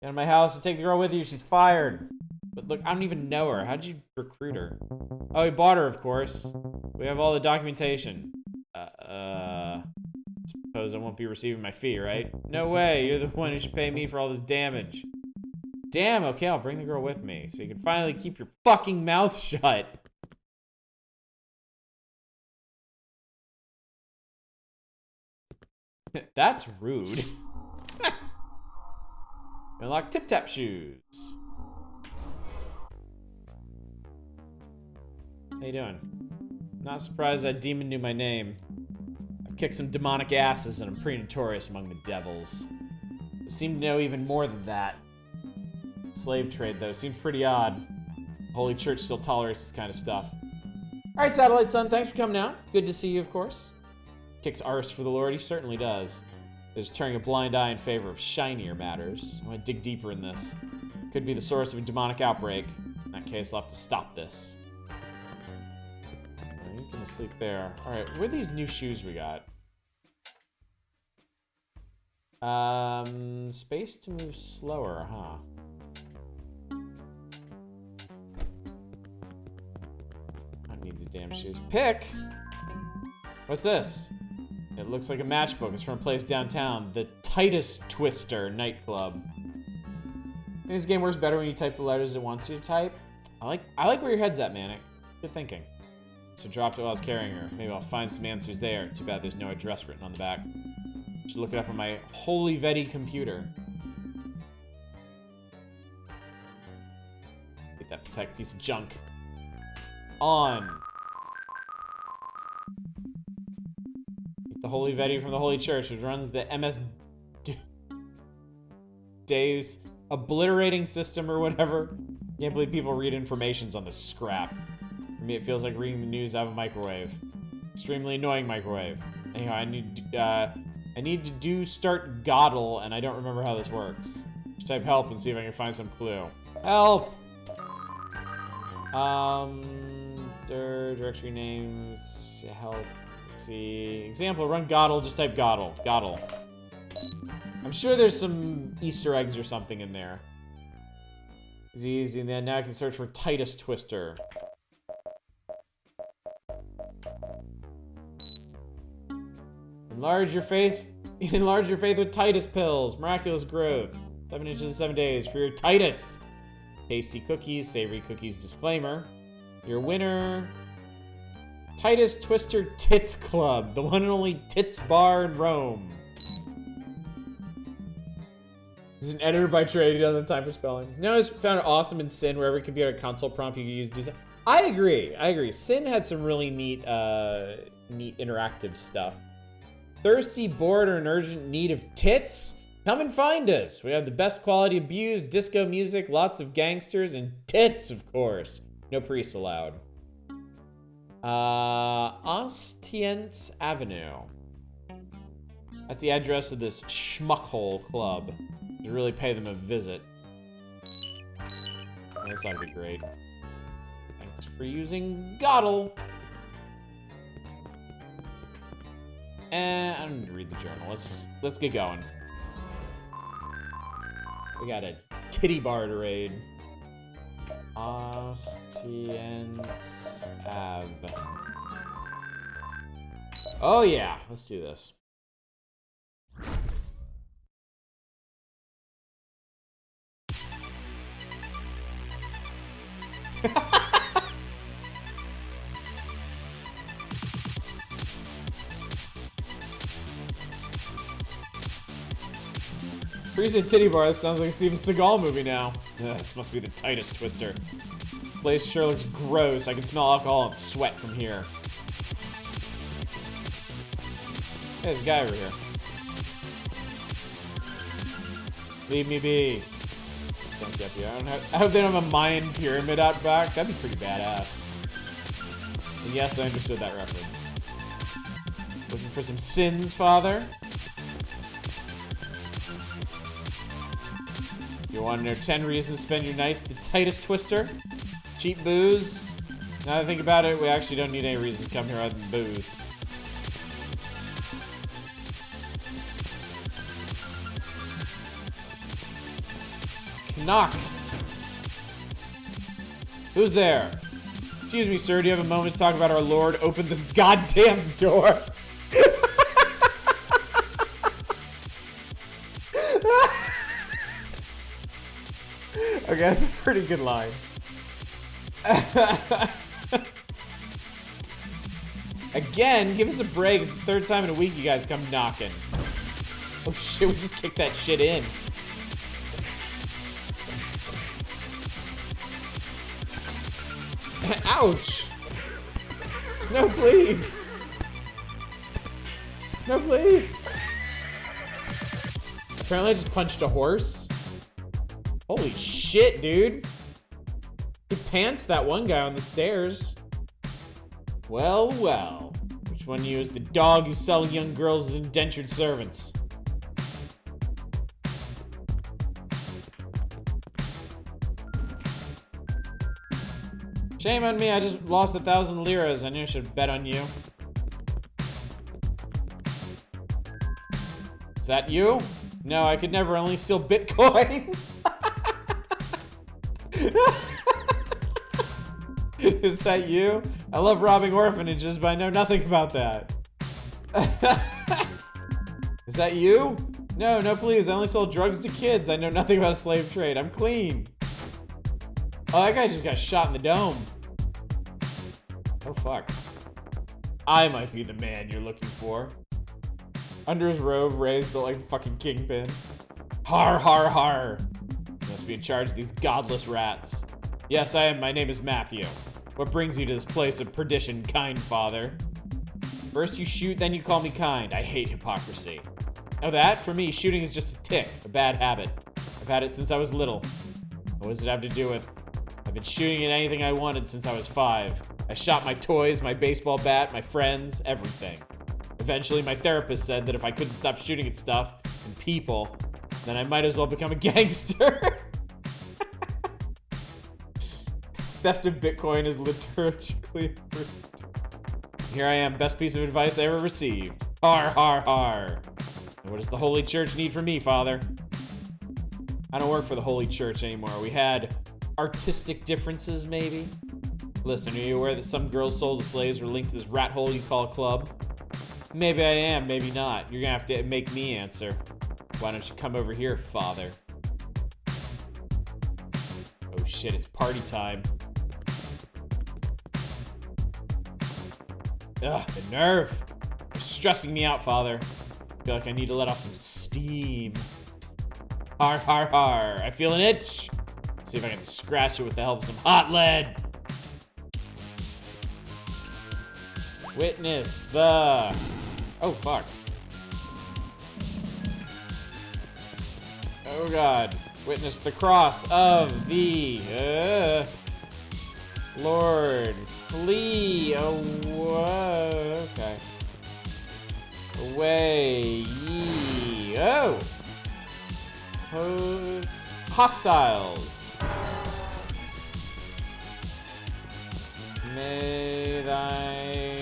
Get out of my house and take the girl with you. She's fired. But look, I don't even know her. How'd you recruit her? Oh, we bought her, of course. We have all the documentation. Suppose I won't be receiving my fee, right? No way. You're the one who should pay me for all this damage. Damn, okay, I'll bring the girl with me so you can finally keep your fucking mouth shut. That's rude. Unlock tip-tap shoes. How you doing? Not surprised that demon knew my name. I've kicked some demonic asses and I'm pretty notorious among the devils. They seem to know even more than that. Slave trade, though, seems pretty odd. The Holy Church still tolerates this kind of stuff. Alright, Satellite Son, thanks for coming out. Good to see you, of course. Kicks arse for the Lord, he certainly does. There's turning a blind eye in favor of shinier matters. I want to dig deeper in this. Could be the source of a demonic outbreak. In that case, I'll have to stop this. You can sleep there. Alright, where are these new shoes we got? Space to move slower, huh? I need the damn shoes. Pick! What's this? It looks like a matchbook. It's from a place downtown. The Titus Twister nightclub. I think this game works better when you type the letters it wants you to type. I like where your head's at, Manic. Good thinking. So dropped it while I was carrying her. Maybe I'll find some answers there. Too bad there's no address written on the back. Should look it up on my holy Vetty computer. Get that pathetic piece of junk. On. Get the holy Vetty from the Holy Church, which runs the MS Deus obliterating system or whatever. Can't believe people read informations on this scrap. For me, it feels like reading the news out of a microwave. Extremely annoying microwave. Anyhow, I need to do start Goddle, and I don't remember how this works. Just type help and see if I can find some clue. Help! Directory names, help, let's see. Example, run Goddle, just type Goddle. Goddle. I'm sure there's some Easter eggs or something in there. It's easy, and then now I can search for Titus Twister. Enlarge your faith with Titus pills. Miraculous growth. 7 inches in 7 days for your Titus. Tasty cookies, savory cookies disclaimer. Your winner, Titus Twister Tits Club, the one and only tits bar in Rome. This is an editor by trade, he doesn't have time for spelling. You know, I just found it awesome in Sin, where every computer console prompt you can use to do something. I agree. Sin had some really neat interactive stuff. Thirsty, bored, or in urgent need of tits? Come and find us. We have the best quality of booze, disco music, lots of gangsters, and tits, of course. No priests allowed. Ostiense Avenue. That's the address of this schmuckhole club. To really pay them a visit. This ought to be great. Thanks for using Goddle. And I don't need to read the journal. Let's get going. We got a titty bar to raid. Ostiense Ave. Oh yeah, let's do this. Recent titty bar, that sounds like a Steven Seagal movie now. Ugh, this must be the Titus Twister. Place sure looks gross. I can smell alcohol and sweat from here. Hey, there's a guy over here. Leave me be. Can't get you. I hope they don't have a Mayan pyramid out back. That'd be pretty badass. And yes, I understood that reference. Looking for some sins, father? You want to know 10 reasons to spend your nights at the Titus Twister? Cheap booze? Now that I think about it, we actually don't need any reasons to come here other than booze. Knock. Who's there? Excuse me, sir, do you have a moment to talk about our Lord? Open this goddamn door. Okay, that's a pretty good line. Again, give us a break. It's the third time in a week you guys come knocking. Oh shit, we just kicked that shit in. Ouch! No, please! No, please! Apparently I just punched a horse. Holy shit, dude! He pants that one guy on the stairs. Well, well. Which one of you is the dog who sells young girls as indentured servants? Shame on me, I just lost 1,000 liras. I knew I should bet on you. Is that you? No, I could never only steal bitcoins. Is that you? I love robbing orphanages, but I know nothing about that. Is that you? No, no, please. I only sold drugs to kids. I know nothing about a slave trade. I'm clean. Oh, that guy just got shot in the dome. Oh, fuck. I might be the man you're looking for. Under his robe, Ray's built like a fucking kingpin. Har, har, har. You must be in charge of these godless rats. Yes, I am. My name is Matthew. What brings you to this place of perdition, kind father? First you shoot, then you call me kind. I hate hypocrisy. Now that, for me, shooting is just a tick, a bad habit. I've had it since I was little. What does it have to do with? I've been shooting at anything I wanted since I was 5. I shot my toys, my baseball bat, my friends, everything. Eventually, my therapist said that if I couldn't stop shooting at stuff and people, then I might as well become a gangster. Theft of Bitcoin is liturgically approved. Here I am, best piece of advice I ever received. Har, har, har. And what does the Holy Church need from me, Father? I don't work for the Holy Church anymore. We had artistic differences, maybe? Listen, are you aware that some girls sold as slaves were linked to this rat hole you call a club? Maybe I am, maybe not. You're gonna have to make me answer. Why don't you come over here, Father? Oh shit, it's party time. Ugh, the nerve. You're stressing me out, Father. I feel like I need to let off some steam. Har, har, har. I feel an itch. Let's see if I can scratch it with the help of some hot lead. Witness the... Oh, fuck. Oh, God. Witness the cross of the... Lord. Flee. Oh, okay. Away. Ye. Oh. Hostiles. May thy...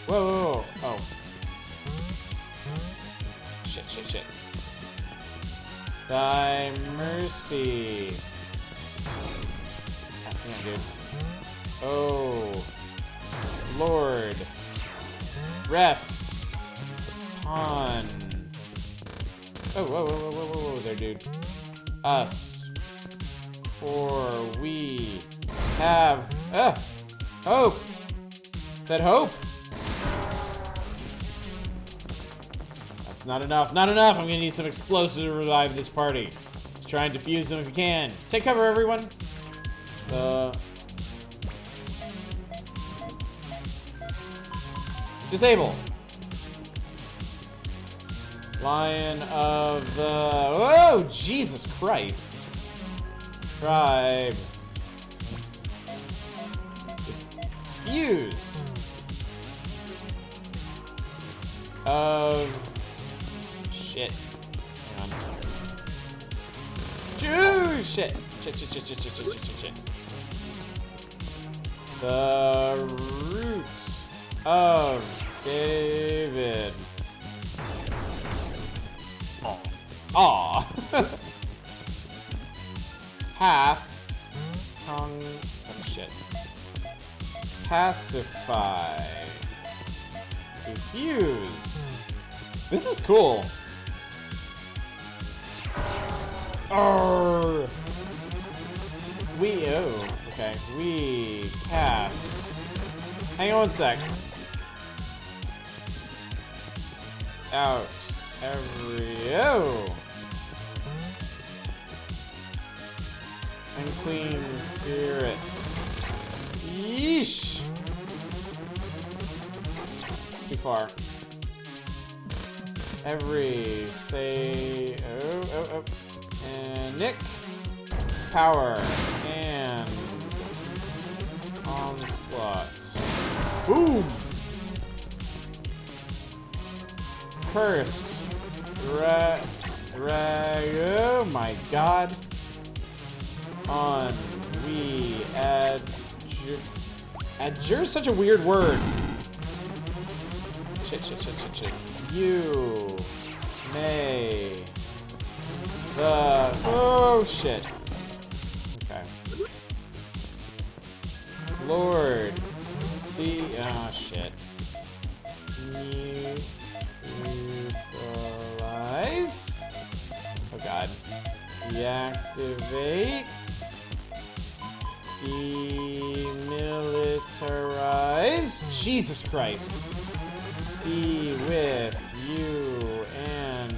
Whoa, whoa, whoa. Oh. Shit. Thy mercy. Hang on, dude. Oh. Lord. Rest. On. Oh, whoa there, dude. Us. For we have... Hope. Said hope. That's not enough. Not enough. I'm gonna need some explosives to revive this party. Let's try and defuse them if we can. Take cover, everyone. Disable. Lion of the... Oh, Jesus Christ. Tribe. Fuse. Of... Shit. Hang on. Shit. Shit. The roots of David. Aw. Half. Tongue. Oh, shit. Pacify. Diffuse. This is cool. Okay. We cast. Hang on one sec. Out. Unclean spirits. Yeesh. Too far. And Nick. Power. And onslaught. Boom. Cursed. Oh my god. On. We adjure is such a weird word. Shit. You may the... Oh, shit. Okay. Lord. The... Oh, shit. Oh god. Deactivate. Demilitarize. Jesus Christ. Be with you and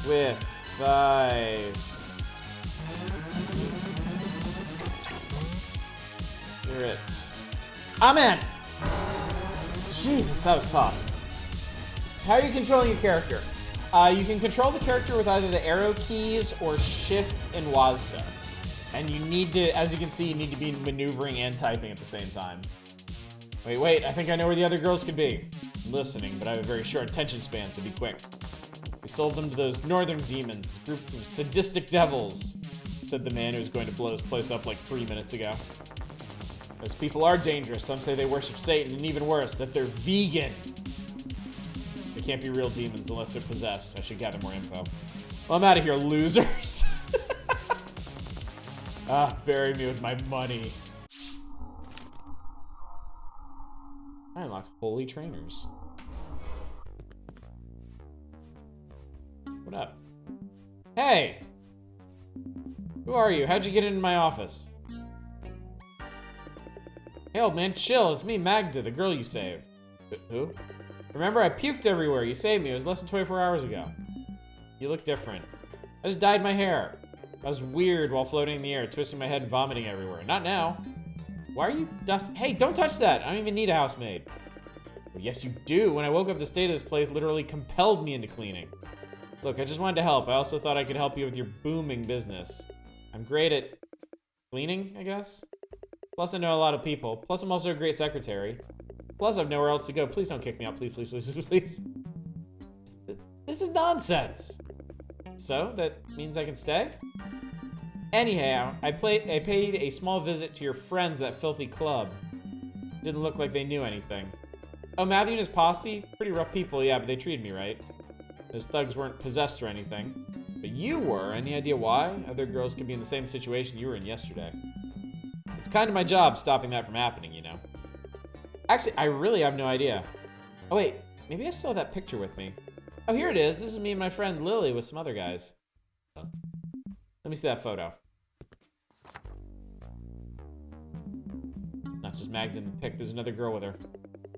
with thy spirit. Amen. Jesus, that was tough. How are you controlling your character? You can control the character with either the arrow keys or shift and WASD. And you need to, as you can see, you need to be maneuvering and typing at the same time. Wait, I think I know where the other girls could be. I'm listening, but I have a very short attention span, so be quick. We sold them to those northern demons, a group of sadistic devils, said the man who was going to blow his place up like 3 minutes ago. Those people are dangerous. Some say they worship Satan, and even worse, that they're vegan. They can't be real demons unless they're possessed. I should gather more info. Well, I'm out of here, losers. Bury me with my money. I unlocked holy trainers. What up? Hey! Who are you? How'd you get into my office? Hey, old man, chill. It's me, Magda, the girl you saved. Who? Remember, I puked everywhere. You saved me. It was less than 24 hours ago. You look different. I just dyed my hair. I was weird while floating in the air, twisting my head and vomiting everywhere. Not now. Why are you dusting? Hey, don't touch that. I don't even need a housemaid. Well, yes, you do. When I woke up, the state of this place literally compelled me into cleaning. Look, I just wanted to help. I also thought I could help you with your booming business. I'm great at cleaning, I guess. Plus, I know a lot of people. Plus, I'm also a great secretary. Plus, I've nowhere else to go. Please don't kick me out. Please, please, please, please, please. This is nonsense. So, that means I can stay? Anyhow, I paid a small visit to your friends at that filthy club. Didn't look like they knew anything. Oh, Matthew and his posse? Pretty rough people, yeah, but they treated me right. Those thugs weren't possessed or anything. But you were. Any idea why? Other girls could be in the same situation you were in yesterday. It's kind of my job stopping that from happening, you know? Actually, I really have no idea. Oh, wait. Maybe I still have that picture with me. Oh, here it is. This is me and my friend Lily with some other guys. Let me see that photo. Not just Magda in the pic. There's another girl with her.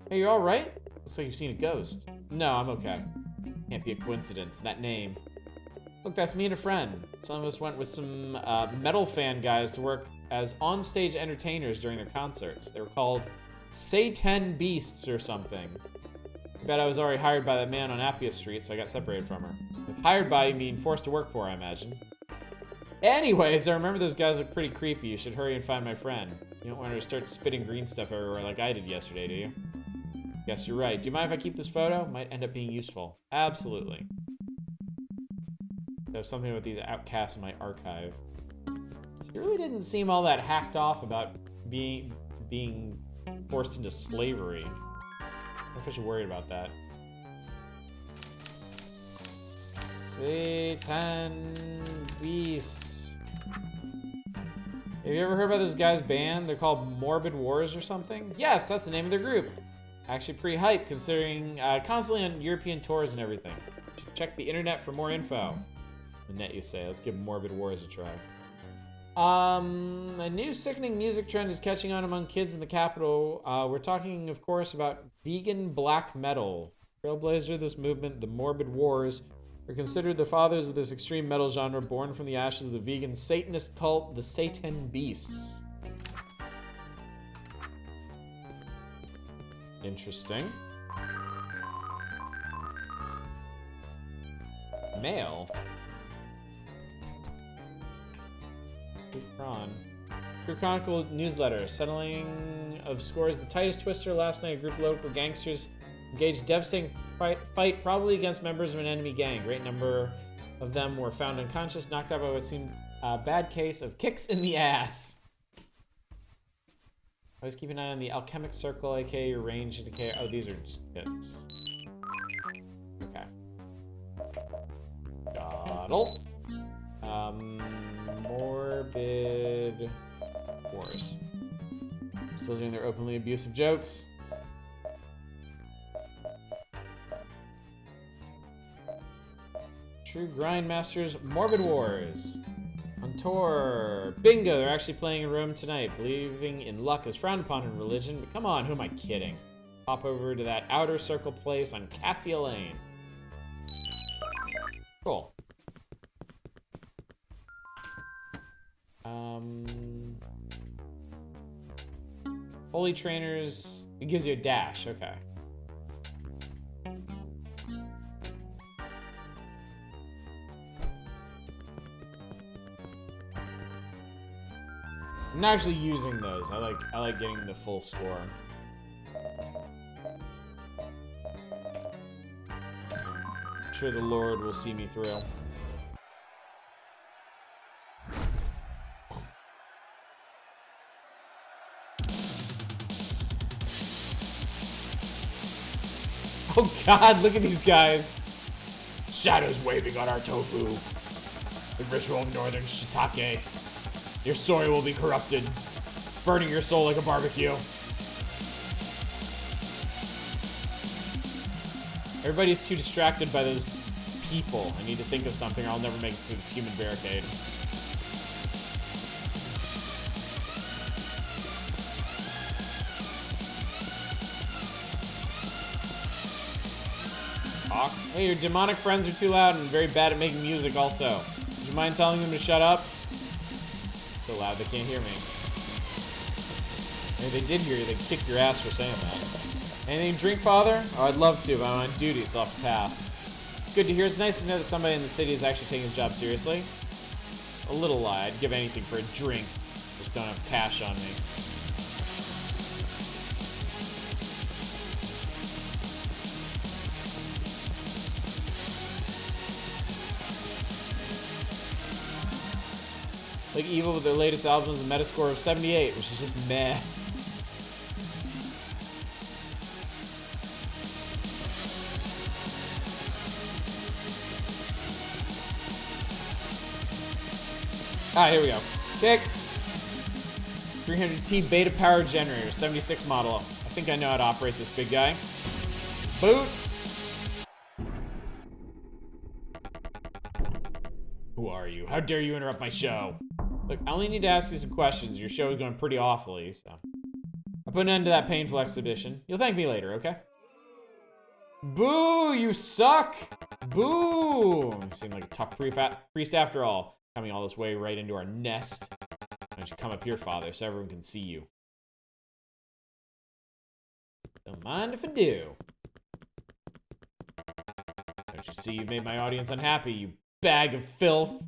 Hey, you all right? Looks like you've seen a ghost. No, I'm okay. Can't be a coincidence. That name. Look, that's me and a friend. Some of us went with some metal fan guys to work as on-stage entertainers during their concerts. They were called Satan Beasts or something. I bet I was already hired by that man on Epistory, so I got separated from her. With hired by, you mean forced to work for, I imagine. Anyways, I remember those guys look pretty creepy. You should hurry and find my friend. You don't want her to start spitting green stuff everywhere like I did yesterday, do you? Guess you're right. Do you mind if I keep this photo? Might end up being useful. Absolutely. There's something with these outcasts in my archive. She really didn't seem all that hacked off about being forced into slavery. I don't know if I should worry about that. Satan Beasts. Have you ever heard about those guys' band? They're called Morbid Wars or something? Yes, that's the name of their group. Actually pretty hype considering constantly on European tours and everything. Check the internet for more info. The net, you say. Let's give Morbid Wars a try. A new sickening music trend is catching on among kids in the capital. We're talking, of course, about vegan black metal. Trailblazer of this movement, the Morbid Wars, are considered the fathers of this extreme metal genre born from the ashes of the vegan Satanist cult, the Satan Beasts. Interesting. Mail. True Chronicle newsletter. Settling of scores. The tightest twister last night. A group of local gangsters engaged devastating fight, probably against members of an enemy gang. Great number of them were found unconscious, knocked out by what seemed a bad case of kicks in the ass. Always keep an eye on the alchemic circle, aka your range indicator. Oh, these are just hits. Okay. Dawdle. Morbid Wars. Still doing their openly abusive jokes. True Grindmasters, Morbid Wars. On tour. Bingo, they're actually playing in Rome tonight. Believing in luck is frowned upon in religion, but come on, who am I kidding? Pop over to that outer circle place on Cassia Lane. Cool. Holy Trainers, it gives you a dash, okay. I'm not actually using those. I like getting the full score. I'm sure the Lord will see me through. Oh god, look at these guys. Shadows waving on our tofu. The ritual of northern shiitake. Your soul will be corrupted, burning your soul like a barbecue. Everybody's too distracted by those people. I need to think of something or I'll never make it through this human barricade. Hey, your demonic friends are too loud and very bad at making music also. Would you mind telling them to shut up? So loud they can't hear me. Maybe they did hear you, they'd kick your ass for saying that. Anything to drink, Father? Oh, I'd love to, but I'm on duty, so I'll have to pass. Good to hear. It's nice to know that somebody in the city is actually taking his job seriously. It's a little lie. I'd give anything for a drink. Just don't have cash on me. Like Evil with their latest album is a Metascore of 78, which is just meh. Ah, here we go. Kick. 300T beta power generator, 76 model. I think I know how to operate this big guy. Boot. Who are you? How dare you interrupt my show? Look, I only need to ask you some questions. Your show is going pretty awfully, so. I'll put an end to that painful exhibition. You'll thank me later, okay? Boo! You suck! Boo! You seem like a tough priest after all. Coming all this way right into our nest. Why don't you come up here, Father, so everyone can see you? Don't mind if I do. Don't you see you've made my audience unhappy, you bag of filth?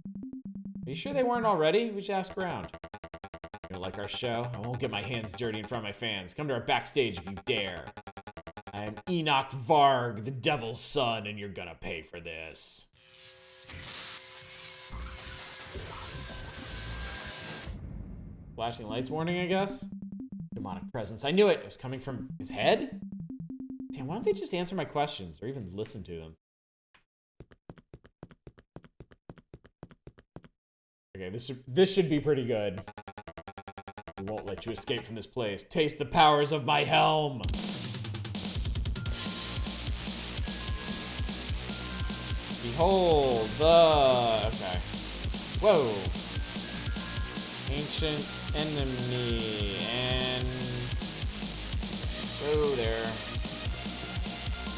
Are you sure they weren't already? We should ask around. You don't like our show? I won't get my hands dirty in front of my fans. Come to our backstage if you dare. I am Enoch Varg, the devil's son, and you're gonna pay for this. Flashing lights warning, I guess? Demonic presence. I knew it. It was coming from his head? Damn, why don't they just answer my questions or even listen to them? Okay, this should be pretty good. We won't let you escape from this place. Taste the powers of my helm. Behold the... Okay. Whoa. Ancient enemy and... Whoa there.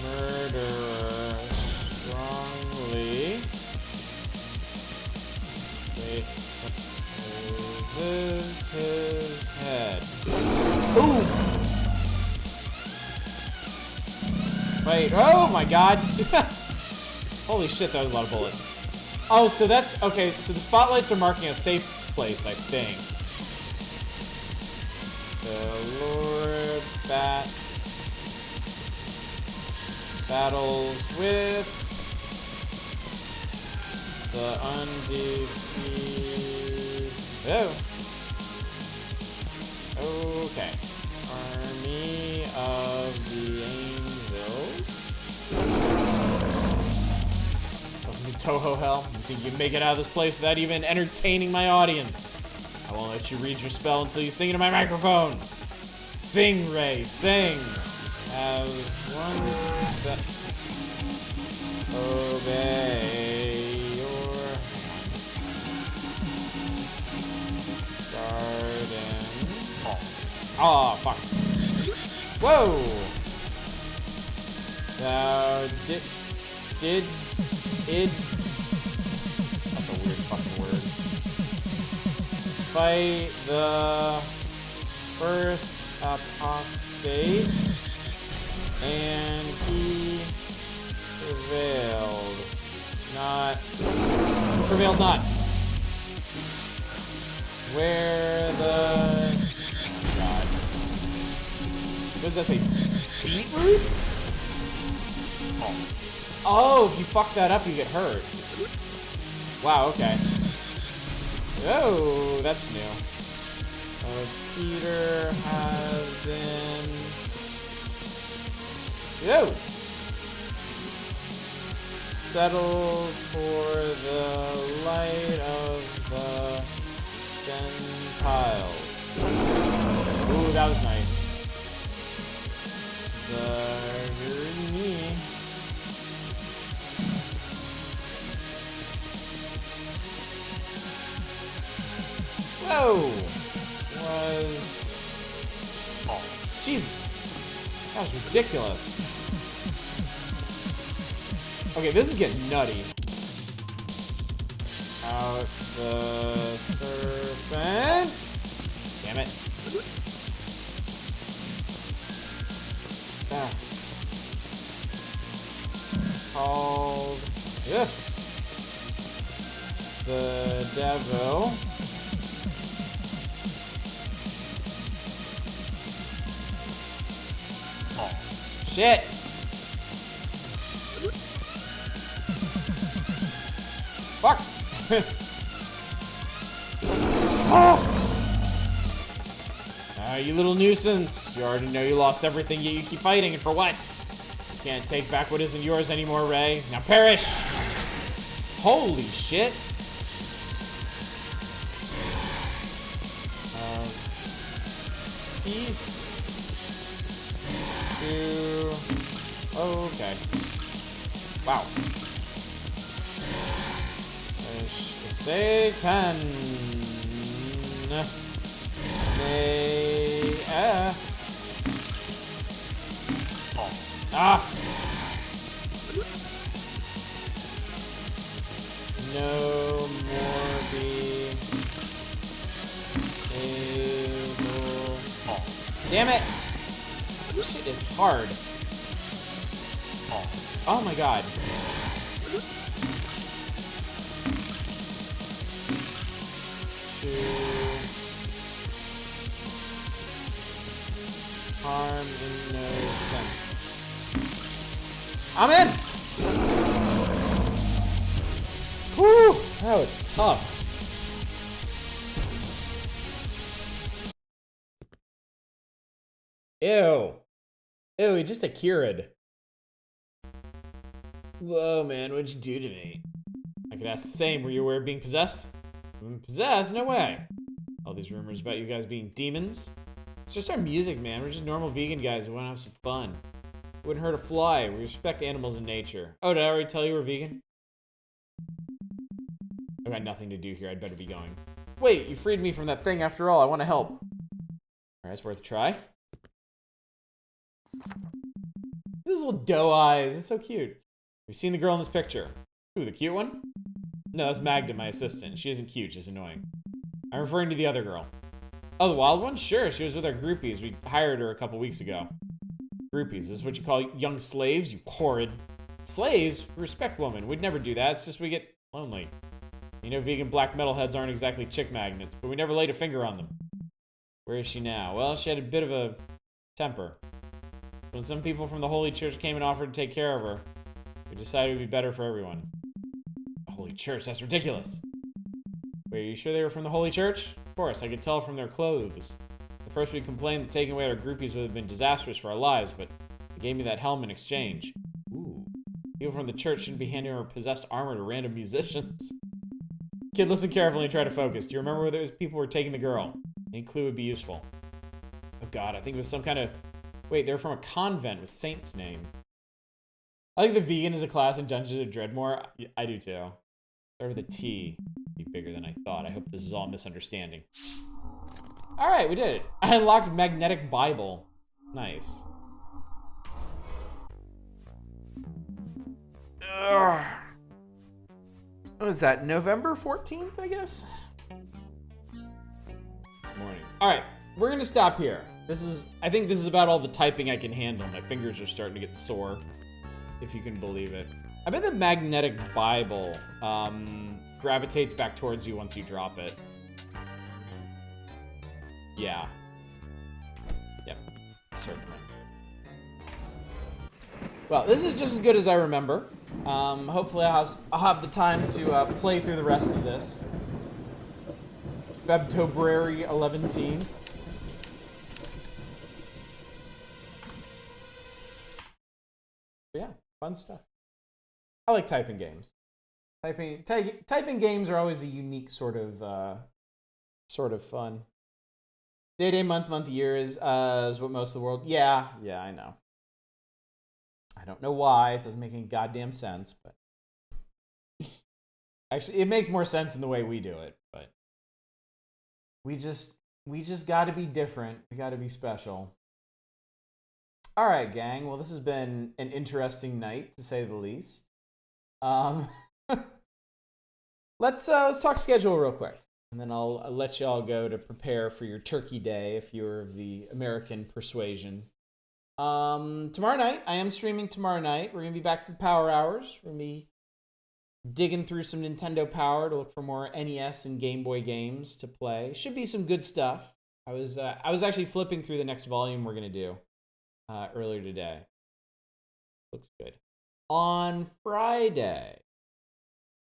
Murderer. Strongly. Wait. This is his head. Ooh! Wait, oh my god! Holy shit, that was a lot of bullets. Oh, so that's, okay, so the spotlights are marking a safe place, I think. The Lord battles with the undefeated. Oh. Okay. Army of the Angels. Welcome to Toho Hell. You think you can make it out of this place without even entertaining my audience? I won't let you read your spell until you sing into my microphone. Sing, Ray, sing. As one step. Obey. Oh, fuck. Whoa! Thou did it. That's a weird fucking word. Fight the first apostate, and he prevailed not. Where the... God. What does that say? Beetroots? Oh, if you fuck that up, you get hurt. Wow, okay. Oh, that's new. Peter has been... Yo! Settled for the light of the Gentiles. Ooh, that was nice. The knee. Whoa! Was... Oh, Jesus! That was ridiculous. Okay, this is getting nutty. Out the serpent. Damn it. Ah. Called... Ugh. The devil. Oh, shit! Fuck! Oh! You little nuisance. You already know you lost everything, yet you keep fighting, and for what? You can't take back what isn't yours anymore, Ray. Now perish! Holy shit! Peace. Okay. Wow. Satan. Ah. No more be able. Damn it! This shit is hard. Oh my god. Harm in no sense. I'm in! Whew! That was tough. Ew. Ew, he just a cured. Whoa, man, what'd you do to me? I could ask the same. Were you aware of being possessed? Possessed? No way. All these rumors about you guys being demons? It's just our music, man. We're just normal vegan guys who want to have some fun. It wouldn't hurt a fly. We respect animals and nature. Oh, did I already tell you we're vegan? I've got nothing to do here. I'd better be going. Wait, you freed me from that thing after all. I want to help. Alright, it's worth a try. These little doe eyes. It's so cute. We've seen the girl in this picture. Who, the cute one? No, that's Magda, my assistant. She isn't cute, she's annoying. I'm referring to the other girl. Oh, the wild one? Sure, she was with our groupies. We hired her a couple weeks ago. Groupies, this is what you call young slaves, you horrid. Slaves? Respect women. We'd never do that. It's just we get lonely. You know, vegan black metalheads aren't exactly chick magnets, but we never laid a finger on them. Where is she now? Well, she had a bit of a temper. When some people from the Holy Church came and offered to take care of her, we decided it would be better for everyone. The Holy Church? That's ridiculous. Wait, are you sure they were from the Holy Church? Of course, I could tell from their clothes. At first we complained that taking away our groupies would have been disastrous for our lives, but they gave me that helm in exchange. Ooh. People from the church shouldn't be handing over possessed armor to random musicians. Kid, listen carefully and try to focus. Do you remember where those people were taking the girl? Any clue would be useful. Oh god, I think it was some kind of... Wait, they're from a convent with Saint's name. I think the vegan is a class in Dungeons of Dreadmore. I do too. Start with a T. Be bigger than I thought. I hope this is all a misunderstanding. All right, we did it. I unlocked Magnetic Bible. Nice. Ugh. What is that? November 14th, I guess? This morning. All right, we're gonna stop here. I think this is about all the typing I can handle. My fingers are starting to get sore, if you can believe it. I bet the Magnetic Bible gravitates back towards you once you drop it. Yeah. Yep, certainly. Well, this is just as good as I remember. Hopefully I'll have the time to play through the rest of this. February 11th. Yeah, fun stuff. I like typing games. Typing games are always a unique sort of fun. Day, month, year is what most of the world. Yeah, I know. I don't know why. It doesn't make any goddamn sense, but actually, it makes more sense in the way we do it. But we just got to be different. We got to be special. All right, gang. Well, this has been an interesting night, to say the least. Let's talk schedule real quick, and then I'll let y'all go to prepare for your Turkey Day if you're of the American persuasion. Tomorrow night, I am streaming tomorrow night. We're gonna be back to the Power Hours. We're gonna be digging through some Nintendo Power to look for more NES and Game Boy games to play. Should be some good stuff. I was actually flipping through the next volume we're gonna do earlier today. Looks good. On Friday,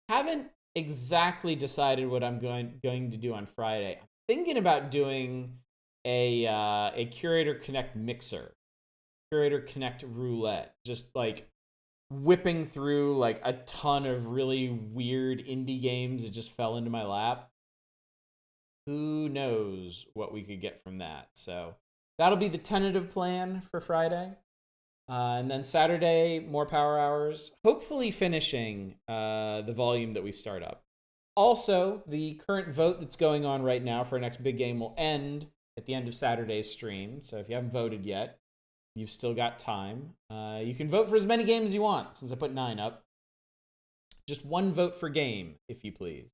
haven't exactly decided what I'm going to do on Friday. I'm thinking about doing a Curator Connect mixer. Curator Connect roulette, just like whipping through like a ton of really weird indie games that just fell into my lap. Who knows what we could get from that? So that'll be the tentative plan for Friday. And then Saturday, more Power Hours, hopefully finishing the volume that we start up. Also, the current vote that's going on right now for our next big game will end at the end of Saturday's stream. So if you haven't voted yet, you've still got time. You can vote for as many games as you want, since I put 9 up. Just one vote for game, if you please.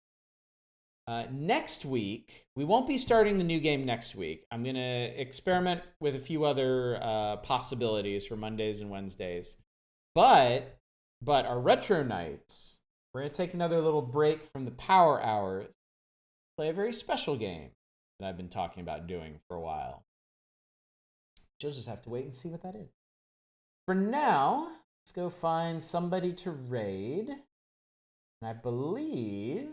Next week, we won't be starting the new game next week. I'm going to experiment with a few other possibilities for Mondays and Wednesdays. But our retro nights, we're going to take another little break from the Power Hours, play a very special game that I've been talking about doing for a while. You'll just have to wait and see what that is. For now, let's go find somebody to raid. And I believe.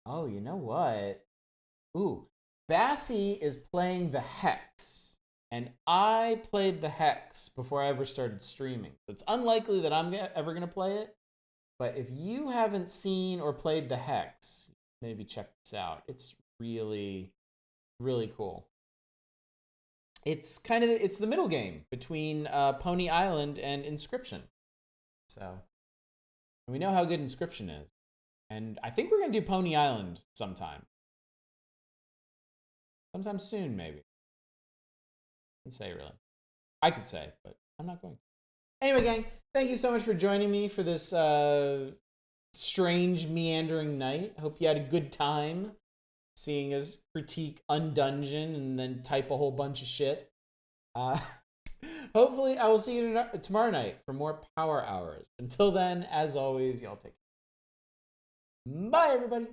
Oh, you know what? Ooh, Bassie is playing the Hex. And I played the Hex before I ever started streaming. So it's unlikely that I'm ever going to play it. But if you haven't seen or played the Hex, maybe check this out. It's really, really cool. It's the middle game between Pony Island and Inscription. So we know how good Inscription is. And I think we're going to do Pony Island sometime. Sometime soon, maybe. I can say, really. I could say, but I'm not going to. Anyway, gang, thank you so much for joining me for this strange, meandering night. Hope you had a good time seeing us critique Undungeon and then type a whole bunch of shit. Hopefully, I will see you tomorrow night for more Power Hours. Until then, as always, y'all take care. Bye, everybody.